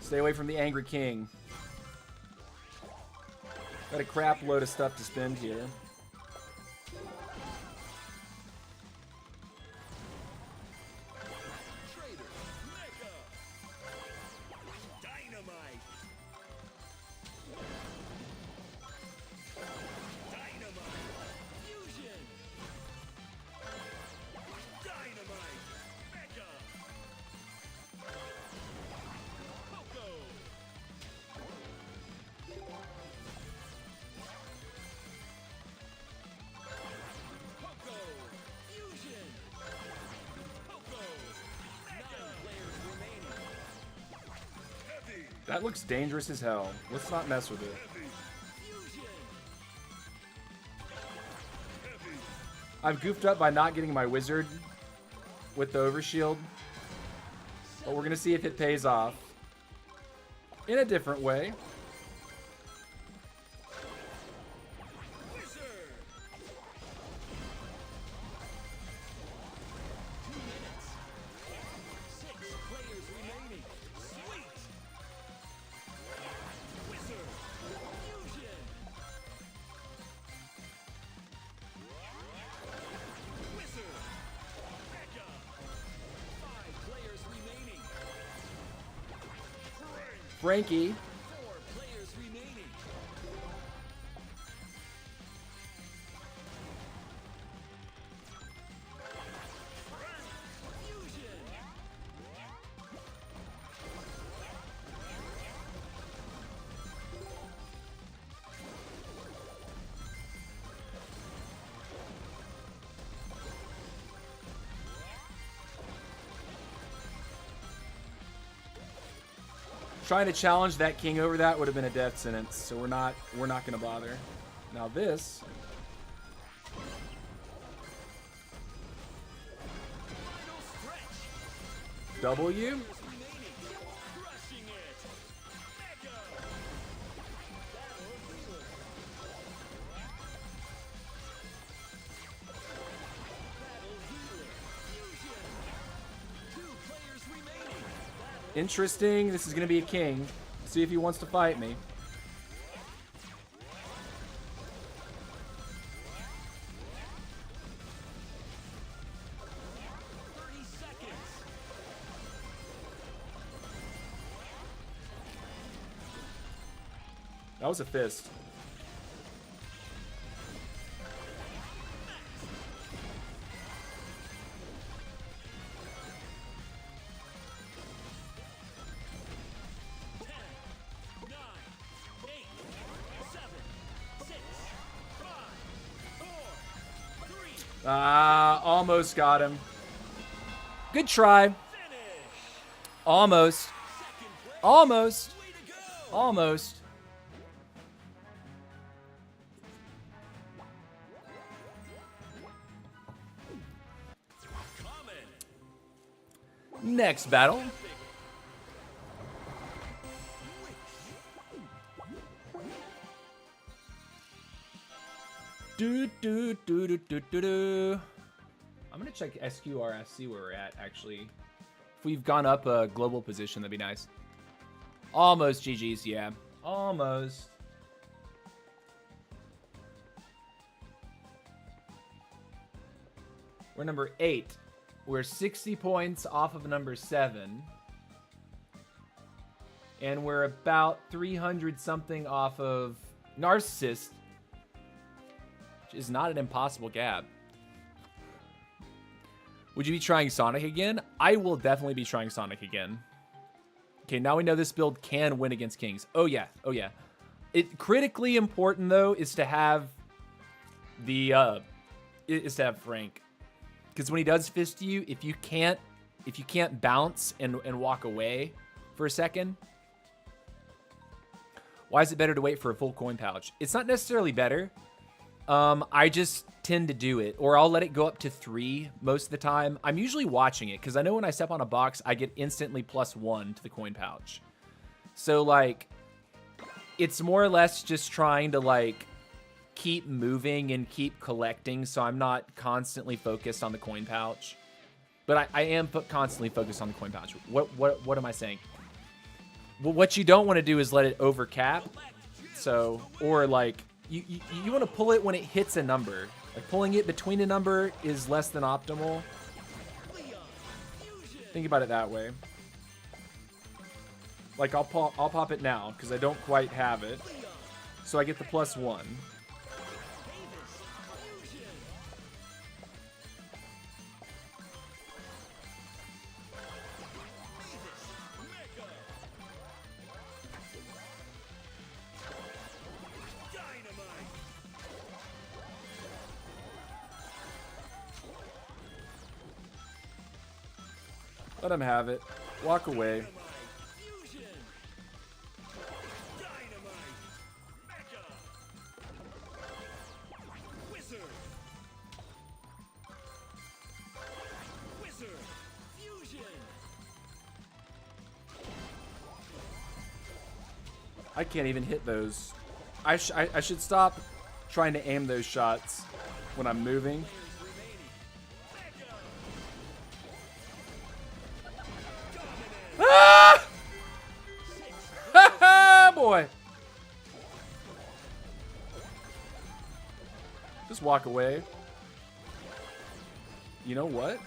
Stay away from the Angry King. Got a crap load of stuff to spend here. That looks dangerous as hell. Let's not mess with it. I've goofed up by not getting my wizard with the overshield. But we're going to see if it pays off. In a different way. Frankie. Trying to challenge that king over that would have been a death sentence, so we're not gonna bother. Now this. W. Interesting. This is going to be a king. See if he wants to fight me. That was a fist. Almost got him. Good try. Almost. Almost. Almost. Next battle. I'm gonna check SQRS, see where we're at, actually. If we've gone up a global position, that'd be nice. Almost GG's, yeah. Almost. We're number 8. We're 60 points off of number 7. And we're about 300 something off of Narcissist, which is not an impossible gap. Would you be trying Sonic again? I will definitely be trying Sonic again. Okay, now we know this build can win against Kings. Oh yeah, oh yeah. It critically important though is to have Frank, because when he does fist you, if you can't bounce and walk away for a second, why is it better to wait for a full coin pouch? It's not necessarily better. I just tend to do it, or I'll let it go up to 3 most of the time. I'm usually watching it because I know when I step on a box, I get instantly +1 to the coin pouch. So like, it's more or less just trying to like keep moving and keep collecting, so I'm not constantly focused on the coin pouch. But I am constantly focused on the coin pouch. What am I saying? Well, what you don't want to do is let it overcap. So, or like, you want to pull it when it hits a number. Like pulling it between a number is less than optimal. Think about it that way. Like I'll pop it now because I don't quite have it. So I get the +1. Let him have it. Walk away. I can't even hit those. I should stop trying to aim those shots when I'm moving. Ah! Boy. Just walk away. You know what?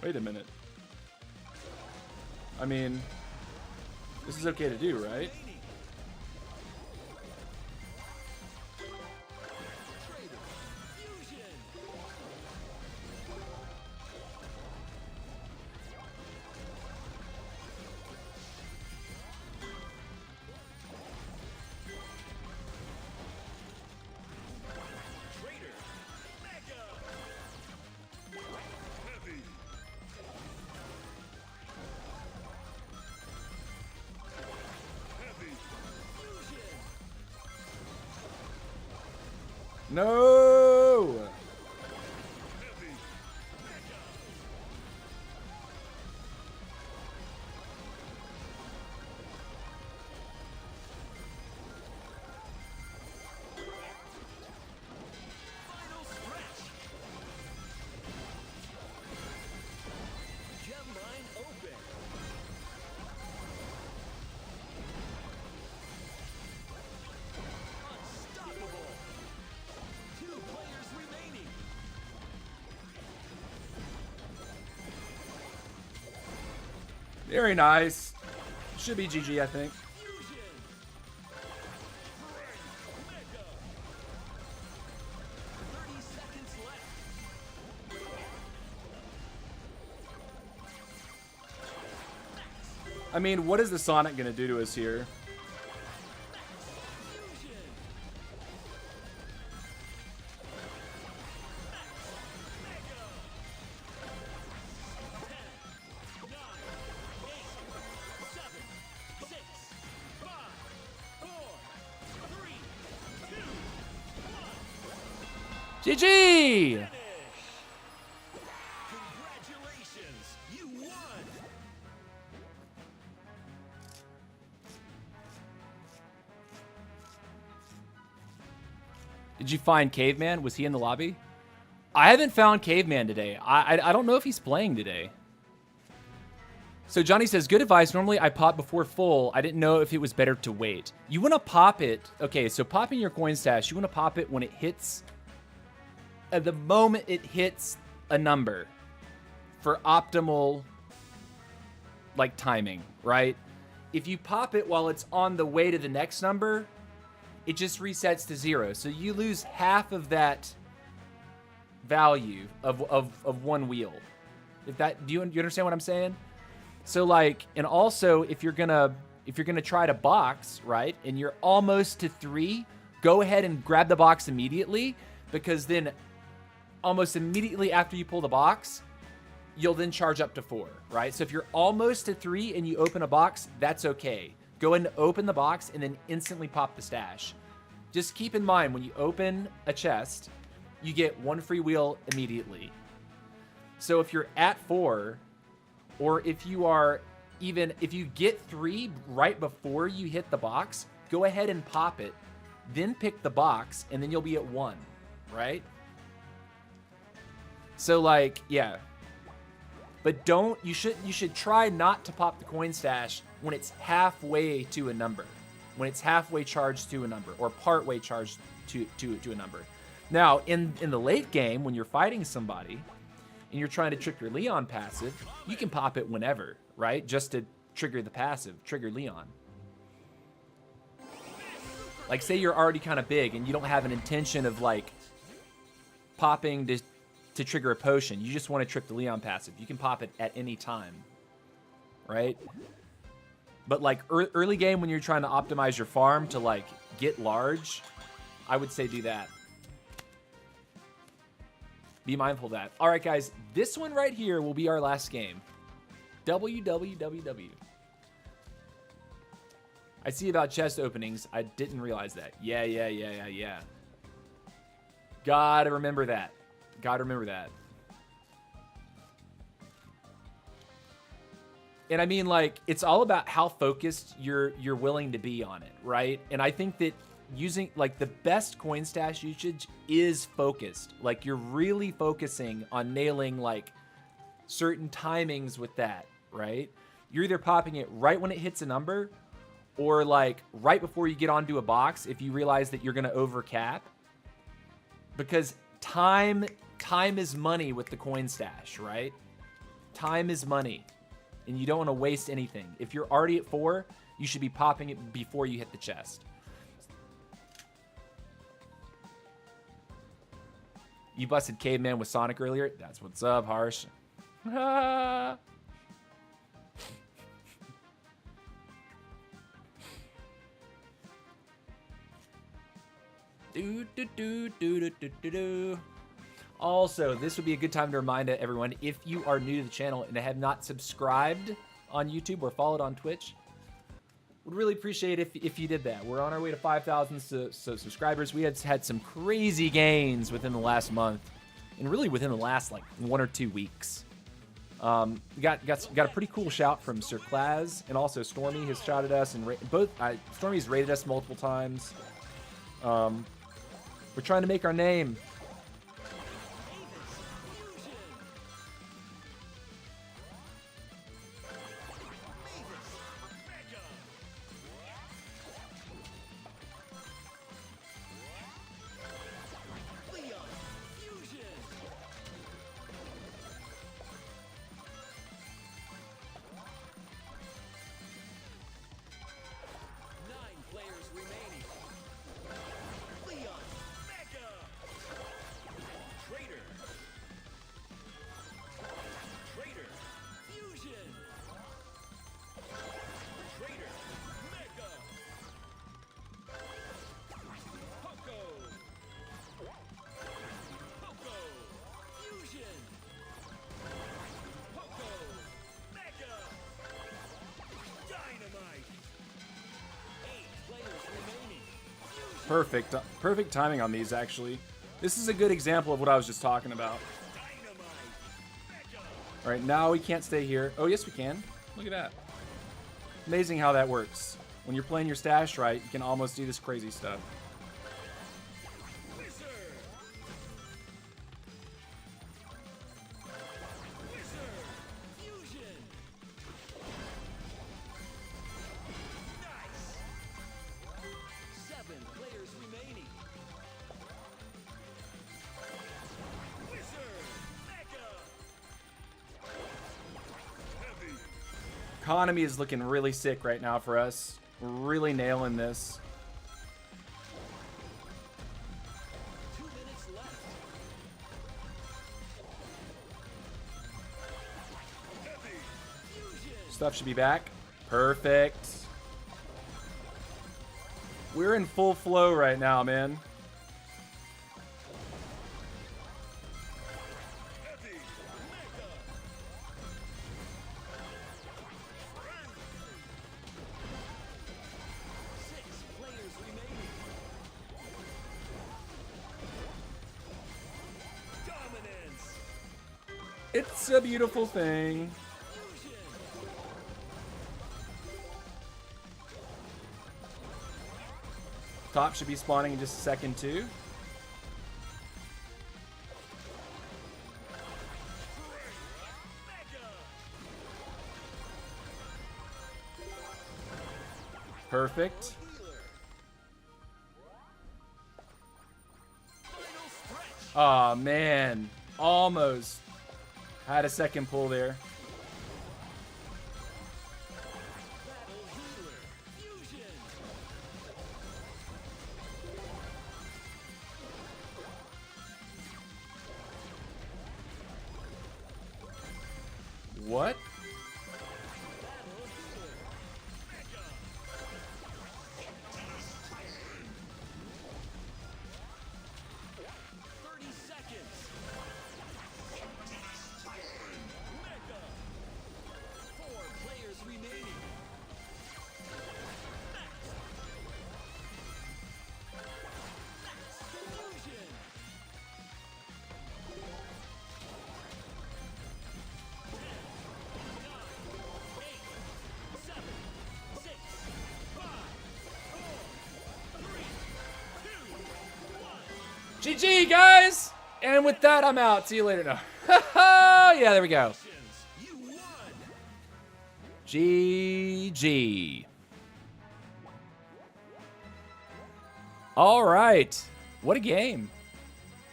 Wait a minute. I mean, this is okay to do, right? No! Very nice. Should be GG, I think. I mean, what is the Sonic gonna do to us here? GG! Did you find Caveman? Was he in the lobby? I haven't found Caveman today. I don't know if he's playing today. So Johnny says, good advice. Normally I pop before full. I didn't know if it was better to wait. You want to pop it. Okay, so popping your coin stash, you want to pop it when it hits, at the moment it hits a number for optimal, like, timing, right? If you pop it while it's on the way to the next number, it just resets to 0. So you lose half of that value of one wheel. If that, do you understand what I'm saying? So like, and also if you're gonna try to box, right, and you're almost to 3, go ahead and grab the box immediately, because then almost immediately after you pull the box, you'll then charge up to 4, right? So if you're almost to 3 and you open a box, that's okay. Go ahead and open the box and then instantly pop the stash. Just keep in mind, when you open a chest, you get 1 free wheel immediately. So if you're at 4, or if you get 3 right before you hit the box, go ahead and pop it, then pick the box, and then you'll be at 1, right? So like, yeah. But you should try not to pop the coin stash when it's halfway to a number. When it's halfway charged to a number, or partway charged to a number. Now, in the late game, when you're fighting somebody, and you're trying to trick your Leon passive, you can pop it whenever, right? Just to trigger the passive, trigger Leon. Like, say you're already kind of big and you don't have an intention of, like, popping to trigger a potion. You just want to trick the Leon passive. You can pop it at any time, right? But, like, early game when you're trying to optimize your farm to, like, get large, I would say do that. Be mindful of that. All right, guys, this one right here will be our last game. WWWW. I see about chest openings. I didn't realize that. Yeah. Gotta remember that. Gotta remember that. And I mean, like, it's all about how focused you're willing to be on it, right? And I think that using, like, the best coin stash usage is focused. Like, you're really focusing on nailing, like, certain timings with that, right? You're either popping it right when it hits a number, or like right before you get onto a box if you realize that you're going to overcap. Because time is money with the coin stash, right? Time is money, and you don't want to waste anything. If you're already at 4, you should be popping it before you hit the chest. You busted Caveman with Sonic earlier? That's what's up, Harsh. Also, this would be a good time to remind everyone, if you are new to the channel and have not subscribed on YouTube or followed on Twitch, would really appreciate if you did that. We're on our way to 5,000 subscribers. We have had some crazy gains within the last month, and really within the last like 1 or 2 weeks. We got a pretty cool shout from Sir Claz, and also Stormy has shouted us, and Stormy's rated us multiple times. We're trying to make our name. Perfect timing on these, actually. This is a good example of what I was just talking about. All right, now we can't stay here. Oh, yes, we can. Look at that. Amazing how that works. When you're playing your stash right, you can almost do this crazy stuff. economy is looking really sick right now for us. We're really nailing this. 2 minutes left. Stuff should be back. Perfect. We're in full flow right now, man. It's a beautiful thing. Top should be spawning in just a second, too. Perfect. Aw, man. Almost. Had a second pull there. What? GG, guys! And with that, I'm out. See you later. No. Yeah, there we go. GG. All right. What a game.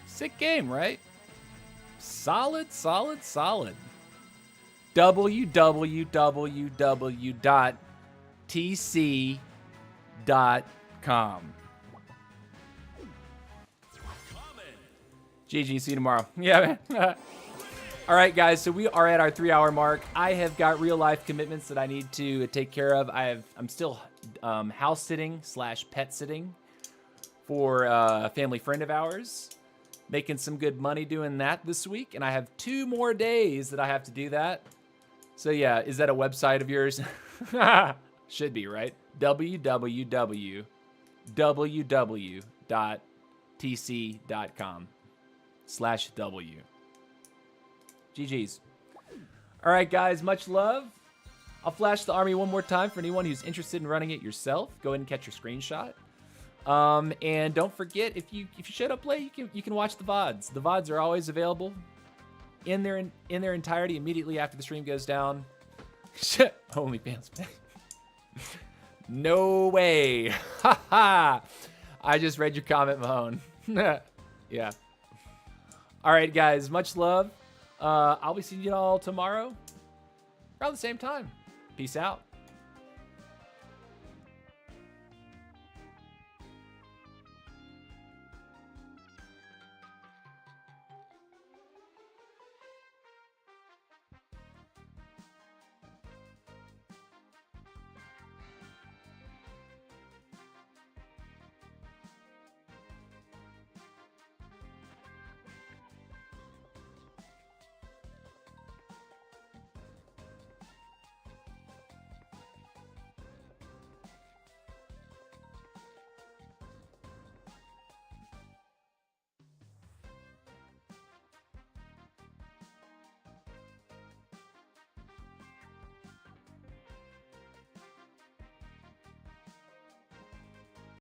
Sick game, right? Solid, solid, solid. www.tc.com. GG, see you tomorrow. Yeah, man. All right, guys, so we are at our 3-hour mark. I have got real life commitments that I need to take care of. I'm still house sitting / pet sitting for a family friend of ours. Making some good money doing that this week, and I have 2 more days that I have to do that. So yeah, is that a website of yours? Should be, right? www.tc.com/W. GG's. All right, guys, much love. I'll flash the army one more time for anyone who's interested in running it yourself. Go ahead and catch your screenshot. And don't forget, if you showed up late, you can watch the VODs. The VODs are always available in their entirety immediately after the stream goes down. Shit, OnlyFans. No way. Ha ha. I just read your comment, Mahone. Yeah. All right, guys, much love. I'll be seeing you all tomorrow around the same time. Peace out.